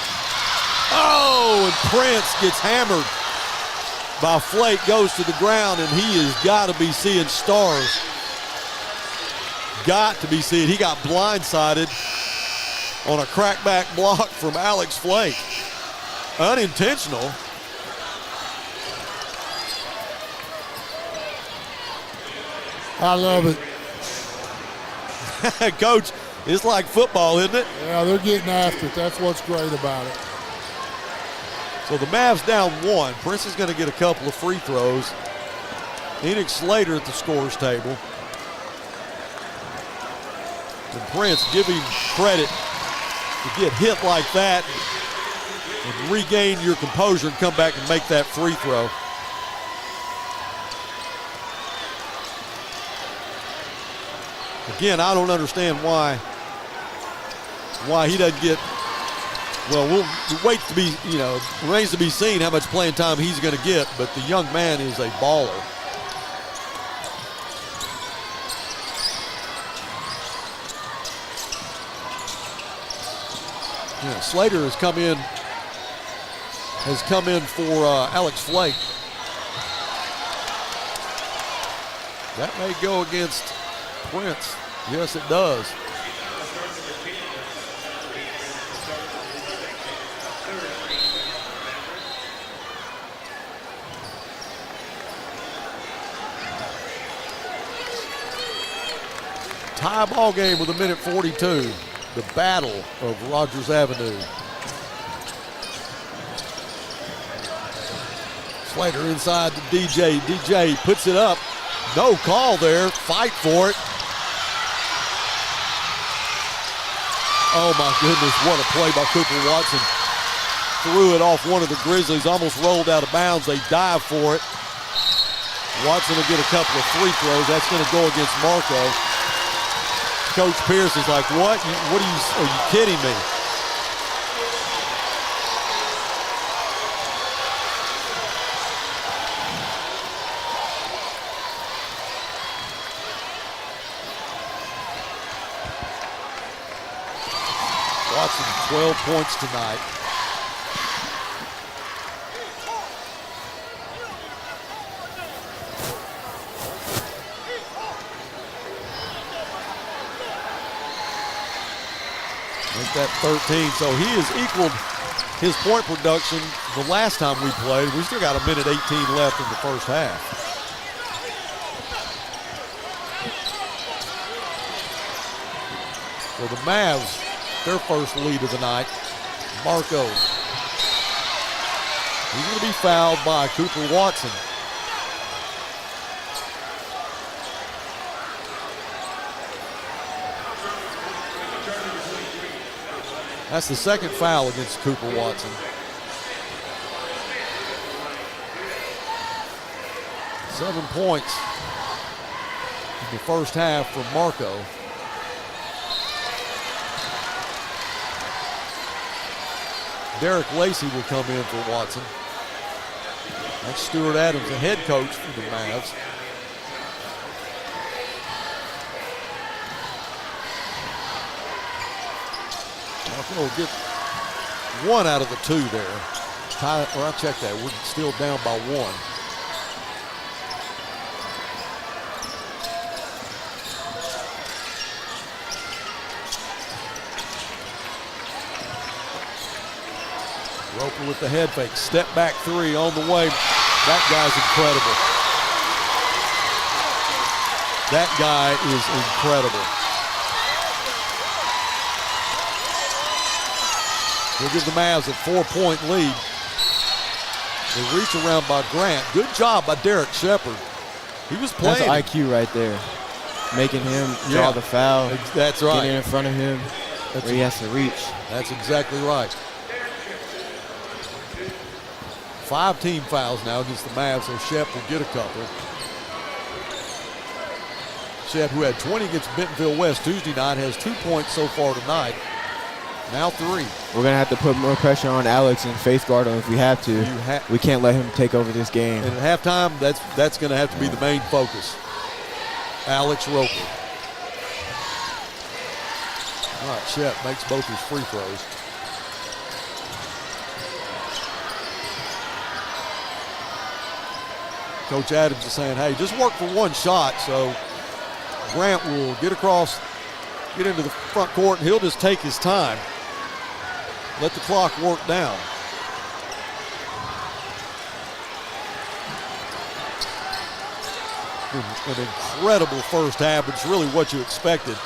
Oh, and Prince gets hammered by Flake, goes to the ground, and he has got to be seeing stars. Got to be seeing. He got blindsided on a crackback block from Alex Flake. Unintentional. I love it. Coach, it's like football, isn't it? Yeah, they're getting after it. That's what's great about it. So the Mavs down 1. Prince is going to get a couple of free throws. Enoch Slater at the scorer's table. And Prince, give him credit to get hit like that and regain your composure and come back and make that free throw. Again, I don't understand why why he doesn't get, well, we'll wait to be, remains to be seen how much playing time he's going to get, but the young man is a baller. Yeah, Slater has come in for Alex Flake. That may go against Prince. Yes, it does. Tie ball game with 1:42. The battle of Rogers Avenue. Slater inside to DJ. DJ puts it up. No call there. Fight for it. Oh my goodness, what a play by Cooper Watson. Threw it off one of the Grizzlies, almost rolled out of bounds. They dive for it. Watson will get a couple of free throws. That's going to go against Marco. Coach Pierce is like, what? Are you kidding me? Watson, 12 points tonight. Make that 13. So he has equaled his point production the last time we played. We still got 1:18 left in the first half. So the Mavs, their first lead of the night. Marco. He's going to be fouled by Cooper Watson. That's the second foul against Cooper Watson. 7 points in the first half for Marco. Derek Lacey will come in for Watson. That's Stuart Adams, the head coach for the Mavs. Marco will get one out of the two there. I'll check that. We're still down by one. Roper with the head fake. Step back three on the way. That guy's incredible. That guy is incredible. He'll give the Mavs a 4-point lead. They reach around by Grant. Good job by Derek Shepard. He was playing. That's IQ right there. Making him draw the foul. That's right. Getting in front of him where he has to reach. That's exactly right. 5 team fouls now against the Mavs, so Shep will get a couple. Shep, who had 20 against Bentonville West Tuesday night, has 2 points so far tonight. Now 3. We're going to have to put more pressure on Alex and face guard him if we have to. We can't let him take over this game. And at halftime, that's going to have to be the main focus. Alex Roper. All right, Shep makes both his free throws. Coach Adams is saying, hey, just work for one shot. So Grant will get across, get into the front court, and he'll just take his time. Let the clock work down. An incredible first half. It's really what you expected.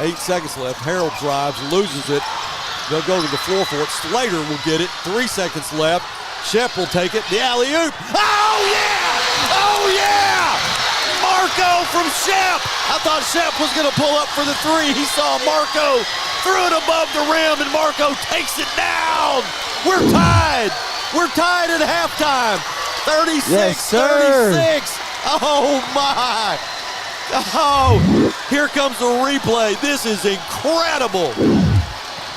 8 seconds left. Harold drives, loses it. They'll go to the floor for it. Slater will get it. 3 seconds left. Shep will take it. The alley-oop. Oh, yeah! Oh, yeah! Marco from Shep. I thought Shep was going to pull up for the 3. He saw Marco, threw it above the rim, and Marco takes it down. We're tied. We're tied at halftime. 36-36. Oh, my. Oh, here comes the replay. This is incredible.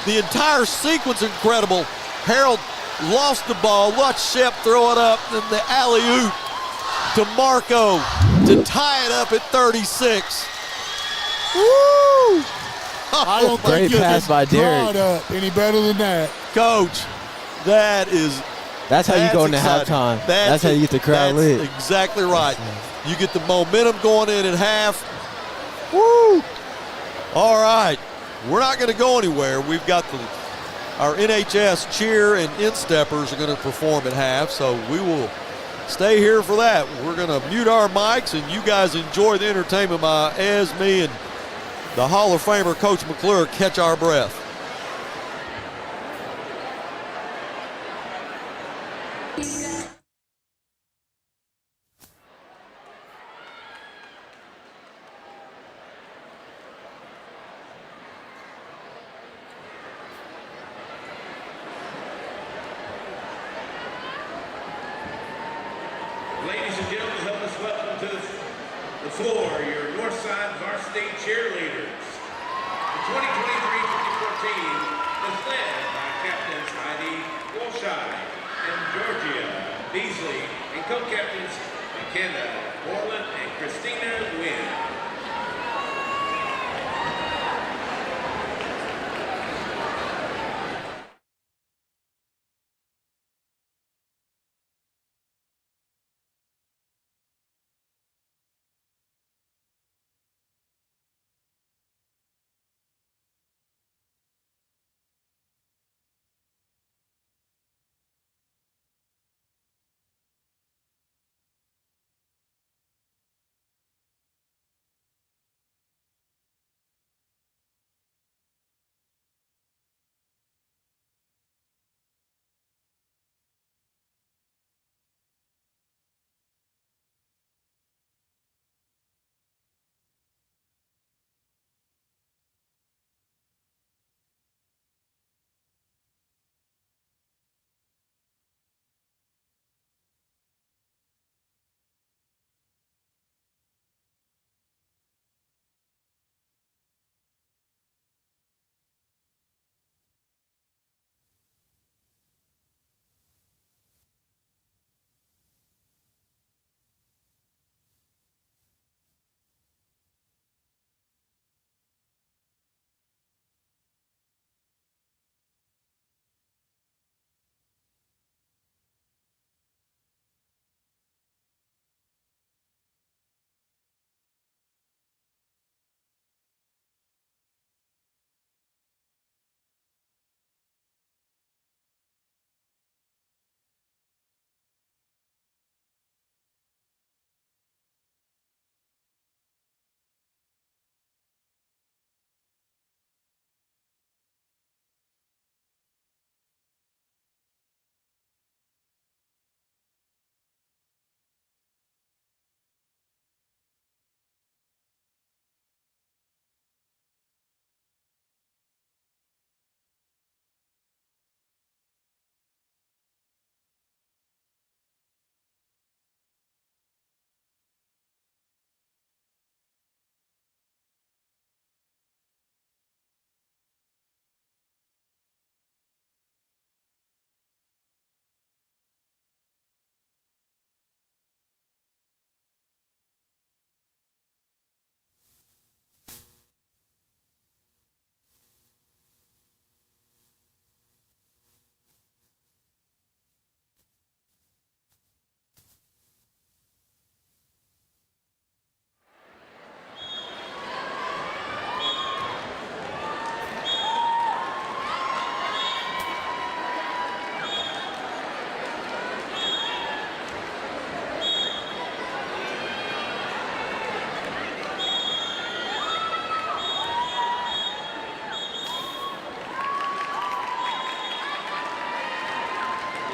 The entire sequence incredible. Harold lost the ball. Watch Shep throw it up. Then the alley-oop to Marco to tie it up at 36. Woo! I don't Great think you pass can by Derek. draw it up any better than that. Coach, that's how you go into halftime. That's how you get the crowd lit. Exactly right. You get the momentum going in at half. Woo! All right. We're not going to go anywhere. We've got our NHS cheer and insteppers are going to perform at half, so we will stay here for that. We're going to mute our mics, and you guys enjoy the entertainment as me and the Hall of Famer, Coach McClure, catch our breath. Ladies and gentlemen, help us welcome to the floor your Northside Varsity cheerleaders. The 2023-24 team is led by Captains Heidi Walshai and Georgia Beasley and co-captains McKenna Borland and Christina Nguyen.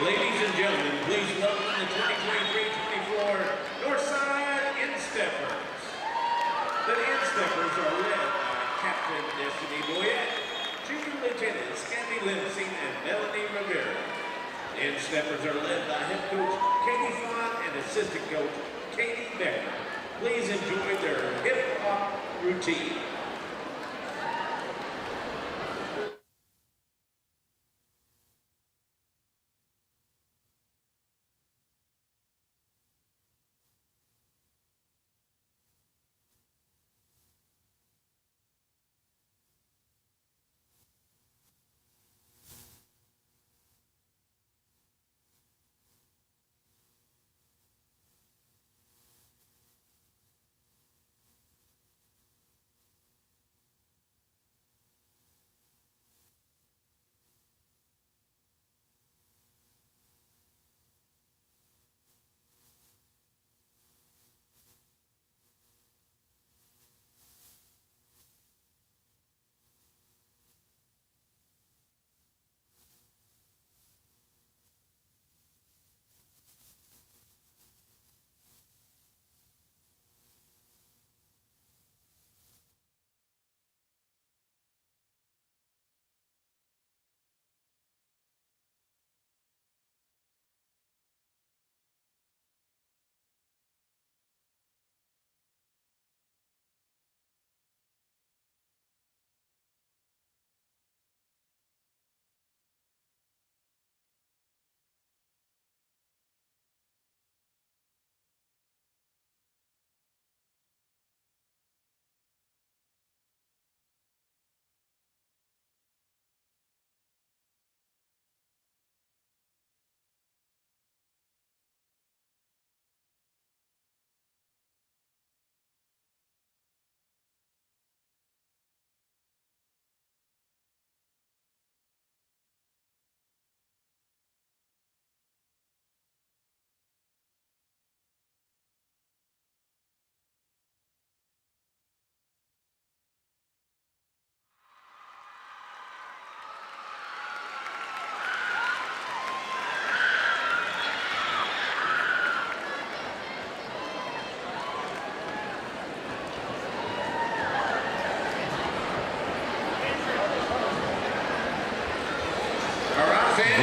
Ladies and gentlemen, please welcome the 2023-24 Northside Insteppers. The Insteppers are led by Captain Destiny Boyette, Junior Lieutenants Candy Lindsay and Melanie Rivera. The Insteppers are led by head coach Katie Font and assistant coach Katie Becker. Please enjoy their hip-hop routine.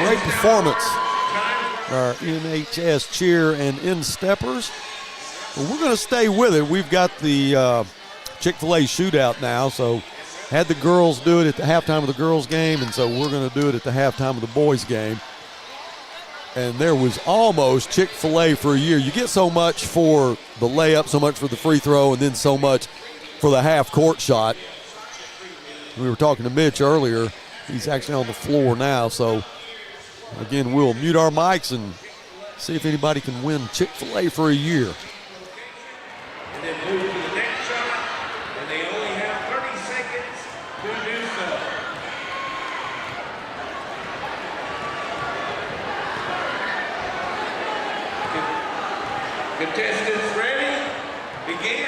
Great performance. Our NHS cheer and insteppers. Well, we're going to stay with it. We've got the Chick-fil-A shootout now, so had the girls do it at the halftime of the girls' game, and so we're going to do it at the halftime of the boys' game. And there was almost Chick-fil-A for a year. You get so much for the layup, so much for the free throw, and then so much for the half-court shot. We were talking to Mitch earlier. He's actually on the floor now, so again, we'll mute our mics and see if anybody can win Chick-fil-A for a year. And then move to the next shot, and they only have 30 seconds to do so. Contestants ready? Begin.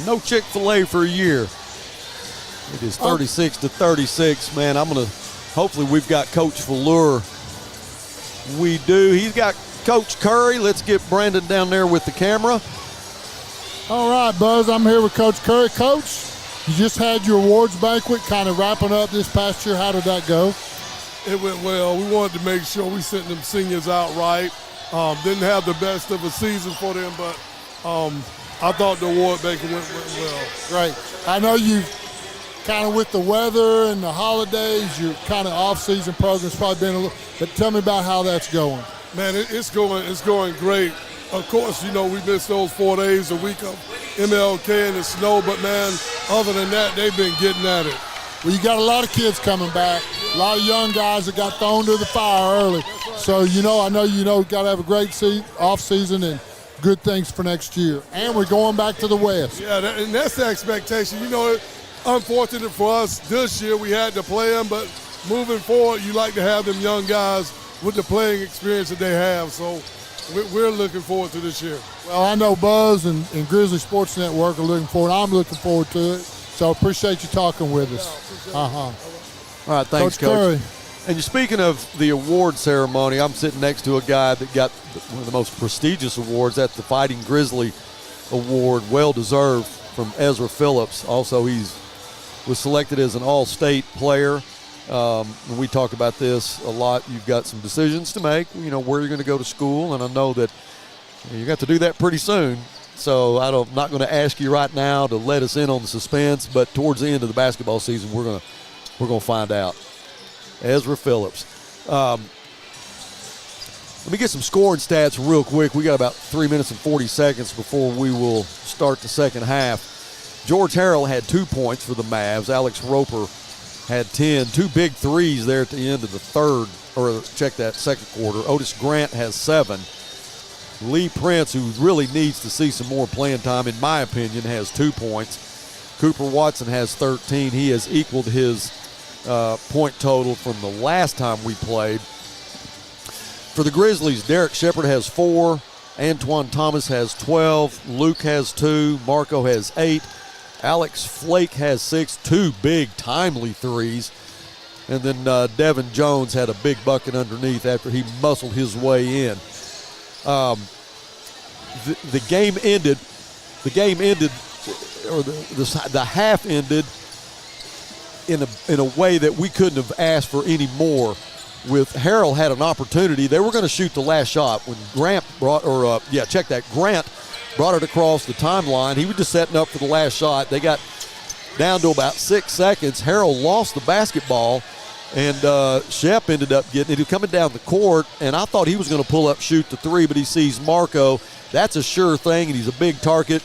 No Chick-fil-A for a year. It is 36-36, man. Hopefully we've got Coach Velour. We do. He's got Coach Curry. Let's get Brandon down there with the camera. All right, Buzz, I'm here with Coach Curry. Coach, you just had your awards banquet kind of wrapping up this past year. How did that go? It went well. We wanted to make sure we sent them seniors out right. Didn't have the best of a season for them, but I thought the award banquet went well. Great. I know you kind of with the weather and the holidays, your kind of off-season program's probably been a little, but tell me about how that's going. Man, it's going great. Of course, we missed those 4 days a week of MLK in the snow, but, man, other than that, they've been getting at it. Well, you got a lot of kids coming back, a lot of young guys that got thrown to the fire early. So, I know got to have a great off season and good things for next year. And we're going back to the West. Yeah, and that's the expectation. Unfortunate for us this year, we had to play them, but moving forward, you like to have them young guys with the playing experience that they have. So we're looking forward to this year. Well, I know Buzz and Grizzly Sports Network are looking forward. I'm looking forward to it. So appreciate you talking with us. All right, thanks, Coach. And you're speaking of the award ceremony, I'm sitting next to a guy that got one of the most prestigious awards. That's the Fighting Grizzly Award, well-deserved, from Ezra Phillips. Also, was selected as an all-state player. We talk about this a lot. You've got some decisions to make, where you're going to go to school, and I know that you got to do that pretty soon. So I'm not going to ask you right now to let us in on the suspense, but towards the end of the basketball season, we're going to find out. Ezra Phillips. Let me get some scoring stats real quick. We got about 3 minutes and 40 seconds before we will start the second half. George Harrell had 2 points for the Mavs. Alex Roper had 10. 2 big threes there at the end of the second quarter. Otis Grant has 7. Lee Prince, who really needs to see some more playing time, in my opinion, has 2 points. Cooper Watson has 13. He has equaled his point total from the last time we played. For the Grizzlies, Derek Shepard has 4. Antoine Thomas has 12. Luke has 2. Marco has 8. Alex Flake has 6. 2 big, timely threes. And then Devin Jones had a big bucket underneath after he muscled his way in. The game ended, or the half ended in a way that we couldn't have asked for any more. With Harrell had an opportunity, they were going to shoot the last shot when Grant Grant brought it across the timeline. He was just setting up for the last shot. They got down to about 6 seconds. Harrell lost the basketball, and Shep ended up getting it. He was coming down the court, and I thought he was going to pull up, shoot the 3, but he sees Marco. That's a sure thing, and he's a big target.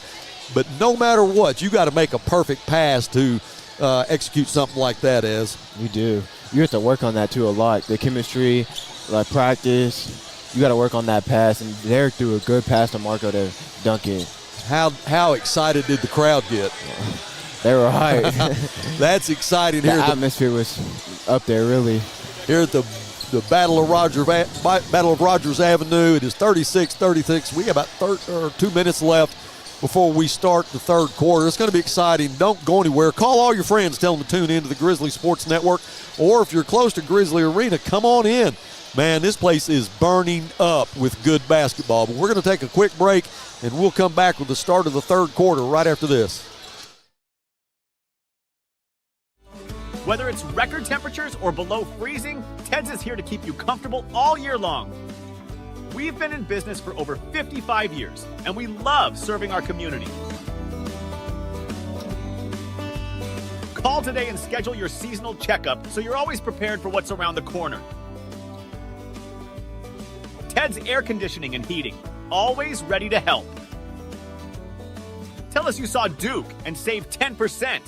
But no matter what, you got to make a perfect pass to execute something like that, Ez. You do. You have to work on that, too, a lot. The chemistry, like practice, you got to work on that pass. And Derek threw a good pass to Marco to dunk it. How excited did the crowd get? They were hype. That's exciting. The atmosphere was up there, really. Here at the Battle of Rogers Avenue, it is 36-36. We have about 2 minutes left before we start the third quarter. It's going to be exciting. Don't go anywhere. Call all your friends. Tell them to tune in to the Grizzly Sports Network. Or if you're close to Grizzly Arena, come on in. Man, this place is burning up with good basketball. But we're going to take a quick break, and we'll come back with the start of the third quarter right after this. Whether it's record temperatures or below freezing, Ted's is here to keep you comfortable all year long. We've been in business for over 55 years, and we love serving our community. Call today and schedule your seasonal checkup so you're always prepared for what's around the corner. Ted's Air Conditioning and Heating, always ready to help. Tell us you saw Duke and save 10%.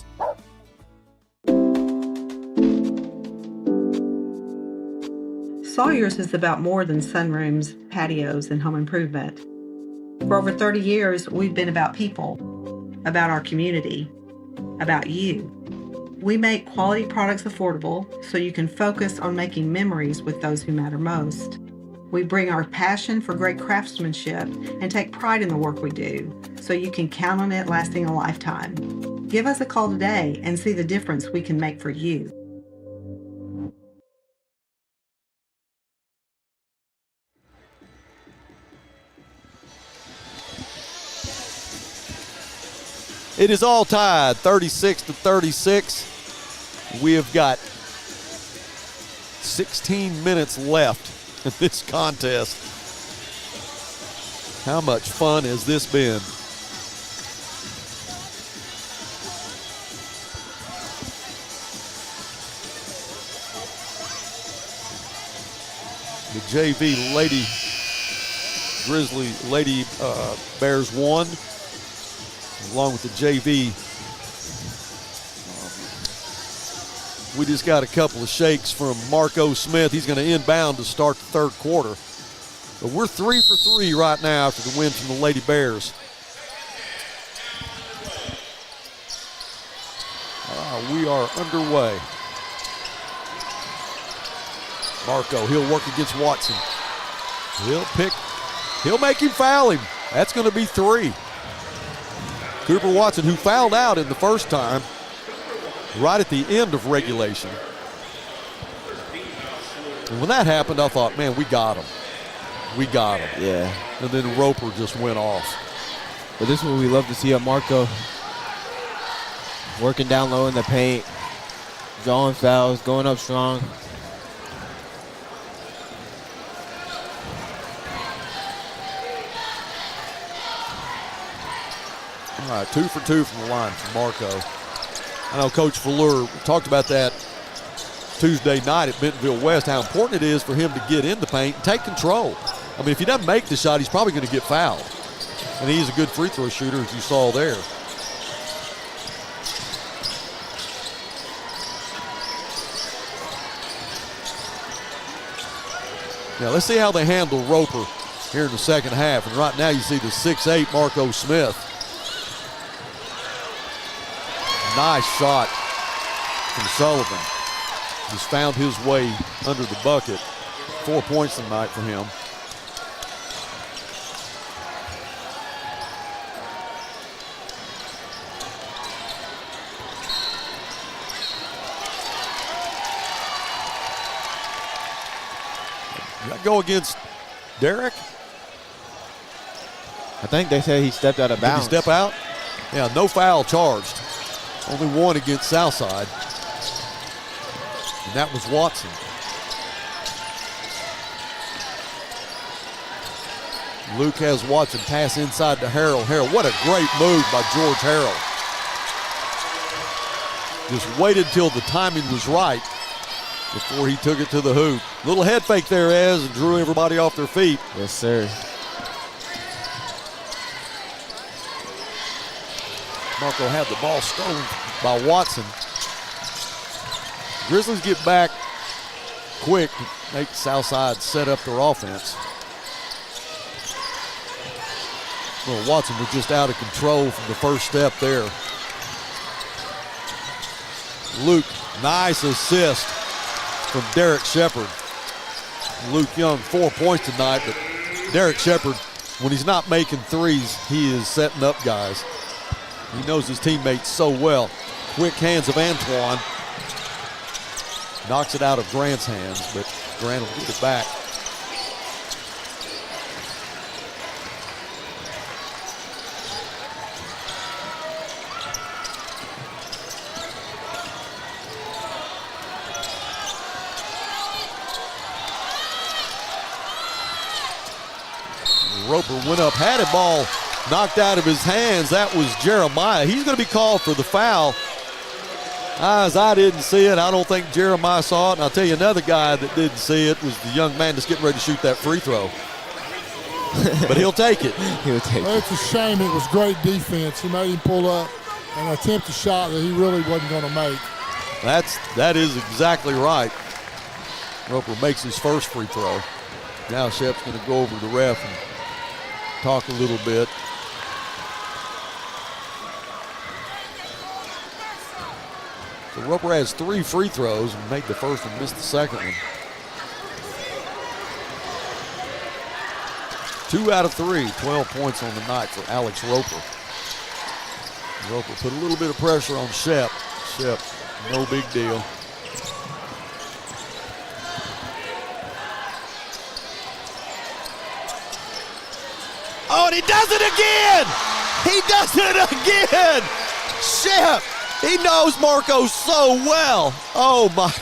Sawyer's is about more than sunrooms, patios, and home improvement. For over 30 years, we've been about people, about our community, about you. We make quality products affordable so you can focus on making memories with those who matter most. We bring our passion for great craftsmanship and take pride in the work we do so you can count on it lasting a lifetime. Give us a call today and see the difference we can make for you. It is all tied, 36-36. We have got 16 minutes left in this contest. How much fun has this been? The JV Grizzly Lady Bears won. along with the JV. We just got a couple of shakes from Marco Smith. He's going to inbound to start the third quarter. But we're 3 for 3 right now after the win from the Lady Bears. We are underway. Marco, he'll work against Watson. He'll make him foul him. That's going to be 3. Cooper Watson, who fouled out in the first time, right at the end of regulation. And when that happened, I thought, man, we got him. We got him. Yeah. And then Roper just went off. But this is what we love to see at Marco. Working down low in the paint, drawing fouls, going up strong. All right, 2 for 2 from the line for Marco. I know Coach Fuller talked about that Tuesday night at Bentonville West, how important it is for him to get in the paint and take control. I mean, if he doesn't make the shot, he's probably going to get fouled. And he's a good free throw shooter, as you saw there. Now, let's see how they handle Roper here in the second half. And right now you see the 6'8" Marco Smith. Nice shot from Sullivan. Just found his way under the bucket. 4 points tonight for him. Did that go against Derek? I think they said he stepped out of bounds. Did he step out? Yeah, no foul charged. Only one against Southside. And that was Watson. Luke has Watson pass inside to Harrell. Harrell, what a great move by George Harrell. Just waited till the timing was right before he took it to the hoop. Little head fake there, Ez, and drew everybody off their feet. Yes, sir. Marco had the ball stolen by Watson. Grizzlies get back quick to make Southside set up their offense. Well, Watson was just out of control from the first step there. Luke, nice assist from Derek Shepard. Luke Young, 4 points tonight, but Derek Shepard, when he's not making threes, he is setting up guys. He knows his teammates so well. Quick hands of Antoine. Knocks it out of Grant's hands, but Grant will get it back. Roper went up, had a ball knocked out of his hands. That was Jeremiah. He's going to be called for the foul. As I didn't see it, I don't think Jeremiah saw it. And I'll tell you another guy that didn't see it was the young man that's getting ready to shoot that free throw. But he'll take it. He'll take it. It's a shame. It was great defense. He made him pull up and attempt a shot that he really wasn't going to make. That is exactly right. Roper makes his first free throw. Now Shep's going to go over to the ref and talk a little bit. So Roper has 3 free throws and made the first and missed the second one. 2 out of 3, 12 points on the night for Alex Roper. Roper put a little bit of pressure on Shep. Shep, no big deal. Oh, and he does it again! He does it again! Shep, he knows Marco so well. Oh, my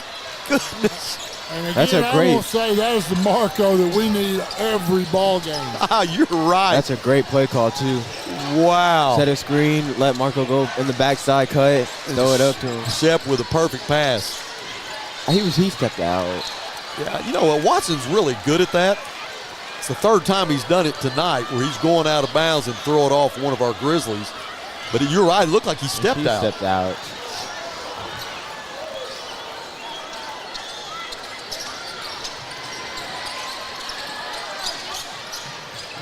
goodness. And again, I will say that is the Marco that we need every ball game. You're right. That's a great play call, too. Wow. Set a screen, let Marco go in the backside, cut it, throw it up to him. Shep with a perfect pass. He stepped out. Yeah, you know what? Watson's really good at that. It's the third time he's done it tonight where he's going out of bounds and throw it off one of our Grizzlies. But you're right. It looked like he stepped out. Stepped out.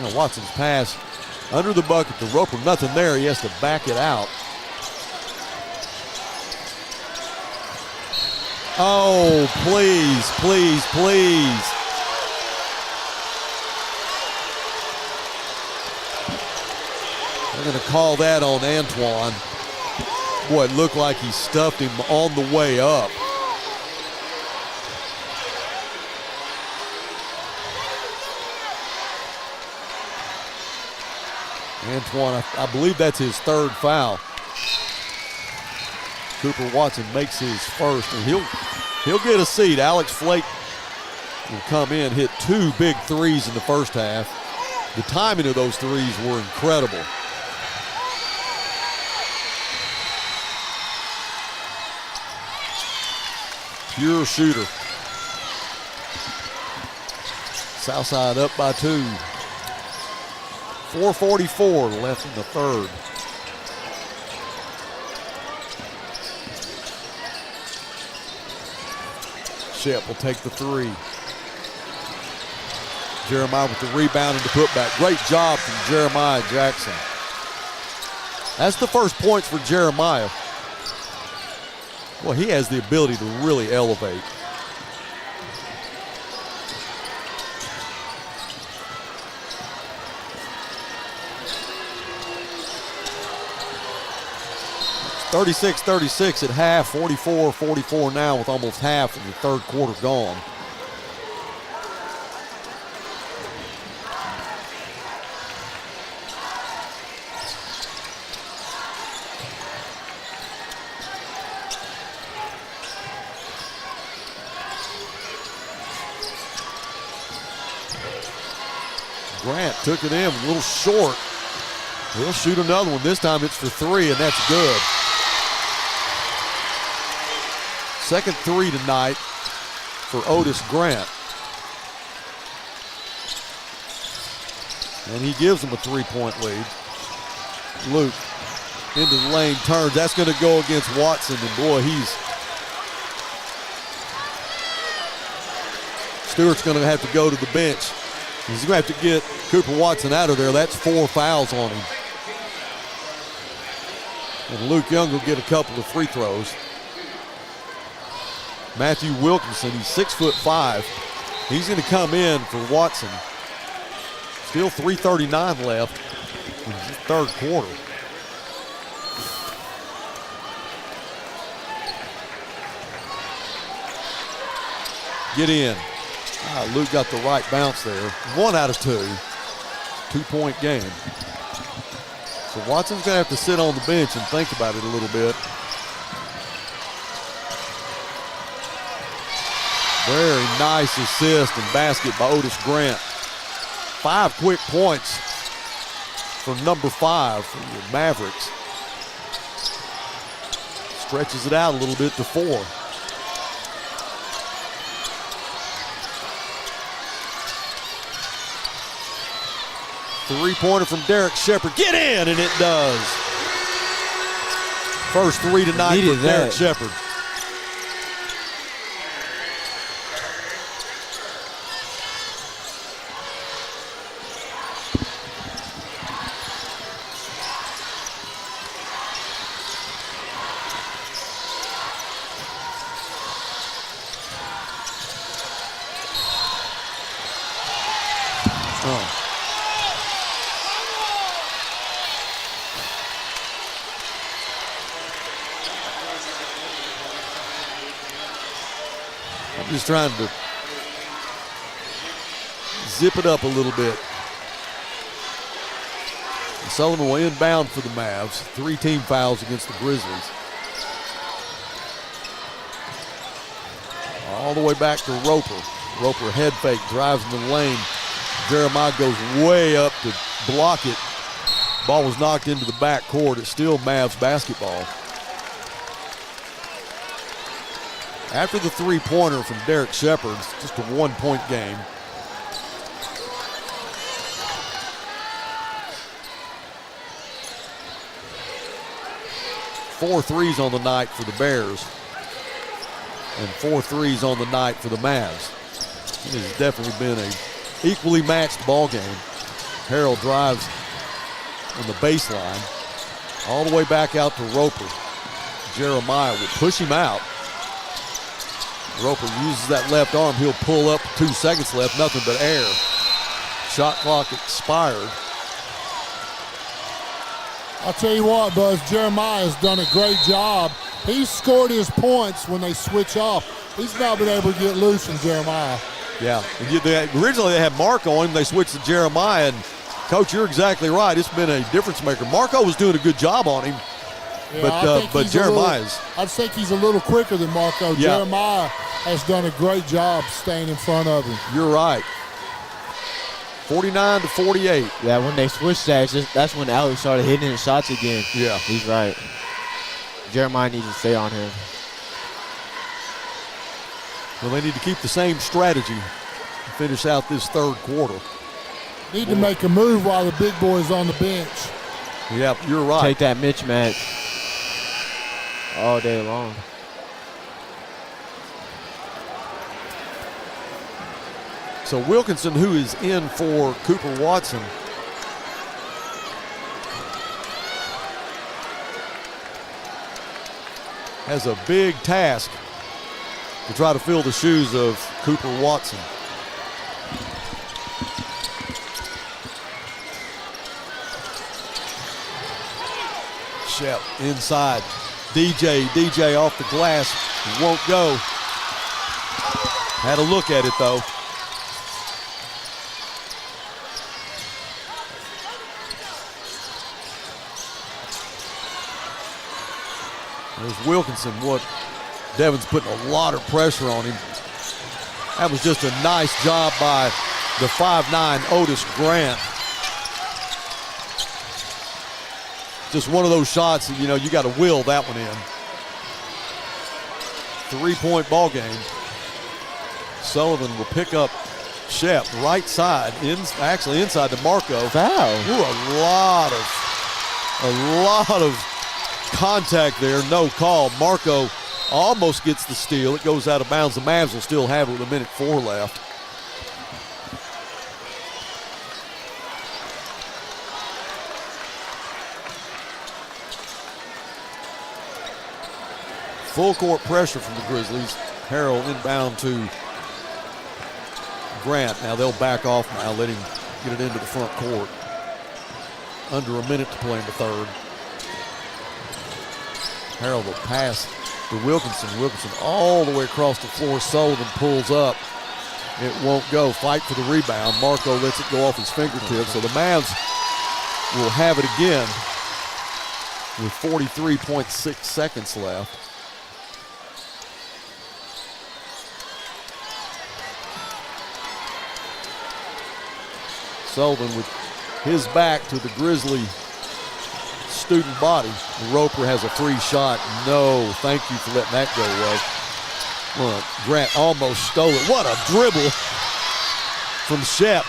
Now Watson's pass under the bucket to Roper. Nothing there. He has to back it out. Oh, please, please, please. They're going to call that on Antoine. Boy, it looked like he stuffed him on the way up. Antoine, I believe that's his third foul. Cooper Watson makes his first, and he'll get a seat. Alex Flake will come in, hit 2 big threes in the first half. The timing of those threes were incredible. Pure shooter. Southside up by 2. 4:44 left in the third. Shep will take the 3. Jeremiah with the rebound and the putback. Great job from Jeremiah Jackson. That's the first points for Jeremiah. Well, he has the ability to really elevate. It's 36-36 at half, 44-44 now with almost half of the third quarter gone. Grant took it in, a little short. He'll shoot another one. This time it's for 3, and that's good. Second 3 tonight for Otis Grant. And he gives them a 3-point lead. Luke into the lane, turns. That's going to go against Watson, and boy, Stewart's going to have to go to the bench. He's going to have to get Cooper Watson out of there. That's 4 fouls on him. And Luke Young will get a couple of free throws. Matthew Wilkinson, he's 6'5". He's going to come in for Watson. Still 3:39 left in the third quarter. Get in. Luke got the right bounce there. 1 out of 2. 2-point game. So Watson's going to have to sit on the bench and think about it a little bit. Very nice assist and basket by Otis Grant. 5 quick points for number 5 for the Mavericks. Stretches it out a little bit to 4. Three-pointer from Derek Shepard. Get in, and it does. First 3 tonight for Derek Shepard. Just trying to zip it up a little bit. Sullivan will inbound for the Mavs. 3 team fouls against the Grizzlies. All the way back to Roper. Roper head fake, drives in the lane. Jeremiah goes way up to block it. Ball was knocked into the back court. It's still Mavs basketball. After the three-pointer from Derek Shepard, it's just a 1-point game. 4 threes on the night for the Bears and 4 threes on the night for the Mavs. It has definitely been a equally matched ball game. Harrell drives on the baseline all the way back out to Roper. Jeremiah will push him out. Roper uses that left arm. He'll pull up, 2 seconds left, nothing but air. Shot clock expired. I'll tell you what, Buzz, Jeremiah has done a great job. He's scored his points when they switch off. He's not been able to get loose in Jeremiah. Yeah, originally they had Marco on him. They switched to Jeremiah, and Coach, you're exactly right. It's been a difference maker. Marco was doing a good job on him, Yeah, but Jeremiah's. I think he's a little quicker than Marco. Yeah. Jeremiah has done a great job staying in front of him. You're right. 49-48. Yeah, when they switched that's when Alex started hitting his shots again. Yeah. He's right. Jeremiah needs to stay on him. Well, they need to keep the same strategy to finish out this third quarter. Need to make a move while the big boy's on the bench. Yeah, you're right. Take that mismatch all day long. So Wilkinson, who is in for Cooper Watson, has a big task to try to fill the shoes of Cooper Watson. Shep inside. DJ off the glass. Won't go. Had a look at it though. There's Wilkinson. Devin's putting a lot of pressure on him. That was just a nice job by the 5'9" Otis Grant. Just one of those shots that, you got to will that one in. 3-point ball game. Sullivan will pick up Shep right side, actually inside to Marco. Foul. Ooh, a lot of contact there, no call. Marco almost gets the steal. It goes out of bounds. The Mavs will still have it with 1:04 left. Full court pressure from the Grizzlies. Harrell inbound to Grant. Now they'll back off now, let him get it into the front court. Under a minute to play in the third. Harrell will pass to Wilkinson. Wilkinson all the way across the floor. Sullivan pulls up. It won't go. Fight for the rebound. Marco lets it go off his fingertips. So the Mavs will have it again with 43.6 seconds left. Sullivan with his back to the Grizzly student body. Roper has a free shot. No, thank you for letting that go away. Well, Grant almost stole it. What a dribble from Shep.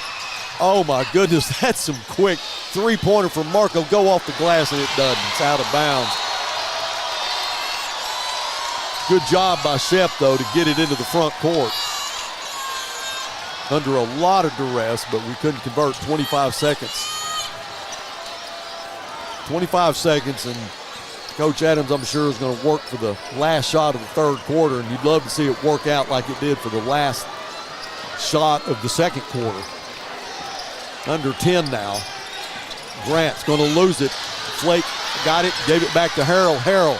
Oh my goodness, that's some quick three-pointer from Marco. Go off the glass and it doesn't. It's out of bounds. Good job by Shep though to get it into the front court. Under a lot of duress, but we couldn't convert. 25 seconds. 25 seconds, and Coach Adams, I'm sure, is going to work for the last shot of the third quarter, and you'd love to see it work out like it did for the last shot of the second quarter. Under 10 now. Grant's going to lose it. Flake got it, gave it back to Harrell. Harrell,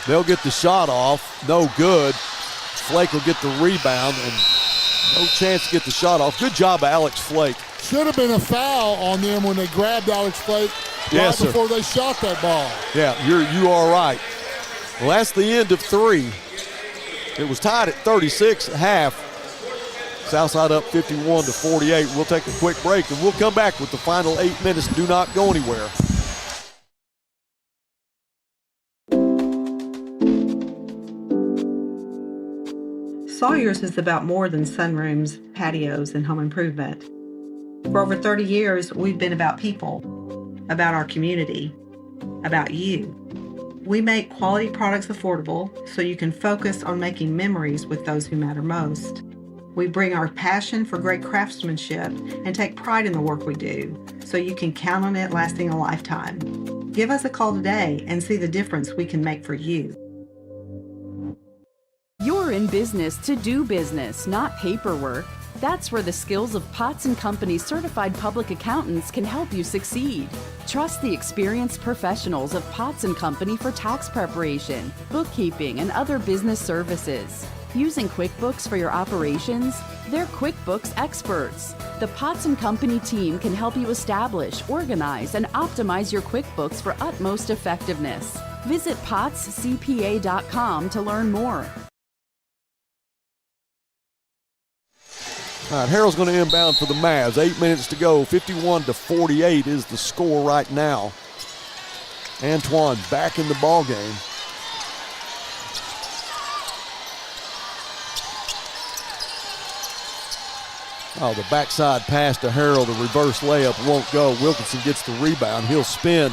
they'll get the shot off. No good. Flake will get the rebound, and no chance to get the shot off. Good job by Alex Flake. Should have been a foul on them when they grabbed Alex Flake right before they shot that ball. Yeah, you are right. Well, that's the end of three. It was tied at 36 at half. Southside up 51-48. We'll take a quick break, and we'll come back with the final 8 minutes. Do not go anywhere. Sawyer's is about more than sunrooms, patios, and home improvement. For over 30 years, we've been about people, about our community, about you. We make quality products affordable so you can focus on making memories with those who matter most. We bring our passion for great craftsmanship and take pride in the work we do so you can count on it lasting a lifetime. Give us a call today and see the difference we can make for you. You're in business to do business, not paperwork. That's where the skills of Potts & Company certified public accountants can help you succeed. Trust the experienced professionals of Potts & Company for tax preparation, bookkeeping, and other business services. Using QuickBooks for your operations? They're QuickBooks experts. The Potts & Company team can help you establish, organize, and optimize your QuickBooks for utmost effectiveness. Visit pottscpa.com to learn more. All right, Harrell's going to inbound for the Mavs. 8 minutes to go. 51-48 is the score right now. Antoine back in the ball game. Oh, the backside pass to Harrell. The reverse layup won't go. Wilkinson gets the rebound. He'll spin.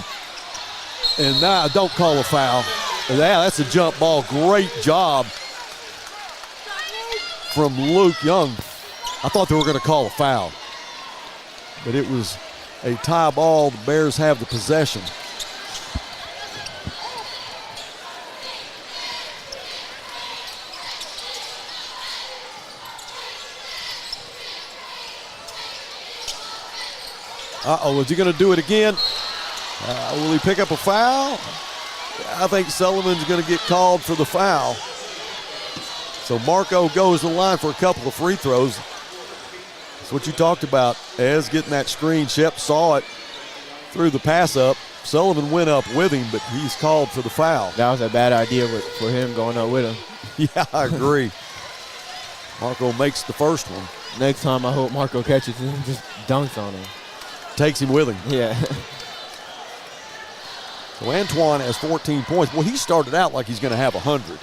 And now, don't call a foul. Yeah, that's a jump ball. Great job from Luke Young. I thought they were going to call a foul, but it was a tie ball. The Bears have the possession. Uh-oh, is he going to do it again? Will he pick up a foul? I think Sullivan's going to get called for the foul. So Marco goes to the line for a couple of free throws. That's what you talked about, Ez, getting that screen. Shep saw it, threw the pass up. Sullivan went up with him, but he's called for the foul. That was a bad idea for him going up with him. Yeah, I agree. Marco makes the first one. Next time, I hope Marco catches him and just dunks on him. Takes him with him. Yeah. So Antoine has 14 points. Well, he started out like he's going to have 100.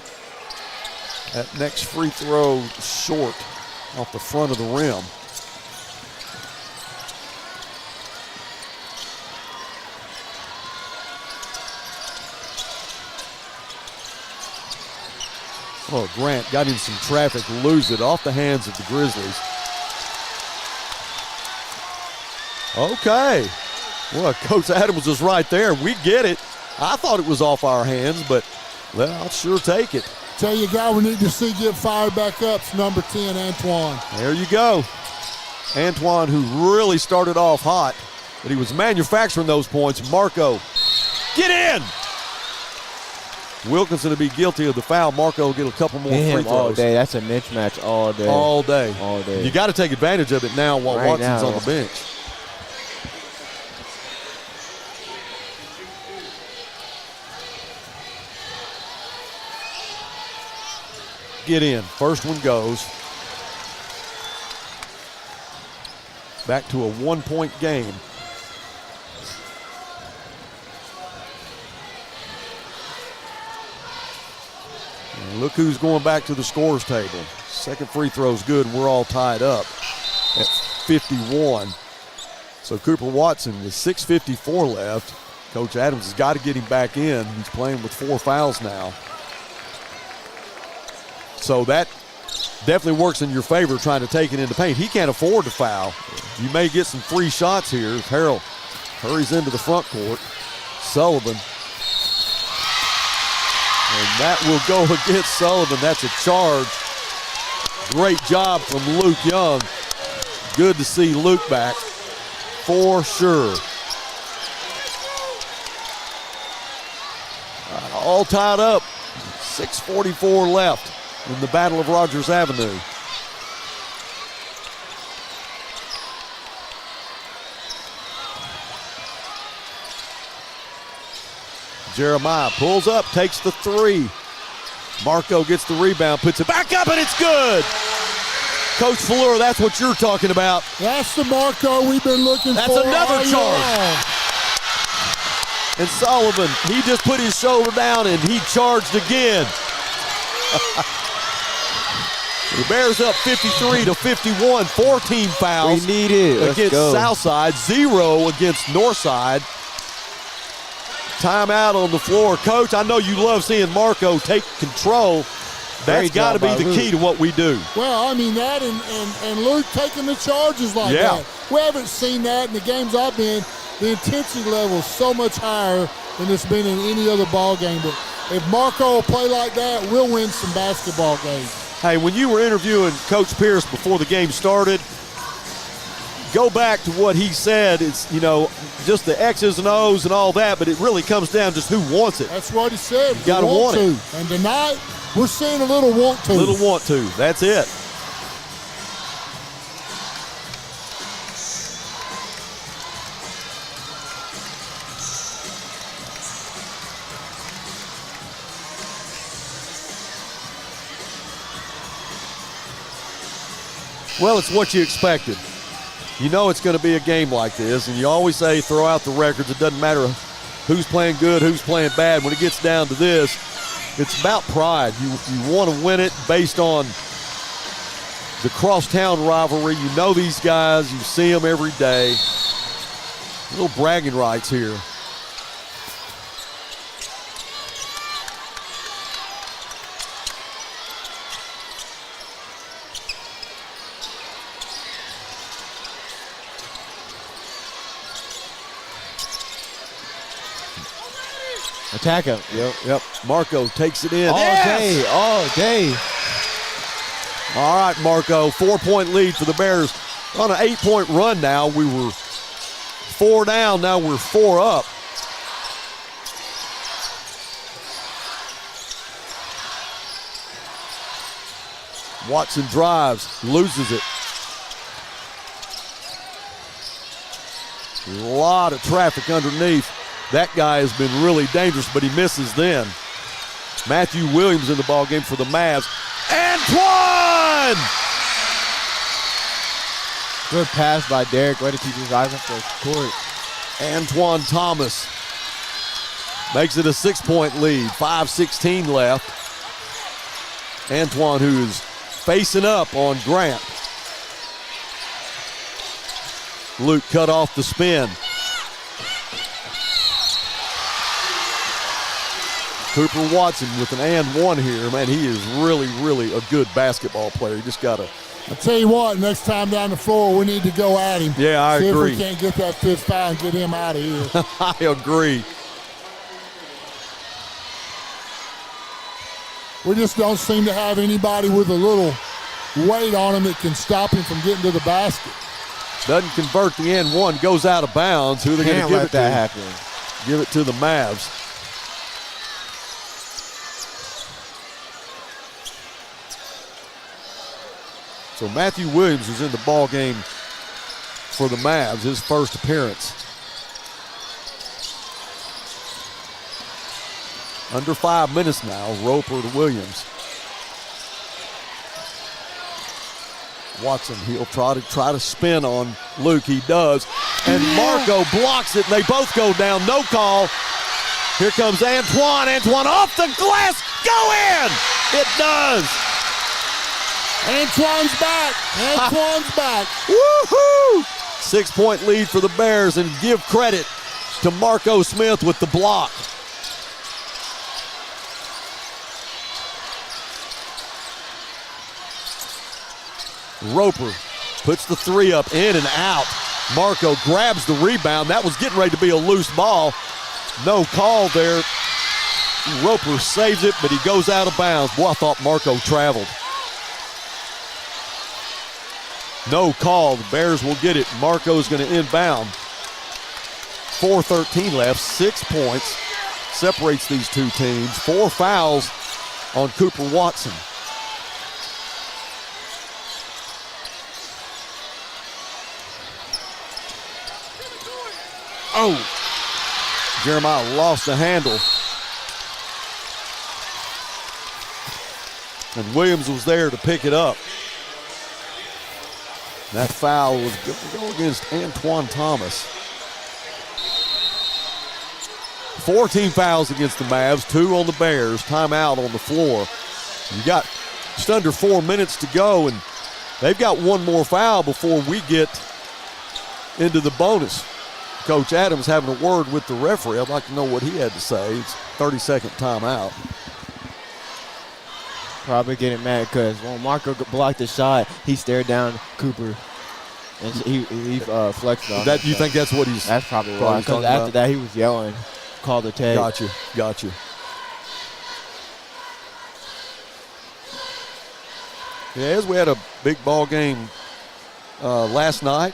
That next free throw short off the front of the rim. Oh, Grant got in some traffic, lose it off the hands of the Grizzlies. Okay. Well, Coach Adams was right there. We get it. I thought it was off our hands, but, well, I'll sure take it. Tell you a guy we need to see get fired back up is number 10, Antoine. There you go. Antoine, who really started off hot, but he was manufacturing those points. Marco, get in! Wilkinson to be guilty of the foul. Marco will get a couple more free throws. All day. That's a mismatch all day. All day. All day. You got to take advantage of it now while Watson's on the bench. Get in. First one goes. Back to a one-point game. And look who's going back to the scores table. Second free throw's good, and we're all tied up at 51. So Cooper Watson with 6:54 left. Coach Adams has got to get him back in. He's playing with 4 fouls now. So that definitely works in your favor trying to take it into paint. He can't afford to foul. You may get some free shots here if Harrell hurries into the front court. Sullivan. And that will go against Sullivan. That's a charge. Great job from Luke Young. Good to see Luke back for sure. All tied up. 6:44 left in the Battle of Rogers Avenue. Jeremiah pulls up, takes the three. Marco gets the rebound, puts it back up, and it's good. Coach Fleur, that's what you're talking about. That's the Marco we've been looking for. That's another charge. And Sullivan, he just put his shoulder down and he charged again. The Bears up 53-51, 14 fouls. We need it. Against Southside, 0 against Northside. Timeout on the floor. Coach, I know you love seeing Marco take control. That's got to be the key to what we do. Well, I mean, that and Luke taking the charges like that. We haven't seen that in the games I've been. The intensity level is so much higher than it's been in any other ball game. But if Marco will play like that, we'll win some basketball games. Hey, when you were interviewing Coach Pierce before the game started, go back to what he said. It's, you know, just the X's and O's and all that, but it really comes down just who wants it. That's what he said. You got to want it. And tonight, we're seeing a little want to. Little want to. That's it. Well, it's what you expected. You know it's going to be a game like this, and you always say throw out the records. It doesn't matter who's playing good, who's playing bad. When it gets down to this, it's about pride. You want to win it based on the crosstown rivalry. You know these guys. You see them every day. Little bragging rights here. Attack him. Yep. Marco takes it in. All day. All right, Marco. 4-point lead for the Bears. On an 8-point run now. We were 4 down. Now we're 4 up. Watson drives, loses it. A lot of traffic underneath. That guy has been really dangerous, but he misses then. Matthew Williams in the ballgame for the Mavs. Antoine! Good pass by Derek. Way to keep his eyes up the court. Antoine Thomas makes it a 6-point lead. 5:16 left. Antoine, who is facing up on Grant. Luke cut off the spin. Cooper Watson with an and one here. Man, he is really, really a good basketball player. You just got to. I tell you what, next time down the floor, we need to go at him. Yeah, I agree. See if we can't get that 5th foul and get him out of here. I agree. We just don't seem to have anybody with a little weight on him that can stop him from getting to the basket. Doesn't convert the and one, goes out of bounds. Who are they going to give it to? That happen. Give it to the Mavs. So Matthew Williams was in the ball game for the Mavs, his first appearance. Under 5 minutes now, Roper to Williams. Watson, he'll try to spin on Luke. He does. And Marco blocks it, and they both go down. No call. Here comes Antoine. Antoine off the glass. Go in! It does. Antoine's back. Antoine's back. Woohoo! 6-point lead for the Bears, and give credit to Marco Smith with the block. Roper puts the 3 up, in and out. Marco grabs the rebound. That was getting ready to be a loose ball. No call there. Roper saves it, but he goes out of bounds. Boy, I thought Marco traveled. No call. The Bears will get it. Marco's going to inbound. 4:13 left. 6 points separates these two teams. 4 fouls on Cooper Watson. Oh, Jeremiah lost the handle. And Williams was there to pick it up. That foul was going to go against Antoine Thomas. 14 fouls against the Mavs, 2 on the Bears. Timeout on the floor. You got just under 4 minutes to go, and they've got one more foul before we get into the bonus. Coach Adams having a word with the referee. I'd like to know what he had to say. It's 30-second timeout. Probably getting mad because when Marco blocked the shot, he stared down Cooper. And he flexed on That, you think that's what he's... That's probably why. Because after that, he was yelling, call the tag. Got you. Yeah, as we had a big ball game last night.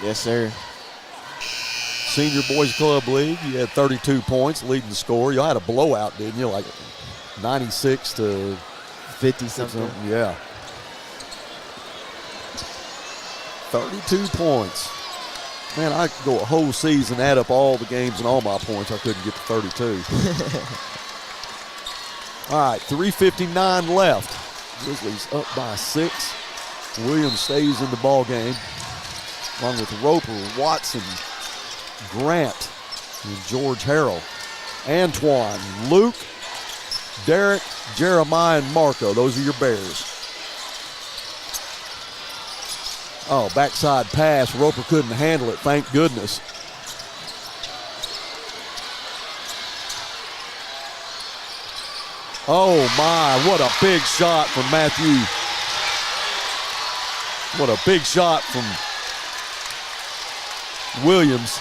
Yes, sir. Senior Boys Club League, you had 32 points, leading the score. You had a blowout, didn't you? Like 96 to 50-something. Yeah. 32 points. Man, I could go a whole season, add up all the games and all my points. I couldn't get to 32. All right, 3:59 left. Grizzlies up by 6. Williams stays in the ball game, along with Roper, Watson, Grant, and George Harrell. Antoine, Luke, Derek, Jeremiah, and Marco. Those are your Bears. Oh, backside pass. Roper couldn't handle it, thank goodness. Oh, my. What a big shot from Matthew. What a big shot from Williams.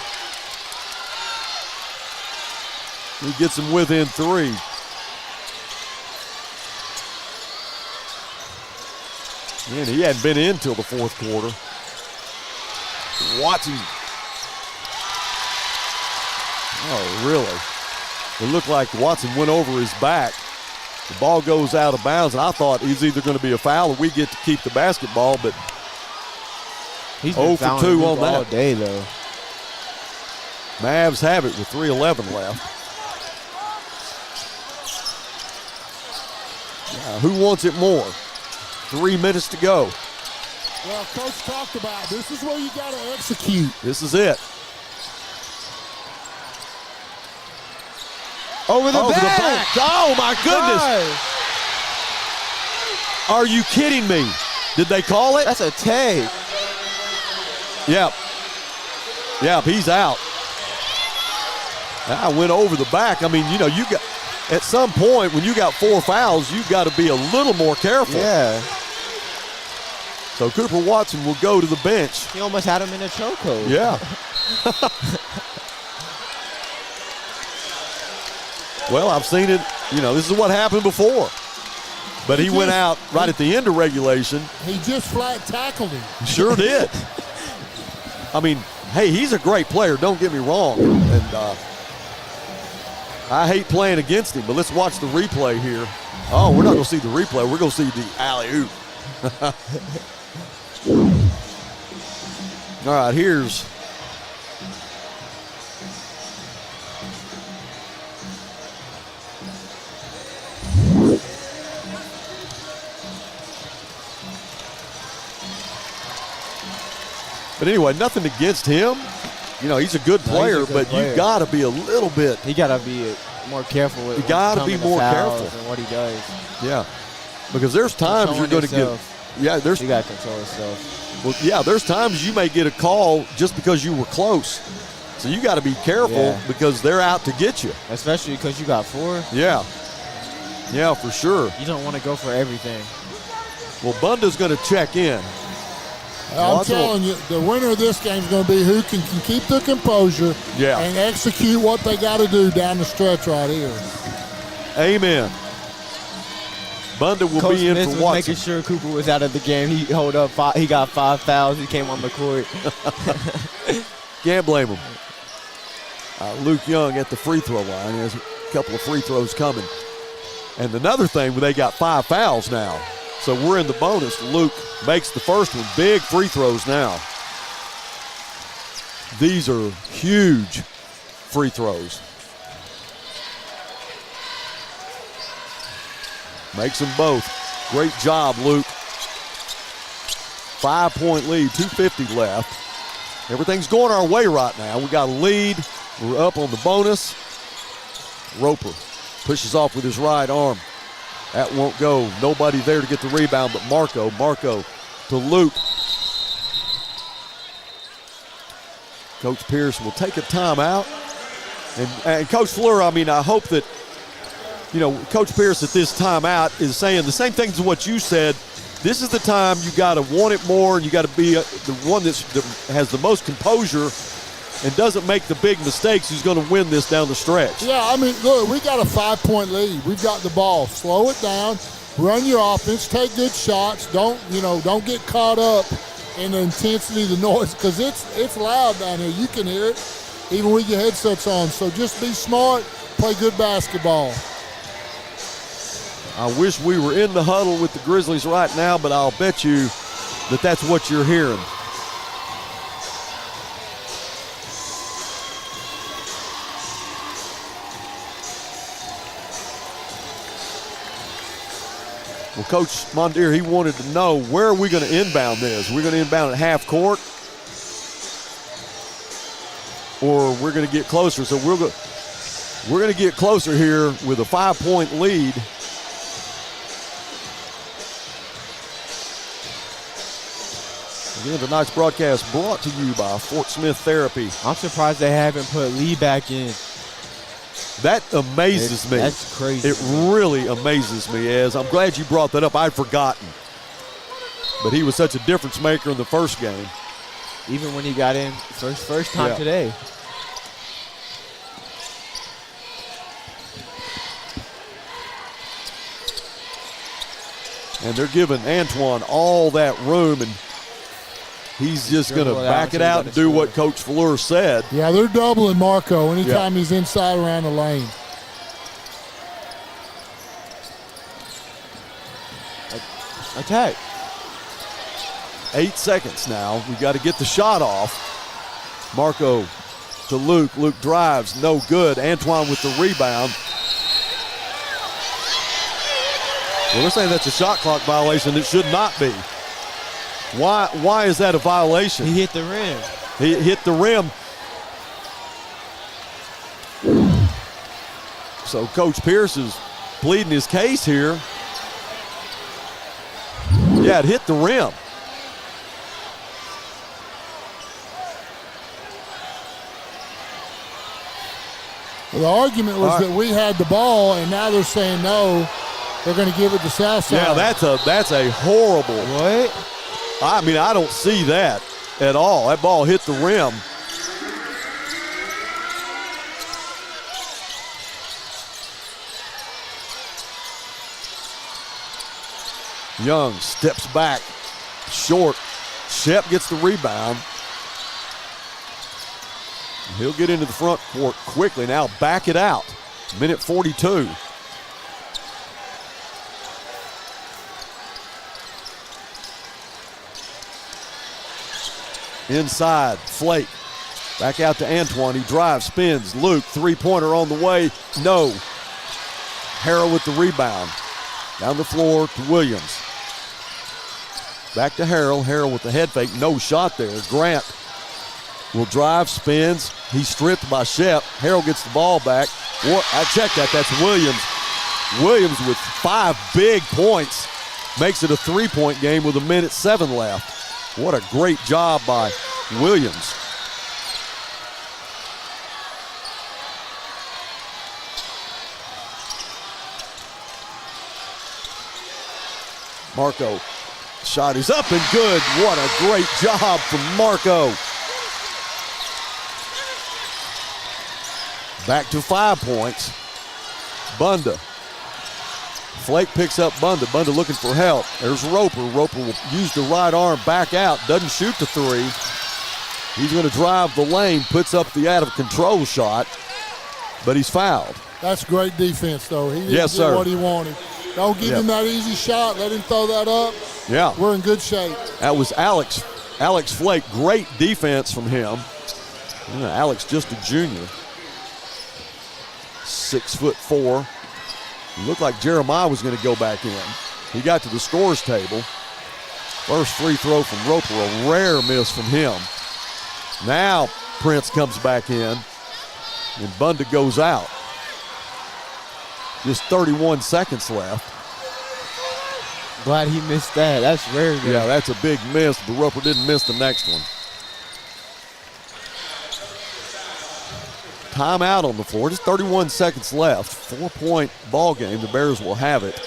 He gets him within 3. Man, he hadn't been in till the fourth quarter. Watson. Oh, really? It looked like Watson went over his back. The ball goes out of bounds, and I thought he's either going to be a foul or we get to keep the basketball, but he's 0 for 2 on that. All day, though. Mavs have it with 3:11 left. Yeah, who wants it more? 3 minutes to go. Well, Coach talked about this is where you got to execute. This is it. Over the back. Oh, my goodness. Are you kidding me? Did they call it? That's a tag. Yep. Yep, he's out. I went over the back. I mean, you know, you got at some point when you got 4 fouls, you've got to be a little more careful. Yeah. So Cooper Watson will go to the bench. He almost had him in a chokehold. Yeah. Well, I've seen it. You know, this is what happened before. But he went out right at the end of regulation. He just flat tackled him. Sure did. I mean, hey, he's a great player. Don't get me wrong. And I hate playing against him, but let's watch the replay here. Oh, we're not going to see the replay. We're going to see the alley-oop. All right, here's but anyway, nothing against him. You know, he's a good player, but you got to be a little bit. He got to be more careful with. You got to be more careful in what he does. Yeah, because there's times you're going to get. Yeah, there's. You got to control yourself. Well, yeah, there's times you may get a call just because you were close. So you got to be careful because they're out to get you. Especially because you got 4. Yeah. Yeah, for sure. You don't want to go for everything. Well, Bunda's going to check in. I'm telling you, the winner of this game is going to be who can keep their composure and execute what they got to do down the stretch right here. Amen. Bunda will Coach be in Smith for was Watson. making sure Cooper was out of the game. He he got 5 fouls. He came on the court. Can't blame him. Luke Young at the free throw line. He has a couple of free throws coming. And another thing, they got 5 fouls now. So we're in the bonus. Luke makes the first one. Big free throws now. These are huge free throws. Makes them both. Great job, Luke. 5-point lead, 2:50 left. Everything's going our way right now. We got a lead. We're up on the bonus. Roper pushes off with his right arm. That won't go. Nobody there to get the rebound but Marco. Marco to Luke. Coach Pierce will take a timeout. And Coach Fleur, I mean, I hope that, Coach Pierce at this timeout is saying the same things as what you said. This is the time you got to want it more, and you got to be the one that has the most composure and doesn't make the big mistakes who's going to win this down the stretch. Yeah, I mean, look, we got a 5-point lead. We've got the ball. Slow it down. Run your offense. Take good shots. Don't get caught up in the intensity, the noise, because it's loud down here. You can hear it even with your headsets on. So just be smart. Play good basketball. I wish we were in the huddle with the Grizzlies right now, but I'll bet you that that's what you're hearing. Well, Coach Mondier, he wanted to know, where are we going to inbound this? We're going to inbound at half court, or we're going to get closer. So we're going to get closer here with a 5-point lead. Again, tonight's broadcast brought to you by Fort Smith Therapy. I'm surprised they haven't put Lee back in. That amazes me. That's crazy. It really amazes me, Ez. I'm glad you brought that up. I'd forgotten. But he was such a difference maker in the first game. Even when he got in first time today. And they're giving Antoine all that room, and he's just going to back it out and do what Coach Fleur said. Yeah, they're doubling Marco anytime he's inside around the lane. Attack. 8 seconds now. We got to get the shot off. Marco to Luke. Luke drives, no good. Antoine with the rebound. Well, they're saying that's a shot clock violation. It should not be. Why is that a violation? He hit the rim. He hit the rim. So Coach Pierce is pleading his case here. Yeah, it hit the rim. Well, the argument was that we had the ball, and now they're saying no. They're going to give it to Southside. Yeah, that's a horrible. What? I mean, I don't see that at all. That ball hit the rim. Young steps back, short. Shep gets the rebound. He'll get into the front court quickly now. Back it out. Minute 42. Inside, Flake. Back out to Antoine. He drives, spins. Luke, three-pointer on the way. No. Harrell with the rebound. Down the floor to Williams. Back to Harrell. Harrell with the head fake. No shot there. Grant will drive, spins. He's stripped by Shep. Harrell gets the ball back. I checked that. That's Williams. Williams with 5 big points. Makes it a 3-point game with 1:07 left. What a great job by Williams. Marco, shot is up and good. What a great job from Marco. Back to 5 points. Bunda. Flake picks up Bunda. Bunda looking for help. There's Roper. Roper will use the right arm, back out. Doesn't shoot the three. He's going to drive the lane, puts up the out-of-control shot, but he's fouled. That's great defense, though. He didn't Yes, get sir. what he wanted. Don't give him that easy shot. Let him throw that up. Yeah. We're in good shape. That was Alex Flake. Great defense from him. Yeah, Alex just a junior. 6'4". Looked like Jeremiah was going to go back in. He got to the scores table. First free throw from Roper, a rare miss from him. Now Prince comes back in, and Bunda goes out. Just 31 seconds left. Glad he missed that. That's rare. Yeah, that's a big miss, but Roper didn't miss the next one. timeout on the floor. Just 31 seconds left. 4-point ball game. The Bears will have it.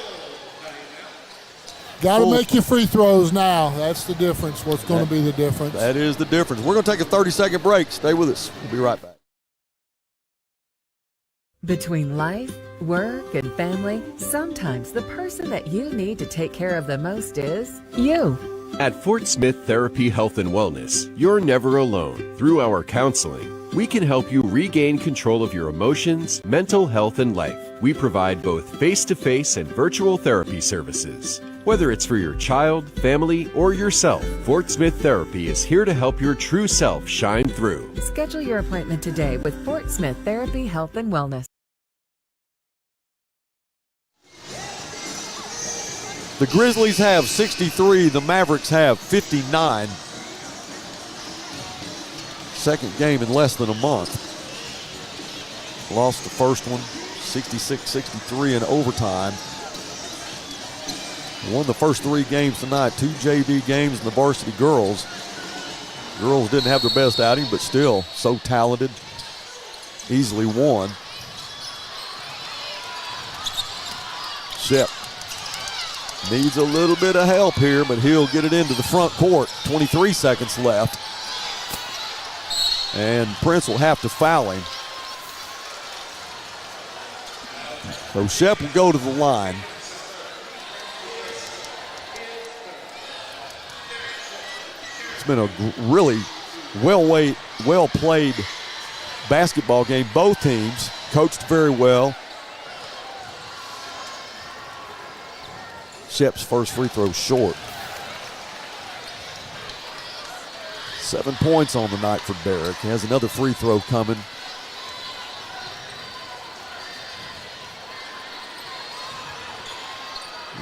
Got to make your free throws now. That's the difference. What's going to be the difference? That is the difference. We're going to take a 30-second break. Stay with us. We'll be right back. Between life, work, and family, sometimes the person that you need to take care of the most is you. At Fort Smith Therapy Health and Wellness, you're never alone. Through our counseling, we can help you regain control of your emotions, mental health, and life. We provide both face-to-face and virtual therapy services. Whether it's for your child, family, or yourself, Fort Smith Therapy is here to help your true self shine through. Schedule your appointment today with Fort Smith Therapy Health and Wellness. The Grizzlies have 63. The Mavericks have 59. Second game in less than a month. Lost the first one, 66-63 in overtime. Won the first 3 games tonight, 2 JV games and the varsity girls. Girls didn't have their best outing, but still so talented. Easily won. Shep needs a little bit of help here, but he'll get it into the front court. 23 seconds left. And Prince will have to foul him. So Shep will go to the line. It's been a really well-played basketball game. Both teams coached very well. Shep's first free throw short. 7 points on the night for Derek. He has another free throw coming.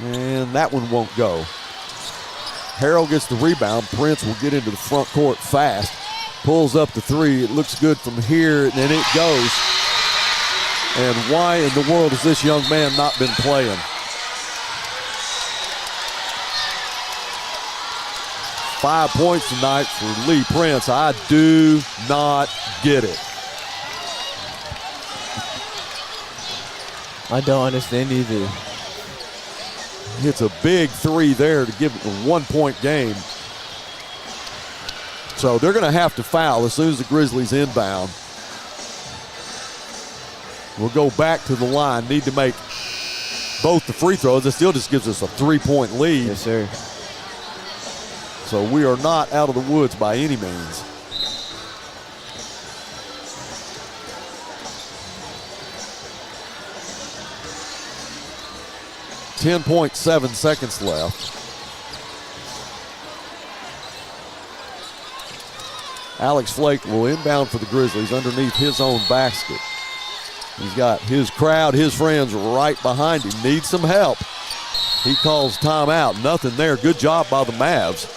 And that one won't go. Harrell gets the rebound. Prince will get into the front court fast. Pulls up the 3. It looks good from here, and then it goes. And why in the world has this young man not been playing? 5 points tonight for Lee Prince. I do not get it. I don't understand either. Hits a big 3 there to give it a 1-point game. So they're going to have to foul as soon as the Grizzlies inbound. We'll go back to the line. Need to make both the free throws. It still just gives us a 3-point lead. Yes, sir. So we are not out of the woods by any means. .7 seconds left. Alex Flake will inbound for the Grizzlies underneath his own basket. He's got his crowd, his friends right behind him. Needs some help. He calls timeout. Nothing there. Good job by the Mavs.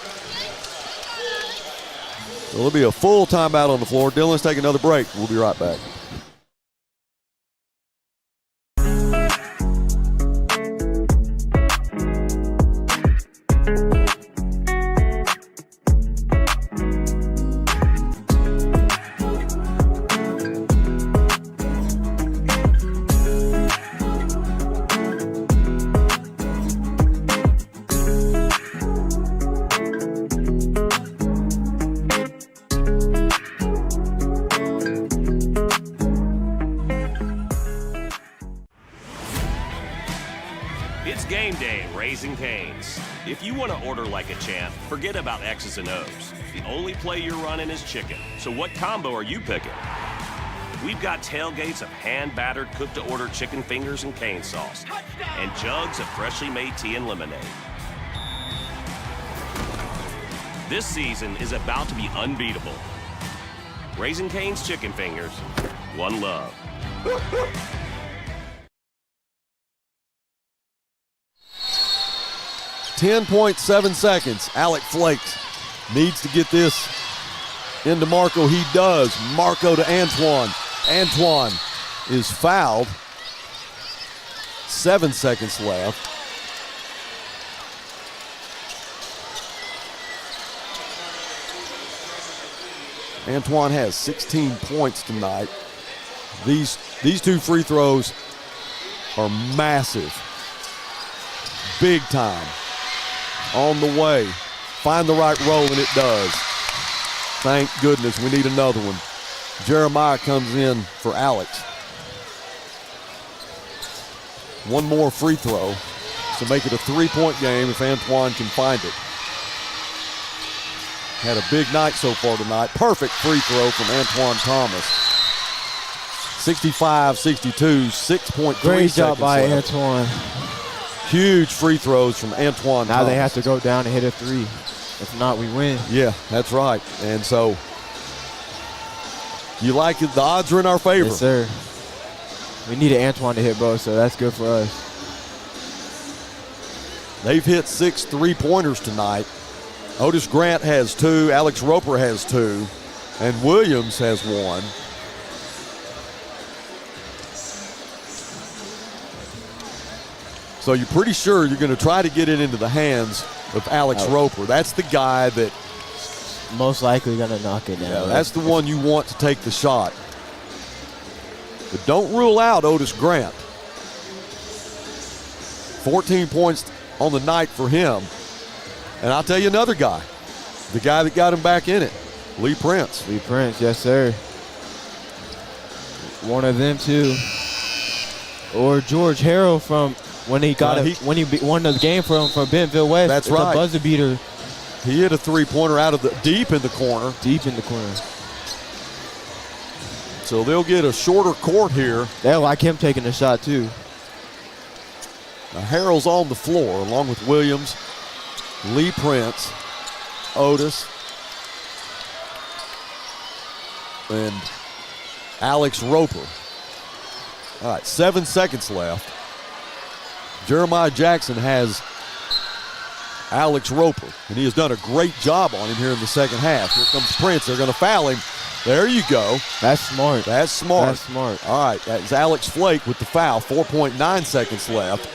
So there'll be a full timeout on the floor. Dylan's taking another break. We'll be right back. If you want to order like a champ, forget about X's and O's. The only play you're running is chicken. So what combo are you picking? We've got tailgates of hand-battered, cooked-to-order chicken fingers and cane sauce, and jugs of freshly made tea and lemonade. This season is about to be unbeatable. Raising Cane's Chicken Fingers, one love. 10.7 seconds. Alec Flake needs to get this into Marco. He does. Marco to Antoine. Antoine is fouled. 7 seconds left. Antoine has 16 points tonight. These two free throws are massive. Big time. On the way. Find the right roll, and it does. Thank goodness we need another one. Jeremiah comes in for Alex. One more free throw to make it a three-point game if Antoine can find it. Had a big night so far tonight. Perfect free throw from Antoine Thomas. 65-62, 6.3 Great job seconds by left. Antoine. Huge free throws from Antoine Now Thomas. they have to go down and hit a three. If not, we win. Yeah, that's right. And so you like it. The odds are in our favor. Yes, sir. We needed Antoine to hit both, so that's good for us. They've hit 6 3-pointers tonight. Otis Grant has 2, Alex Roper has 2, and Williams has 1. So you're pretty sure you're going to try to get it into the hands of Alex Roper. That's the guy that most likely going to knock it down. Yeah, that's the one you want to take the shot. But don't rule out Otis Grant. 14 points on the night for him. And I'll tell you another guy, the guy that got him back in it, Lee Prince. Lee Prince, yes, sir. One of them, too. Or George Harrell from when he got when he won the game from Bentonville West. That's right. The buzzer beater. He hit a three-pointer out of the deep in the corner. Deep in the corner. So they'll get a shorter court here. They'll like him taking a shot, too. Now Harrell's on the floor along with Williams, Lee Prince, Otis, and Alex Roper. All right, 7 seconds left. Jeremiah Jackson has Alex Roper, and he has done a great job on him here in the second half. Here comes Prince. They're going to foul him. There you go. That's smart. That's smart. That's smart. All right, that's Alex Flake with the foul. 4.9 seconds left.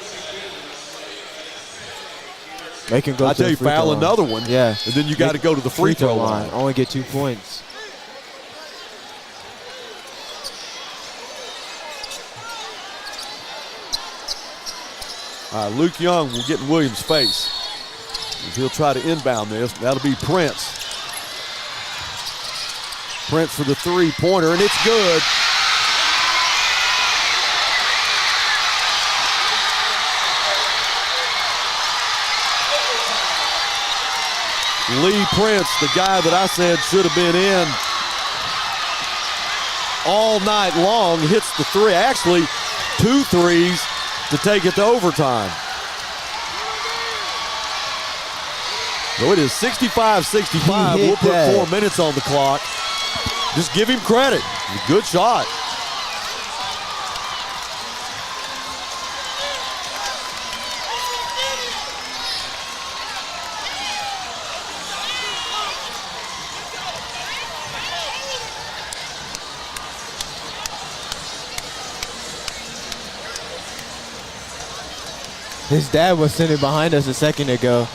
They can go I tell you, foul another one. Yeah. And then you got to go to the free throw line. Only get 2 points. All right, Luke Young will get in Williams' face. He'll try to inbound this. That'll be Prince. Prince for the three-pointer, and it's good. Lee Prince, the guy that I said should have been in all night long, hits the three. Actually, 2 threes to take it to overtime. So it is 65-65. We'll put 4 minutes on the clock. Just give him credit. Good shot. His dad was sitting behind us a second ago.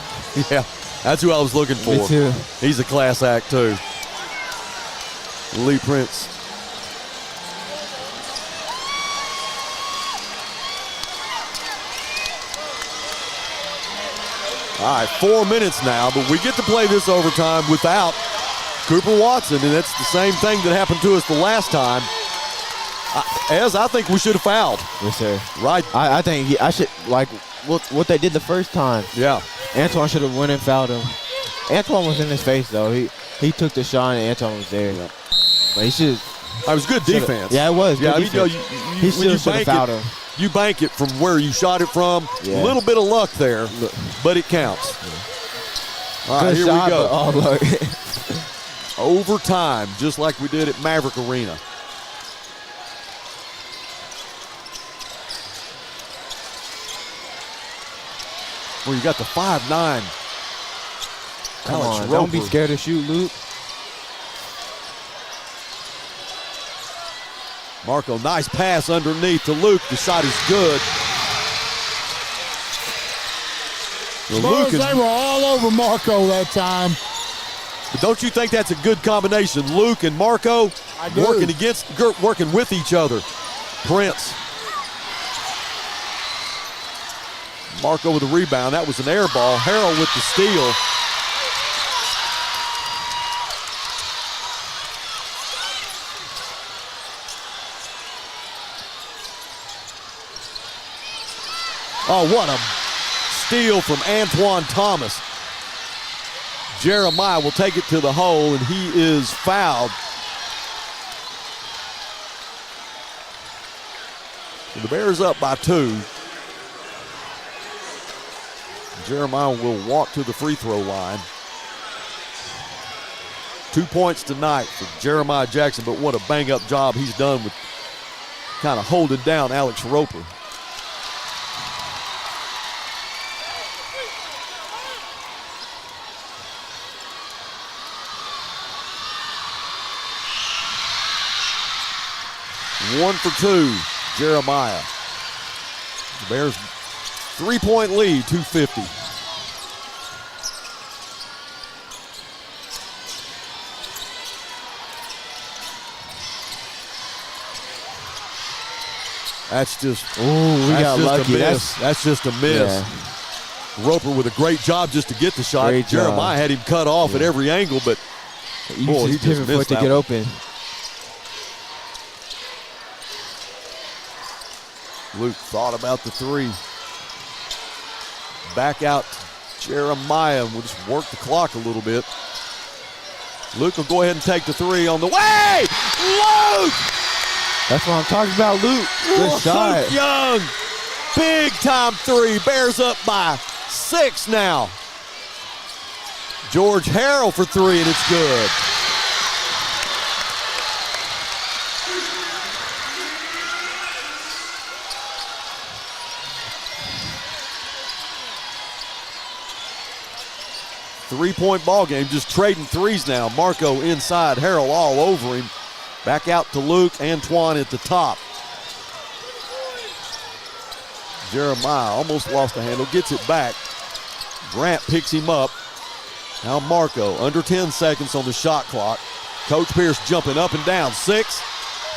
Yeah, that's who I was looking for. Me too. He's a class act too. Lee Prince. All right, 4 minutes now, but we get to play this overtime without Cooper Watson, and that's the same thing that happened to us the last time. I think we should have fouled. Yes, sir. Right. I think I should, like what they did the first time. Yeah. Antoine should have went and fouled him. Antoine was in his face, though. He took the shot, and Antoine was there. Yeah. But he should. It was good defense. Yeah, it was. Yeah, good he still should have fouled him. You bank it from where you shot it from. A little bit of luck there, but it counts. Yeah. All right, here we go. All luck. Overtime, just like we did at Maverick Arena. Well, you got the 5'9". Come Alex on, Roper. don't be scared to shoot, Luke. Marco, nice pass underneath to Luke. The shot is good. Spurs, they were all over Marco that time. But don't you think that's a good combination? Luke and Marco, I do. Working with each other. Prince. Marco with the rebound. That was an air ball. Harrell with the steal. Oh, what a steal from Antoine Thomas. Jeremiah will take it to the hole, and he is fouled. So the Bears up by 2. Jeremiah will walk to the free throw line. 2 points tonight for Jeremiah Jackson, but what a bang-up job he's done with kind of holding down Alex Roper. One for 2, Jeremiah. The Bears 3-point lead, 2:50. That's just, we got lucky. That's just a miss. Yeah. Roper with a great job just to get the shot. Great Jeremiah job. had him cut off at every angle, but boy, he just missed to that get one. open. Luke thought about the 3. Back out to Jeremiah. We'll just work the clock a little bit. Luke will go ahead and take the 3 on the way. Luke! That's what I'm talking about, Luke. Good shot. Luke Young. Big time 3. Bears up by 6 now. George Harrell for 3, and it's good. Three-point ball game, just trading threes now. Marco inside, Harrell all over him. Back out to Luke, Antoine at the top. Jeremiah almost lost the handle, gets it back. Grant picks him up. Now Marco, under 10 seconds on the shot clock. Coach Pierce jumping up and down. 6,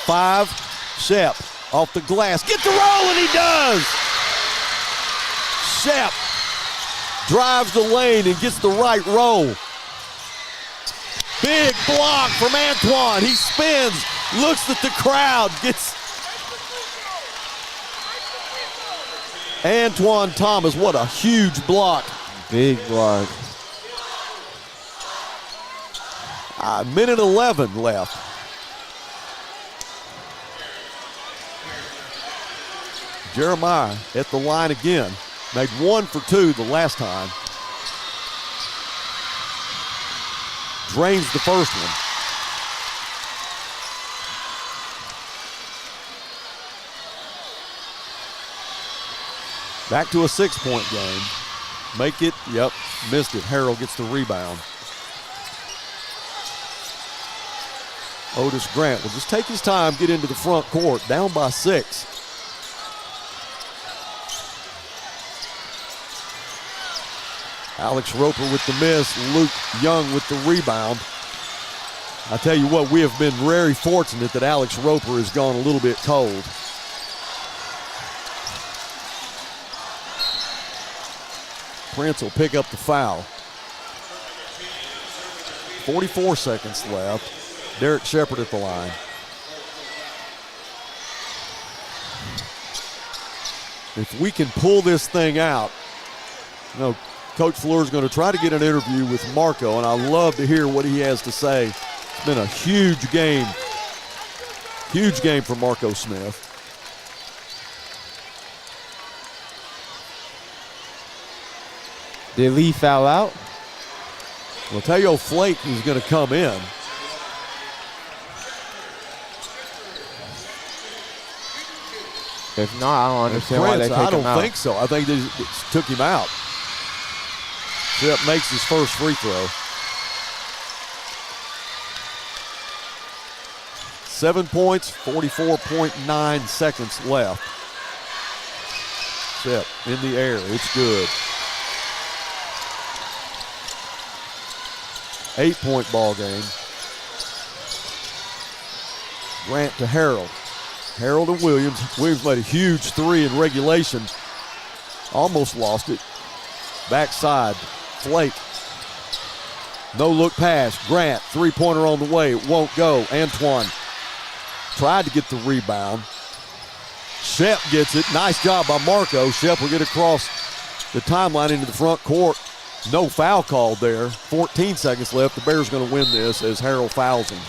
5, Shep off the glass. Get the roll, and he does! Shep drives the lane and gets the right roll. Big block from Antoine. He spins, looks at the crowd, gets Antoine Thomas. What a huge block. Big block. Minute 11 left. Jeremiah at the line again. Made 1 for 2 the last time. Drains the first one. Back to a 6-point game. Make it, yep, missed it. Harrell gets the rebound. Otis Grant will just take his time, get into the front court, down by 6. Alex Roper with the miss, Luke Young with the rebound. I tell you what, we have been very fortunate that Alex Roper has gone a little bit cold. Prince will pick up the foul. 44 seconds left. Derek Shepard at the line. If we can pull this thing out, you know, Coach Fleur is going to try to get an interview with Marco, and I love to hear what he has to say. It's been a huge game for Marco Smith. Did Lee foul out? Well, Tayo Flake is going to come in. If not, I don't understand why they take him out. I don't think so. I think they just took him out. Shep makes his first free throw. 7 points, 44.9 seconds left. Shep in the air. It's good. 8-point ball game. Grant to Harold. Harold and Williams. Williams made a huge three in regulation. Almost lost it. Backside, Flake. No look pass. Grant, three-pointer on the way. It won't go. Antoine tried to get the rebound. Shep gets it. Nice job by Marco. Shep will get across the timeline into the front court. No foul called there. 14 seconds left. The Bears going to win this as Harold fouls him.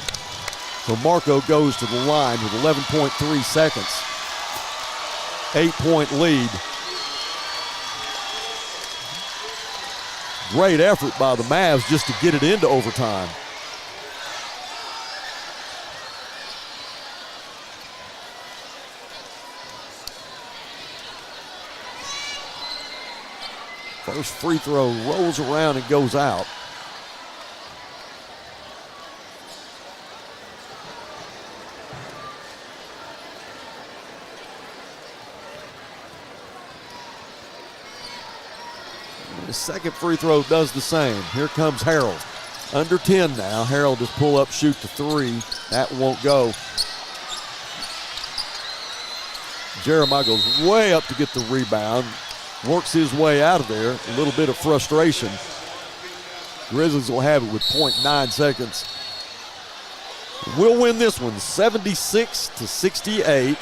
So Marco goes to the line with 11.3 seconds. 8-point lead. Great effort by the Mavs just to get it into overtime. First free throw rolls around and goes out. The second free throw does the same. Here comes Harold. Under 10 now. Harold just pull up, shoot the three. That won't go. Jeremiah goes way up to get the rebound. Works his way out of there. A little bit of frustration. Grizzlies will have it with 0.9 seconds. We'll win this one 76-68.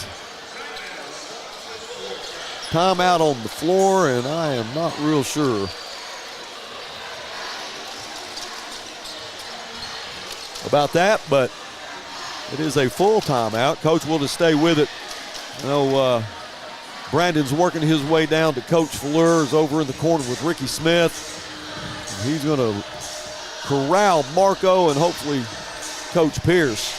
Timeout on the floor, and I am not real sure about that, but it is a full timeout. Coach will just stay with it. You know, Brandon's working his way down to Coach Fleur, is over in the corner with Ricky Smith. He's going to corral Marco and hopefully Coach Pierce.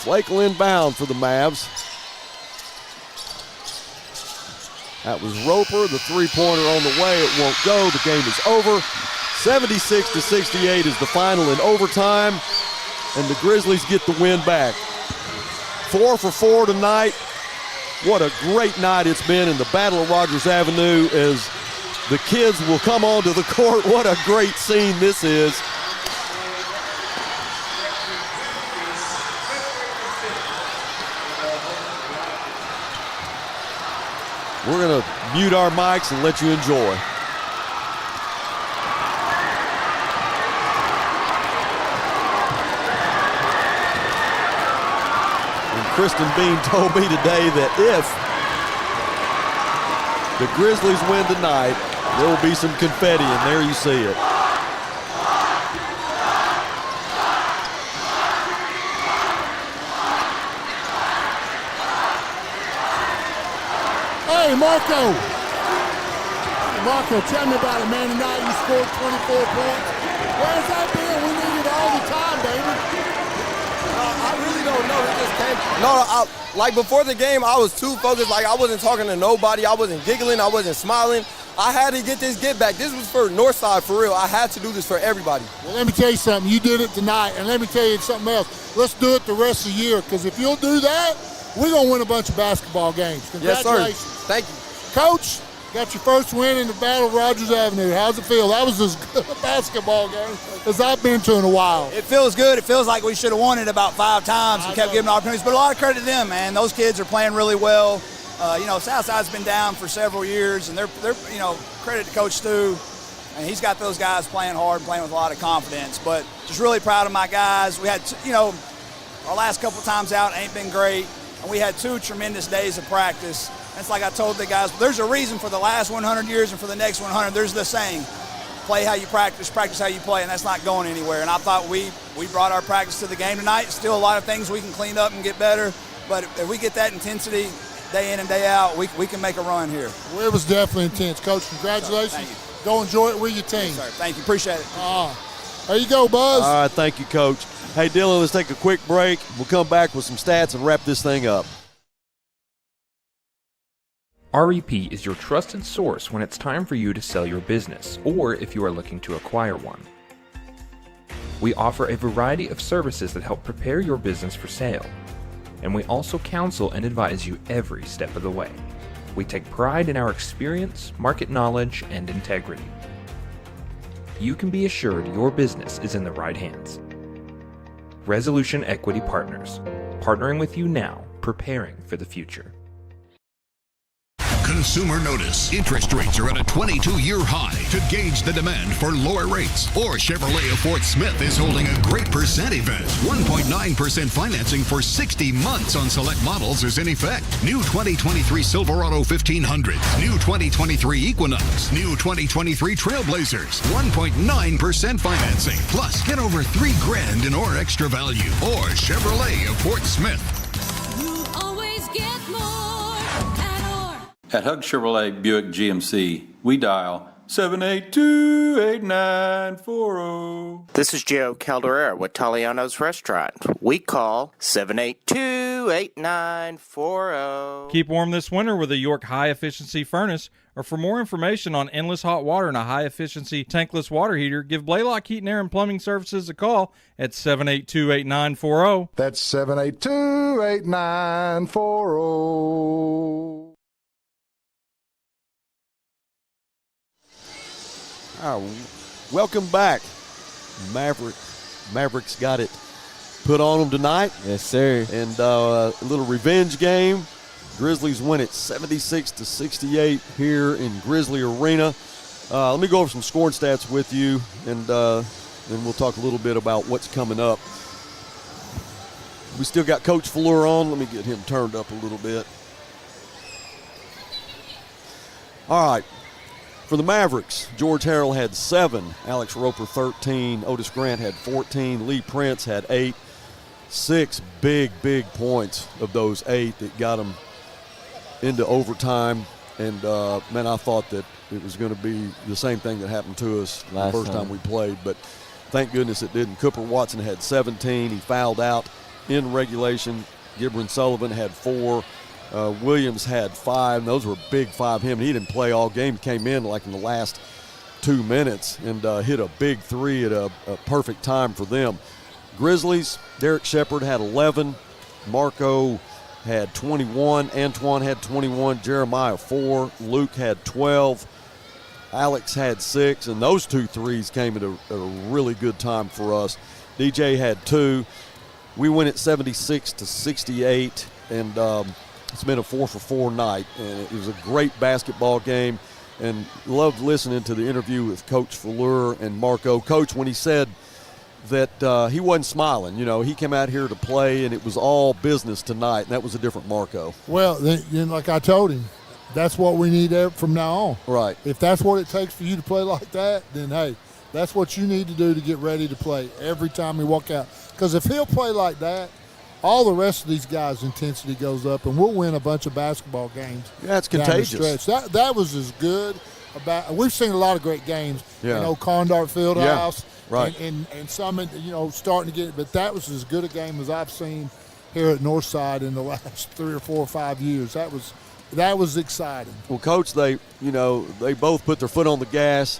Flake will inbound for the Mavs. That was Roper, the three-pointer on the way. It won't go. The game is over. 76-68 is the final in overtime, and the Grizzlies get the win back. 4 for 4 tonight. What a great night it's been in the Battle of Rogers Avenue as the kids will come onto the court. What a great scene this is. We're going to mute our mics and let you enjoy. And Kristen Bean told me today that if the Grizzlies win tonight, there will be some confetti, and there you see it. Hey, Marco, tell me about it, man. Tonight you scored 24 points. Where's that been? We need it all the time, baby. I really don't know. It just came. No, like before the game, I was too focused. Like I wasn't talking to nobody. I wasn't giggling. I wasn't smiling. I had to get this get back. This was for Northside, for real. I had to do this for everybody. Well, let me tell you something. You did it tonight, and let me tell you something else. Let's do it the rest of the year, because if you'll do that, we're going to win a bunch of basketball games. Congratulations. Yes, sir. Thank you. Coach, got your first win in the Battle of Rogers Avenue. How's it feel? That was as good a basketball game as I've been to in a while. It feels good. It feels like we should have won it about 5 times and kept giving opportunities. But a lot of credit to them, man. Those kids are playing really well. Southside's been down for several years, and they're credit to Coach Stu. And he's got those guys playing hard, playing with a lot of confidence. But just really proud of my guys. We had, our last couple times out ain't been great. And we had 2 tremendous days of practice. And it's like I told the guys, there's a reason for the last 100 years and for the next 100. There's the saying, play how you practice how you play, and that's not going anywhere. And I thought we brought our practice to the game tonight. Still a lot of things we can clean up and get better. But if we get that intensity day in and day out, we can make a run here. Well, it was definitely intense. Coach, congratulations. Thank you. Go enjoy it with your team. Yes, sir. Thank you. Appreciate it. There you go, Buzz. All right, thank you, Coach. Hey, Dylan, let's take a quick break. We'll come back with some stats and wrap this thing up. REP is your trusted source when it's time for you to sell your business, or if you are looking to acquire one. We offer a variety of services that help prepare your business for sale, and we also counsel and advise you every step of the way. We take pride in our experience, market knowledge, and integrity. You can be assured your business is in the right hands. Resolution Equity Partners, partnering with you now, preparing for the future. Consumer notice. Interest rates are at a 22-year high. To gauge the demand for lower rates, or Chevrolet of Fort Smith is holding a great percent event. 1.9% financing for 60 months on select models is in effect. New 2023 Silverado 1500, new 2023 Equinox, new 2023 Trailblazers. 1.9% financing. Plus, get over $3,000 in or extra value. Or Chevrolet of Fort Smith. You always get more. At Hug Chevrolet Buick GMC, we dial 782-8940. This is Joe Calderera with Taliano's Restaurant. We call 782-8940. Keep warm this winter with a York high-efficiency furnace, or for more information on endless hot water and a high-efficiency tankless water heater, give Blaylock Heating, Air, and Plumbing Services a call at 782-8940. That's 782-8940. Welcome back. Mavericks got it put on them tonight. Yes, sir. And a little revenge game. Grizzlies win it 76-68 here in Grizzly Arena. Let me go over some scoring stats with you, and then we'll talk a little bit about what's coming up. We still got Coach Fleur on. Let me get him turned up a little bit. All right. For the Mavericks, George Harrell had 7, Alex Roper 13, Otis Grant had 14, Lee Prince had 8. 6 big points of those 8 that got them into overtime. And, man, I thought that it was going to be the same thing that happened to us the first time we played. But thank goodness it didn't. Cooper Watson had 17. He fouled out in regulation. Gibran Sullivan had 4. Williams had 5, and those were big 5 him. He didn't play all game. He came in like in the last 2 minutes and hit a big 3 at a perfect time for them. Grizzlies, Derek Shepard had 11. Marco had 21. Antoine had 21. Jeremiah 4. Luke had 12. Alex had 6, and those 2 threes came at a really good time for us. DJ had 2. We win it 76-68, and it's been a 4-for-4 night, and it was a great basketball game, and loved listening to the interview with Coach Fleur and Marco. Coach, when he said that he wasn't smiling, he came out here to play, and it was all business tonight, and that was a different Marco. Well, then, like I told him, that's what we need from now on. Right. If that's what it takes for you to play like that, then, hey, that's what you need to do to get ready to play every time you walk out. Because if he'll play like that, all the rest of these guys' intensity goes up, and we'll win a bunch of basketball games. Yeah, it's contagious. That was as good. We've seen a lot of great games. Yeah. Condart Fieldhouse. Yeah. Right. And some, starting to get – but that was as good a game as I've seen here at Northside in the last 3 or 4 or 5 years. That was exciting. Well, Coach, they both put their foot on the gas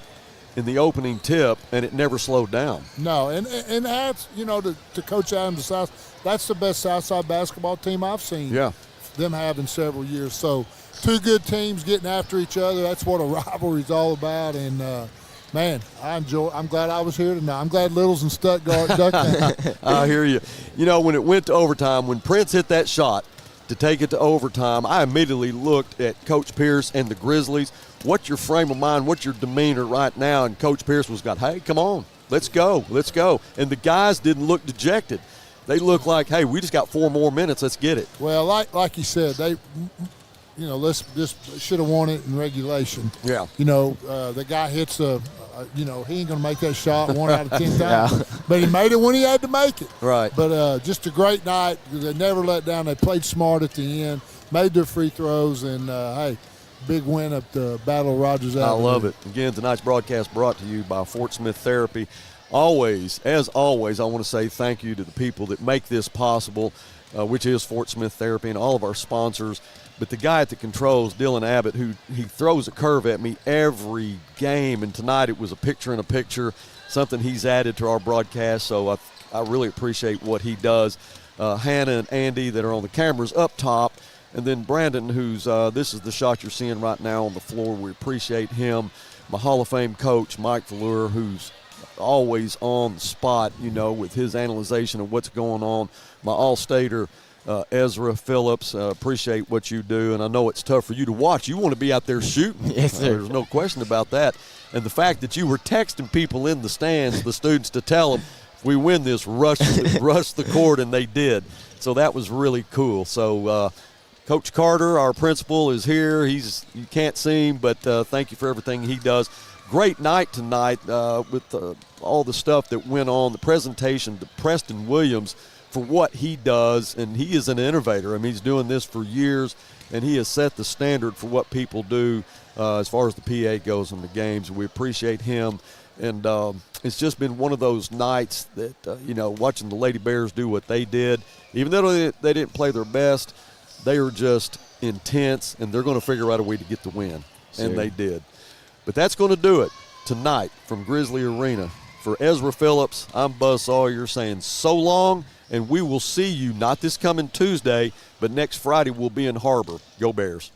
in the opening tip, and it never slowed down. No, and that's, to Coach Adams, South, that's the best Southside basketball team I've seen them have in several years. So 2 good teams getting after each other, that's what a rivalry's all about. And, man, I'm glad I was here tonight. I'm glad Littles and Stuttgart ducked that. I hear you. When it went to overtime, when Prince hit that shot to take it to overtime, I immediately looked at Coach Pierce and the Grizzlies. What's your frame of mind? What's your demeanor right now? And Coach Pierce was got, hey, come on, let's go. And the guys didn't look dejected. They looked like, hey, we just got 4 more minutes. Let's get it. Well, like you said, they, let's just should have won it in regulation. Yeah. The guy hits he ain't going to make that shot 1 out of 10 times. But he made it when he had to make it. Right. But just a great night. They never let down. They played smart at the end, made their free throws, and, hey, big win at the Battle of Rogers Avenue. I love it. Again, tonight's broadcast brought to you by Fort Smith Therapy. As always, I want to say thank you to the people that make this possible, which is Fort Smith Therapy and all of our sponsors. But the guy at the controls, Dylan Abbott, he throws a curve at me every game, and tonight it was a picture-in-a-picture, something he's added to our broadcast, so I really appreciate what he does. Hannah and Andy that are on the cameras up top, and then Brandon, who's this is the shot you're seeing right now on the floor. We appreciate him. My Hall of Fame coach, Mike Valeur, who's always on the spot, with his analyzation of what's going on. My All-Stater, Ezra Phillips, appreciate what you do, and I know it's tough for you to watch. You want to be out there shooting. Yes, sir. There's no question about that. And the fact that you were texting people in the stands, the students, to tell them, if we win this, rush the court, and they did. So that was really cool. So Coach Carter, our principal, is here. You can't see him, but thank you for everything he does. Great night tonight with all the stuff that went on, the presentation to Preston Williams for what he does, and he is an innovator. I mean, he's doing this for years, and he has set the standard for what people do as far as the PA goes in the games. We appreciate him, and it's just been one of those nights that, watching the Lady Bears do what they did, even though they didn't play their best, they are just intense, and they're going to figure out a way to get the win, and they did. But that's going to do it tonight from Grizzly Arena. For Ezra Phillips, I'm Buzz Sawyer saying so long, and we will see you not this coming Tuesday, but next Friday we'll be in Har-ber. Go Bears.